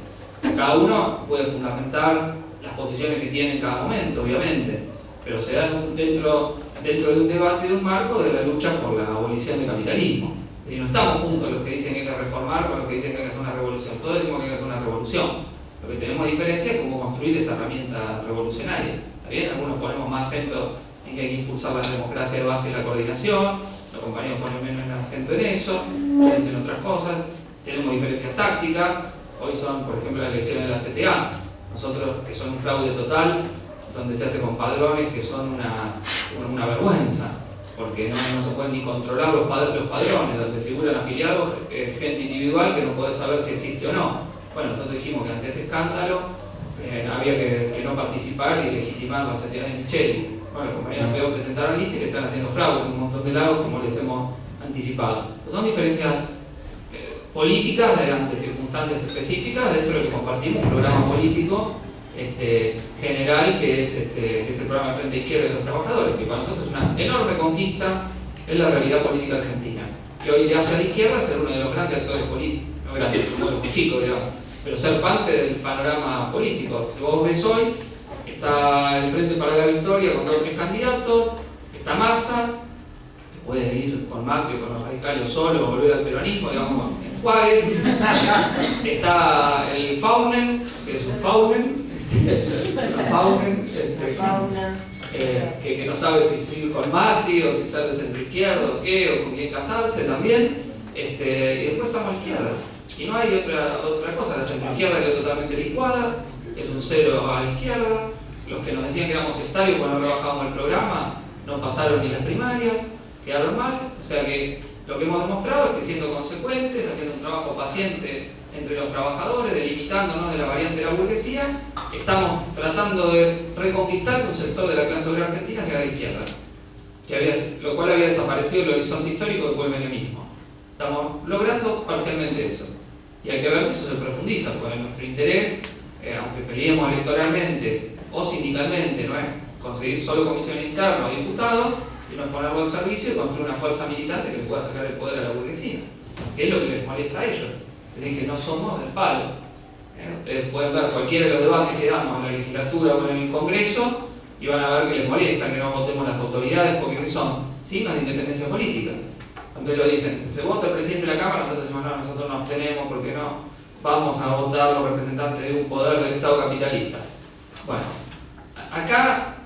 Cada uno puede fundamentar las posiciones que tiene en cada momento, obviamente. pero se dan dentro de un debate, de un marco de la lucha por la abolición del capitalismo. Es decir, no estamos juntos los que dicen que hay que reformar con los que dicen que hay que hacer una revolución. Todos decimos que hay que hacer una revolución. Lo que tenemos diferencia es cómo construir esa herramienta revolucionaria. ¿Está bien? Algunos ponemos más acento en que hay que impulsar la democracia de base y la coordinación, los compañeros ponen menos acento en eso, dicen otras cosas. Tenemos diferencias tácticas. Hoy son, por ejemplo, las elecciones de la CTA. Nosotros, que son un fraude total, donde se hace con padrones que son una vergüenza, porque no se pueden ni controlar los padrones, donde figuran afiliados, gente individual que no puede saber si existe o no. Bueno, nosotros dijimos que ante ese escándalo había que no participar y legitimar la CTA de Micheli. Bueno, los compañeros PO presentaron listas que están haciendo fraude en un montón de lados, como les hemos anticipado. Pues son diferencias políticas ante circunstancias específicas dentro de lo que compartimos un programa político general que es el programa del Frente Izquierda de los Trabajadores, que para nosotros es una enorme conquista en la realidad política argentina, que hoy le hace a la izquierda ser uno de los grandes actores políticos, no grandes, somos muy chicos, digamos, pero ser parte del panorama político. Si vos ves hoy, está el Frente para la Victoria con 2 o 3 candidatos, está Massa, que puede ir con Macri, con los radicales solo, volver al peronismo, digamos, en Juárez. Está el Faunen, que es un Faunen, una Faunen, que no sabe si seguir con Macri o si ser de centro izquierdo o qué, o con quién casarse también, y después estamos a la izquierda. Y no hay otra cosa, la centro izquierda quedó totalmente licuada, es un 0 a la izquierda. Los que nos decían que éramos sectarios cuando rebajábamos el programa no pasaron ni las primarias, quedaron mal. O sea que lo que hemos demostrado es que siendo consecuentes, haciendo un trabajo paciente entre los trabajadores, delimitándonos de la variante de la burguesía, estamos tratando de reconquistar un sector de la clase obrera argentina hacia la izquierda, lo cual había desaparecido del horizonte histórico después del menemismo. Estamos logrando parcialmente eso. Y hay que ver si eso se profundiza, porque nuestro interés, aunque peleemos electoralmente o sindicalmente, no es conseguir solo comisiones internas o diputados, sino es ponerlo al servicio y construir una fuerza militante que le pueda sacar el poder a la burguesía, que es lo que les molesta a ellos. Es decir, que no somos del palo. Ustedes pueden ver cualquiera de los debates que damos en la legislatura o en el Congreso y van a ver que les molesta que no votemos las autoridades, porque ¿qué son? Signos de independencia política. Cuando ellos dicen, se vota el presidente de la Cámara, nosotros decimos, no, nosotros nos abstenemos porque no vamos a votar los representantes de un poder del Estado capitalista. Bueno, acá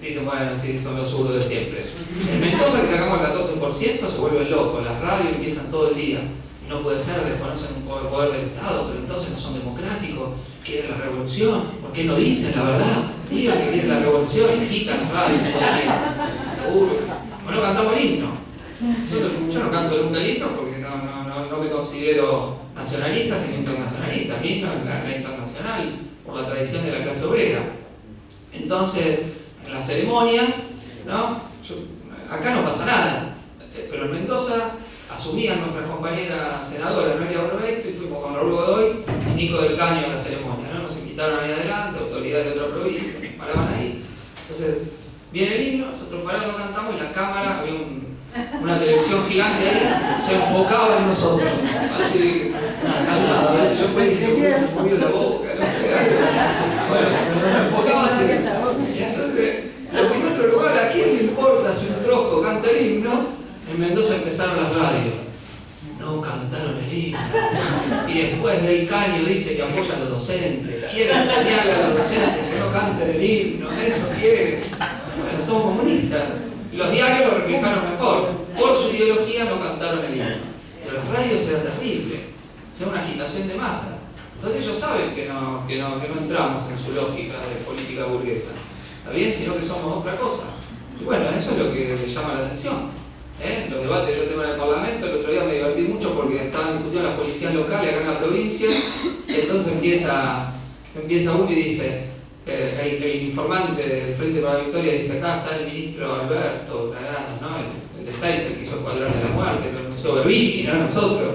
dicen, bueno, sí, son los zurdos de siempre. En Mendoza, que sacamos el 14%, se vuelven locos, las radios empiezan todo el día. Y no puede ser, desconocen un poco el poder del Estado, pero entonces no son democráticos, quieren la revolución, ¿por qué no dicen la verdad? Digan que quieren la revolución y quitan las radios todo el día, seguro. O no cantamos el himno. Yo no canto nunca el himno porque no me considero nacionalista, sino internacionalista. El himno es la internacional, por la tradición de la clase obrera. Entonces, en las ceremonias, ¿no? Acá no pasa nada, pero en Mendoza asumían nuestras compañeras senadoras, Noelia Borbeito, y fuimos con Raúl Godoy y Nico del Caño a la ceremonia, ¿no? Nos invitaron ahí adelante, autoridades de otra provincia, nos paraban ahí. Entonces, viene el himno, nosotros paramos, cantamos, y en la cámara había una televisión gigante ahí, se enfocaba en nosotros, así, calmado. Yo me dije, me movió la boca, no sé, algo. Bueno, nos enfocaba así. Y entonces, lo que en otro lugar, ¿a quién le importa si un trosco canta el himno? En Mendoza empezaron las radios. No cantaron el himno. Y después del Caño dice que apoya a los docentes. Quiere enseñarle a los docentes que no canten el himno. Eso quieren. Bueno, somos comunistas. Los diarios lo reflejaron mejor. Por su ideología no cantaron el himno. Pero las radios era terrible. O sea, una agitación de masa. Entonces ellos saben que no entramos en su lógica de política burguesa. ¿Está bien? Sino que somos otra cosa. Y bueno, eso es lo que les llama la atención. Los debates que yo tengo en el Parlamento, el otro día me divertí mucho porque estaban discutiendo las policías locales acá en la provincia, y entonces empieza uno y dice, el informante del Frente para la Victoria dice, acá está el ministro Alberto Granados, ¿no? el de Saiz, el que hizo el Cuadrón de la Muerte, lo anunció Berbisky, no nosotros.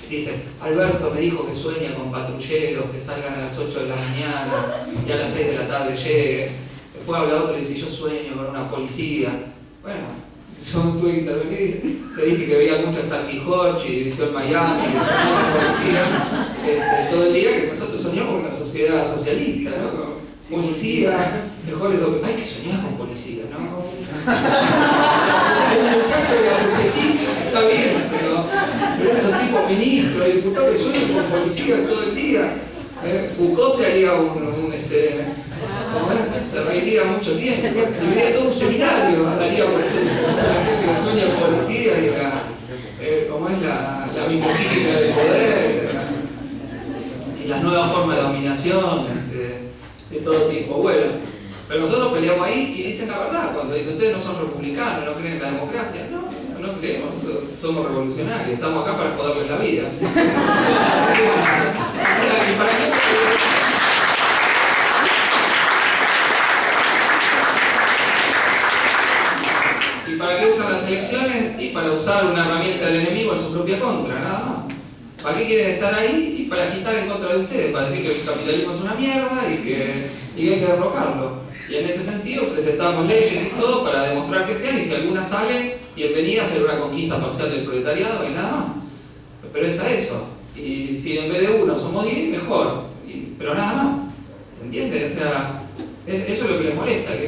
Dice, Alberto me dijo que sueña con patrulleros que salgan a las 8 de la mañana y a las 6 de la tarde lleguen. Después habla otro y dice, yo sueño con una policía. Bueno, yo tuve que intervenir, le dije que veía mucho Starkey Hodge y División Miami, que soñaba con policía todo el día, que nosotros soñamos con una sociedad socialista, ¿no? Policía, mejores hay que soñar con policía, ¿no? Un muchacho de la Bucetich está bien, pero estos tipos ministros, diputados que sueñan con policía todo el día. Foucault se haría se reiría mucho tiempo. Debería todo un seminario, daría por ese discurso a la gente que sueña con policía y la metafísica del poder y las nuevas formas de dominación de todo tipo. Bueno, pero nosotros peleamos ahí y dicen la verdad cuando dicen ustedes no son republicanos, no creen en la democracia. No creemos, somos revolucionarios, estamos acá para joderles la vida. Y para eso ¿y para qué usan las elecciones? Y para usar una herramienta del enemigo en su propia contra, nada más. ¿Para qué quieren estar ahí? Y para agitar en contra de ustedes, para decir que el capitalismo es una mierda y que hay que derrocarlo. Y en ese sentido presentamos leyes y todo para demostrar que sean, y si alguna sale, bienvenida a ser una conquista parcial del proletariado y nada más. Pero es a eso. Y si en vez de uno somos 10, mejor. Pero nada más. ¿Se entiende? O sea, eso es lo que les molesta, que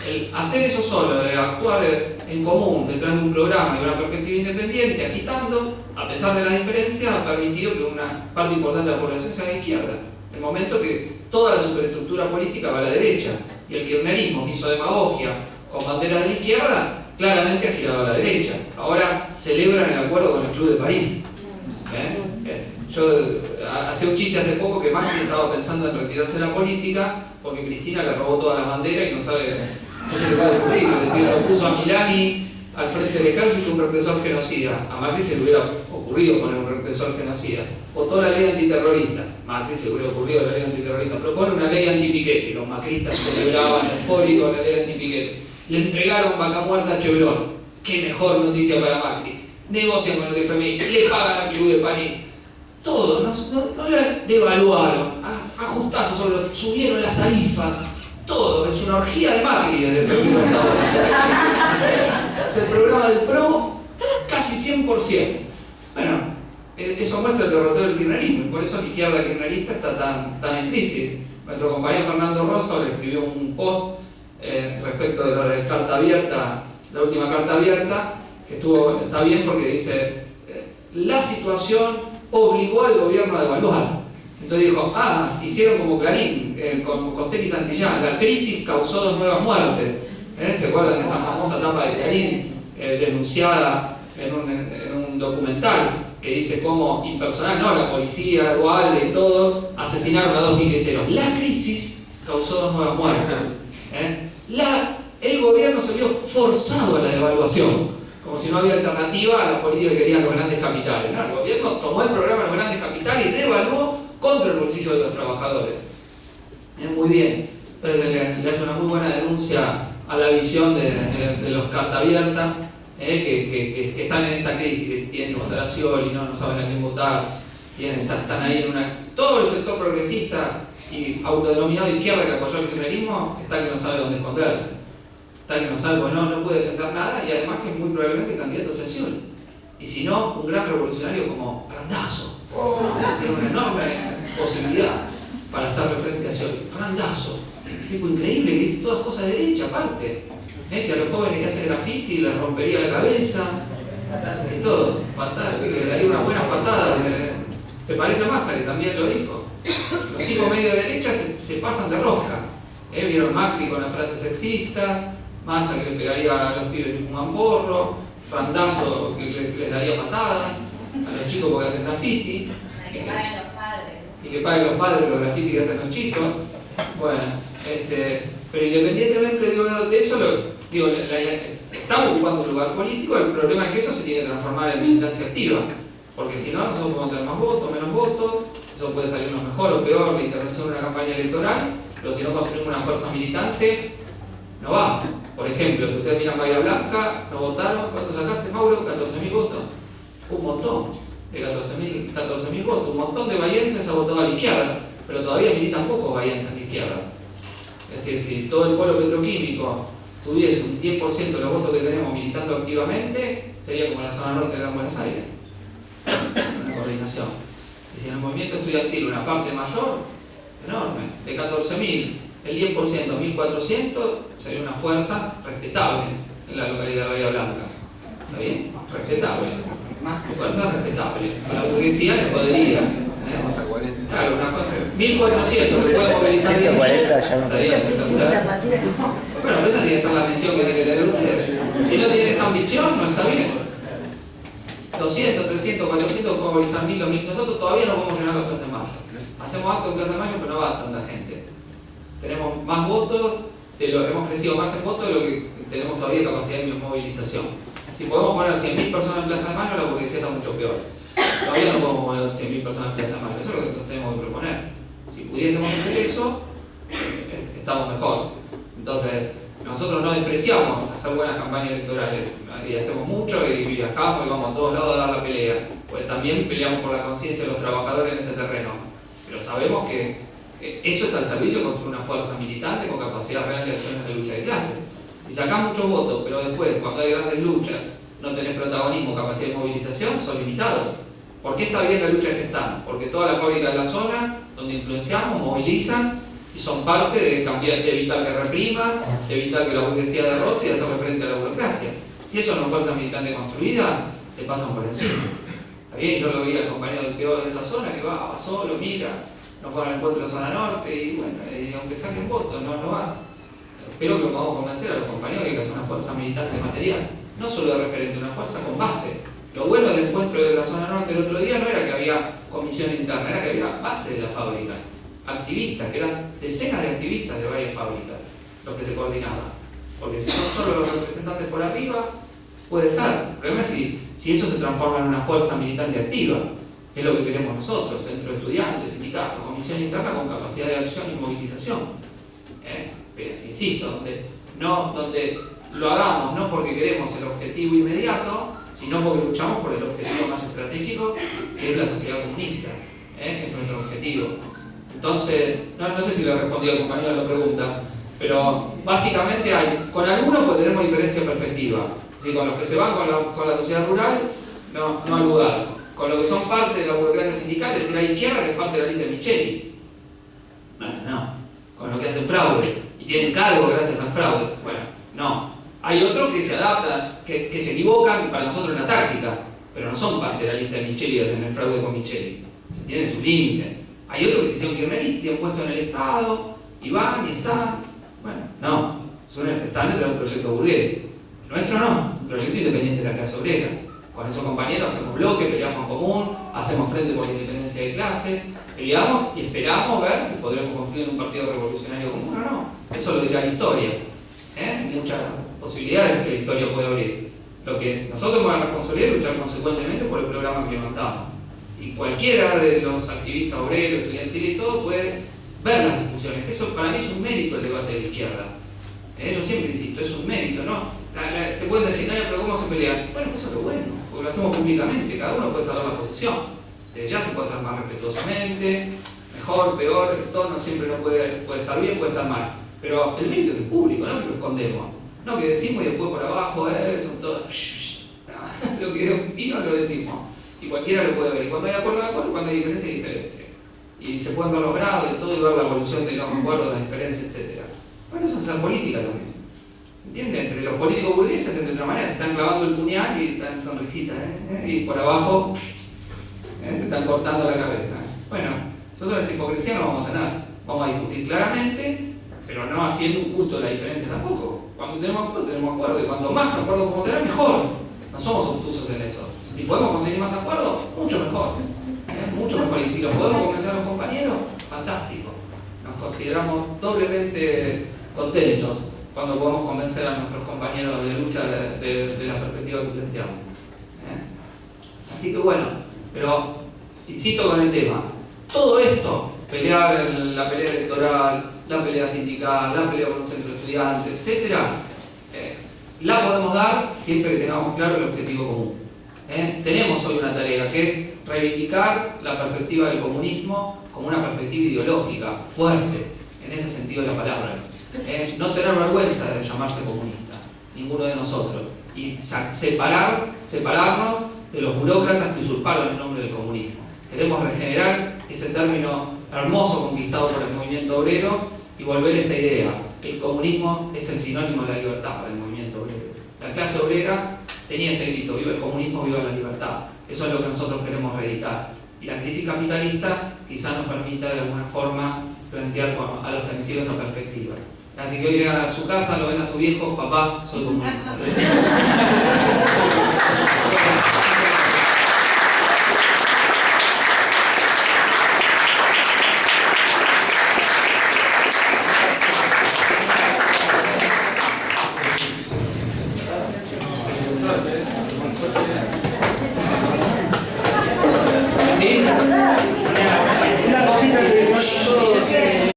el hacer eso solo, de actuar en común detrás de un programa y una perspectiva independiente, agitando, a pesar de las diferencias, ha permitido que una parte importante de la población sea de izquierda. En el momento que toda la superestructura política va a la derecha, y el kirchnerismo, que hizo demagogia con banderas de la izquierda, claramente ha girado a la derecha. Ahora celebran el acuerdo con el Club de París. Yo hacía un chiste hace poco que Macri estaba pensando en retirarse de la política porque Cristina le robó todas las banderas y no se le puede ocurrir. Es decir, lo puso a Milani al frente del ejército, un represor genocida. A Macri se le hubiera ocurrido poner un represor genocida. Votó la ley antiterrorista. Macri se le hubiera ocurrido la ley antiterrorista. Propone una ley antipiquete. Los macristas celebraban eufóricos la ley antipiquete. Le entregaron vaca muerta a Chevron. Qué mejor noticia para Macri. Negocian con el FMI, le pagan al Club de París. Todo, no le devaluaron, ajustazos, subieron las tarifas, todo, es una orgía de Macri desde febrero hasta ahora. Es el programa del PRO casi 100%. Bueno, eso muestra el derrotero del kirchnerismo, y por eso la izquierda kirchnerista está tan en crisis. Nuestro compañero Fernando Rosso le escribió un post respecto de la carta abierta, la última carta abierta, que está bien porque dice, la situación obligó al gobierno a devaluar. Entonces dijo, hicieron como Clarín, con Costelli y Santillán, la crisis causó 2 nuevas muertes. ¿Se acuerdan de esa famosa tapa de Clarín, denunciada en un documental, que dice cómo impersonal, la policía, Dualde y todo, asesinaron a 2 piqueteros. La crisis causó 2 nuevas muertes. El gobierno se vio forzado a la devaluación, como si no había alternativa a la política que querían los grandes capitales. El gobierno tomó el programa de los grandes capitales y devaluó contra el bolsillo de los trabajadores. Muy bien. Entonces le hace una muy buena denuncia a la visión de los carta abierta, que están en esta crisis, que tienen que votar a Scioli, no saben a quién votar, están ahí todo el sector progresista y autodenominado izquierda que apoyó el kirchnerismo está que no sabe dónde esconderse. Está que no sabe, porque no puede defender nada, y además que muy probablemente el candidato sea Scioli. Y si no, un gran revolucionario como Randazzo. Tiene una enorme posibilidad para hacerle frente a Scioli. Randazzo, un tipo increíble que dice todas cosas de derecha aparte. Que a los jóvenes que hacen graffiti les rompería la cabeza y todo. Patadas, así que les daría unas buenas patadas. Se parece a Massa, que también lo dijo. Los tipos medio de derecha se pasan de rosca. Vieron Macri con la frase sexista, Massa que le pegaría a los pibes si fuman porro, Randazzo que les daría patadas, a los chicos porque hacen graffiti. Que paguen los padres. Y que paguen los padres los graffiti que hacen los chicos. Bueno, pero independientemente de eso, estamos ocupando un lugar político. El problema es que eso se tiene que transformar en militancia activa, porque si no, nosotros podemos tener más votos, menos votos, eso puede salirnos mejor o peor la intervención de una campaña electoral, pero si no construimos una fuerza militante, no va. Por ejemplo, si ustedes miran Bahía Blanca, nos votaron, ¿cuánto sacaste, Mauro? 14.000 votos. Un montón de 14.000 votos. Un montón de bahienses ha votado a la izquierda, pero todavía militan pocos bahienses a la izquierda. Es decir, si todo el polo petroquímico tuviese un 10% de los votos que tenemos militando activamente, sería como la zona norte de Gran Buenos Aires. Una coordinación. Y si en el movimiento estudiantil una parte mayor, enorme, de 14.000, El 10%, 1.400, sería una fuerza respetable en la localidad de Bahía Blanca. ¿Está bien? Respetable. Fuerza respetable. A la burguesía le jodería. Claro, una fuerza. 1.400 que puede movilizar 10.000. Estaría espectacular. Bueno, pero esa tiene que ser la misión que tienen que tener ustedes. Si no tienen esa ambición, no está bien. 200, 300, 400 podemos movilizar 1.000, 2.000. Nosotros todavía no podemos llenar la Plaza de Mayo. Hacemos acto en Plaza de Mayo, pero no va tanta gente. Tenemos más votos, hemos crecido más en votos de lo que tenemos todavía capacidad de movilización. Si podemos poner 100.000 personas en Plaza de Mayo, la burguesía está mucho peor. Todavía no podemos poner 100.000 personas en Plaza de Mayo. Eso es lo que nos tenemos que proponer. Si pudiésemos hacer eso, estamos mejor. Entonces, nosotros no despreciamos hacer buenas campañas electorales. Y hacemos mucho y viajamos y vamos a todos lados a dar la pelea. Pues también peleamos por la conciencia de los trabajadores en ese terreno. Pero sabemos que eso está al servicio de construir una fuerza militante con capacidad real de acción en la lucha de clase. Si sacás muchos votos, pero después, cuando hay grandes luchas, no tenés protagonismo, capacidad de movilización, son limitados. ¿Por qué está bien la lucha que están? Porque todas las fábricas de la zona, donde influenciamos, movilizan y son parte de cambiar, de evitar que repriman, de evitar que la burguesía derrote y hacerle frente a la burocracia. Si eso no es fuerza militante construida, te pasan por encima. ¿Está bien? Yo lo vi al compañero del PO de esa zona que va solo, mira, no fue al encuentro de zona norte y bueno, aunque saquen votos, no va. Espero que lo podamos convencer a los compañeros que hay que hacer una fuerza militante material, no solo de referente, una fuerza con base. Lo bueno del encuentro de la zona norte el otro día no era que había comisión interna, era que había base de la fábrica, activistas, que eran decenas de activistas de varias fábricas los que se coordinaban. Porque si son solo los representantes por arriba, puede ser. El problema es si eso se transforma en una fuerza militante activa, que es lo que queremos nosotros, centro de estudiantes, sindicatos, comisión interna con capacidad de acción y movilización. Insisto, donde lo hagamos no porque queremos el objetivo inmediato, sino porque luchamos por el objetivo más estratégico, que es la sociedad comunista, que es nuestro objetivo. Entonces, no sé si le respondí al compañero a la pregunta, pero básicamente con algunos pues tenemos diferencia de perspectiva. Si con los que se van con la sociedad rural, no al lugar. Con los que son parte de la burocracia sindical, es decir, la izquierda que es parte de la lista de Micheli. No. Con los que hacen fraude y tienen cargo gracias al fraude. Bueno, no. Hay otros que se adaptan, que se equivocan, para nosotros en la táctica, pero no son parte de la lista de Micheli y hacen el fraude con Micheli. Se tiene su límite. Hay otros que se hicieron kirchneristas, tienen puesto en el Estado, y van y están. Bueno, no. Están dentro de un proyecto burgués. El nuestro no, un proyecto independiente de la clase obrera. Con esos compañeros hacemos bloque, peleamos en común, hacemos frente por la independencia de clase, peleamos y esperamos ver si podremos confluir en un partido revolucionario común o no. Eso lo dirá la historia. Hay muchas posibilidades que la historia puede abrir. Lo que nosotros tenemos la responsabilidad es luchar consecuentemente por el programa que levantamos. Y cualquiera de los activistas obreros, estudiantiles y todo puede ver las discusiones. Eso para mí es un mérito el debate de la izquierda. Yo siempre insisto, es un mérito, ¿no? Te pueden decir, no, pero ¿cómo se pelean? Bueno, eso es lo bueno, porque lo hacemos públicamente, cada uno puede saber la posición. Ya se puede hacer más respetuosamente, mejor, peor, el tono siempre no puede estar bien, puede estar mal. Pero el mérito es público, no que lo escondemos. No que decimos y después por abajo, son todos... Lo que vino lo decimos. Y cualquiera lo puede ver. Y cuando hay acuerdo, y cuando hay diferencia, hay diferencia. Y se pueden ver los grados y todo, y ver la evolución de los acuerdos, las diferencias, etc. Bueno, eso es hacer política también. ¿Se entiende? Entre los políticos burgueses, de otra manera, se están clavando el puñal y están sonrisitas, y por abajo se están cortando la cabeza. Bueno, nosotros esa hipocresía no vamos a tener. Vamos a discutir claramente, pero no haciendo un culto de la diferencia tampoco. Cuando tenemos acuerdo, y cuanto más acuerdo podemos tener, mejor. No somos obtusos en eso. Si podemos conseguir más acuerdos, mucho mejor. Mucho mejor. Y si lo podemos convencer a los compañeros, fantástico. Nos consideramos doblemente contentos cuando podemos convencer a nuestros compañeros de lucha de la perspectiva que planteamos. Así que bueno, pero insisto con el tema. Todo esto, pelear en la pelea electoral, la pelea sindical, la pelea por un centro de estudiantes, etc., la podemos dar siempre que tengamos claro el objetivo común. Tenemos hoy una tarea que es reivindicar la perspectiva del comunismo como una perspectiva ideológica, fuerte, en ese sentido de la palabra. No tener vergüenza de llamarse comunista, ninguno de nosotros, y separarnos de los burócratas que usurparon el nombre del comunismo. Queremos regenerar ese término hermoso conquistado por el movimiento obrero y volver a esta idea. El comunismo es el sinónimo de la libertad para el movimiento obrero. La clase obrera tenía ese grito: viva el comunismo, viva la libertad. Eso es lo que nosotros queremos reeditar. Y la crisis capitalista quizás nos permita de alguna forma plantear a la ofensiva esa perspectiva. Así que hoy llegan a su casa, lo ven a su viejo: papá, soy comunista.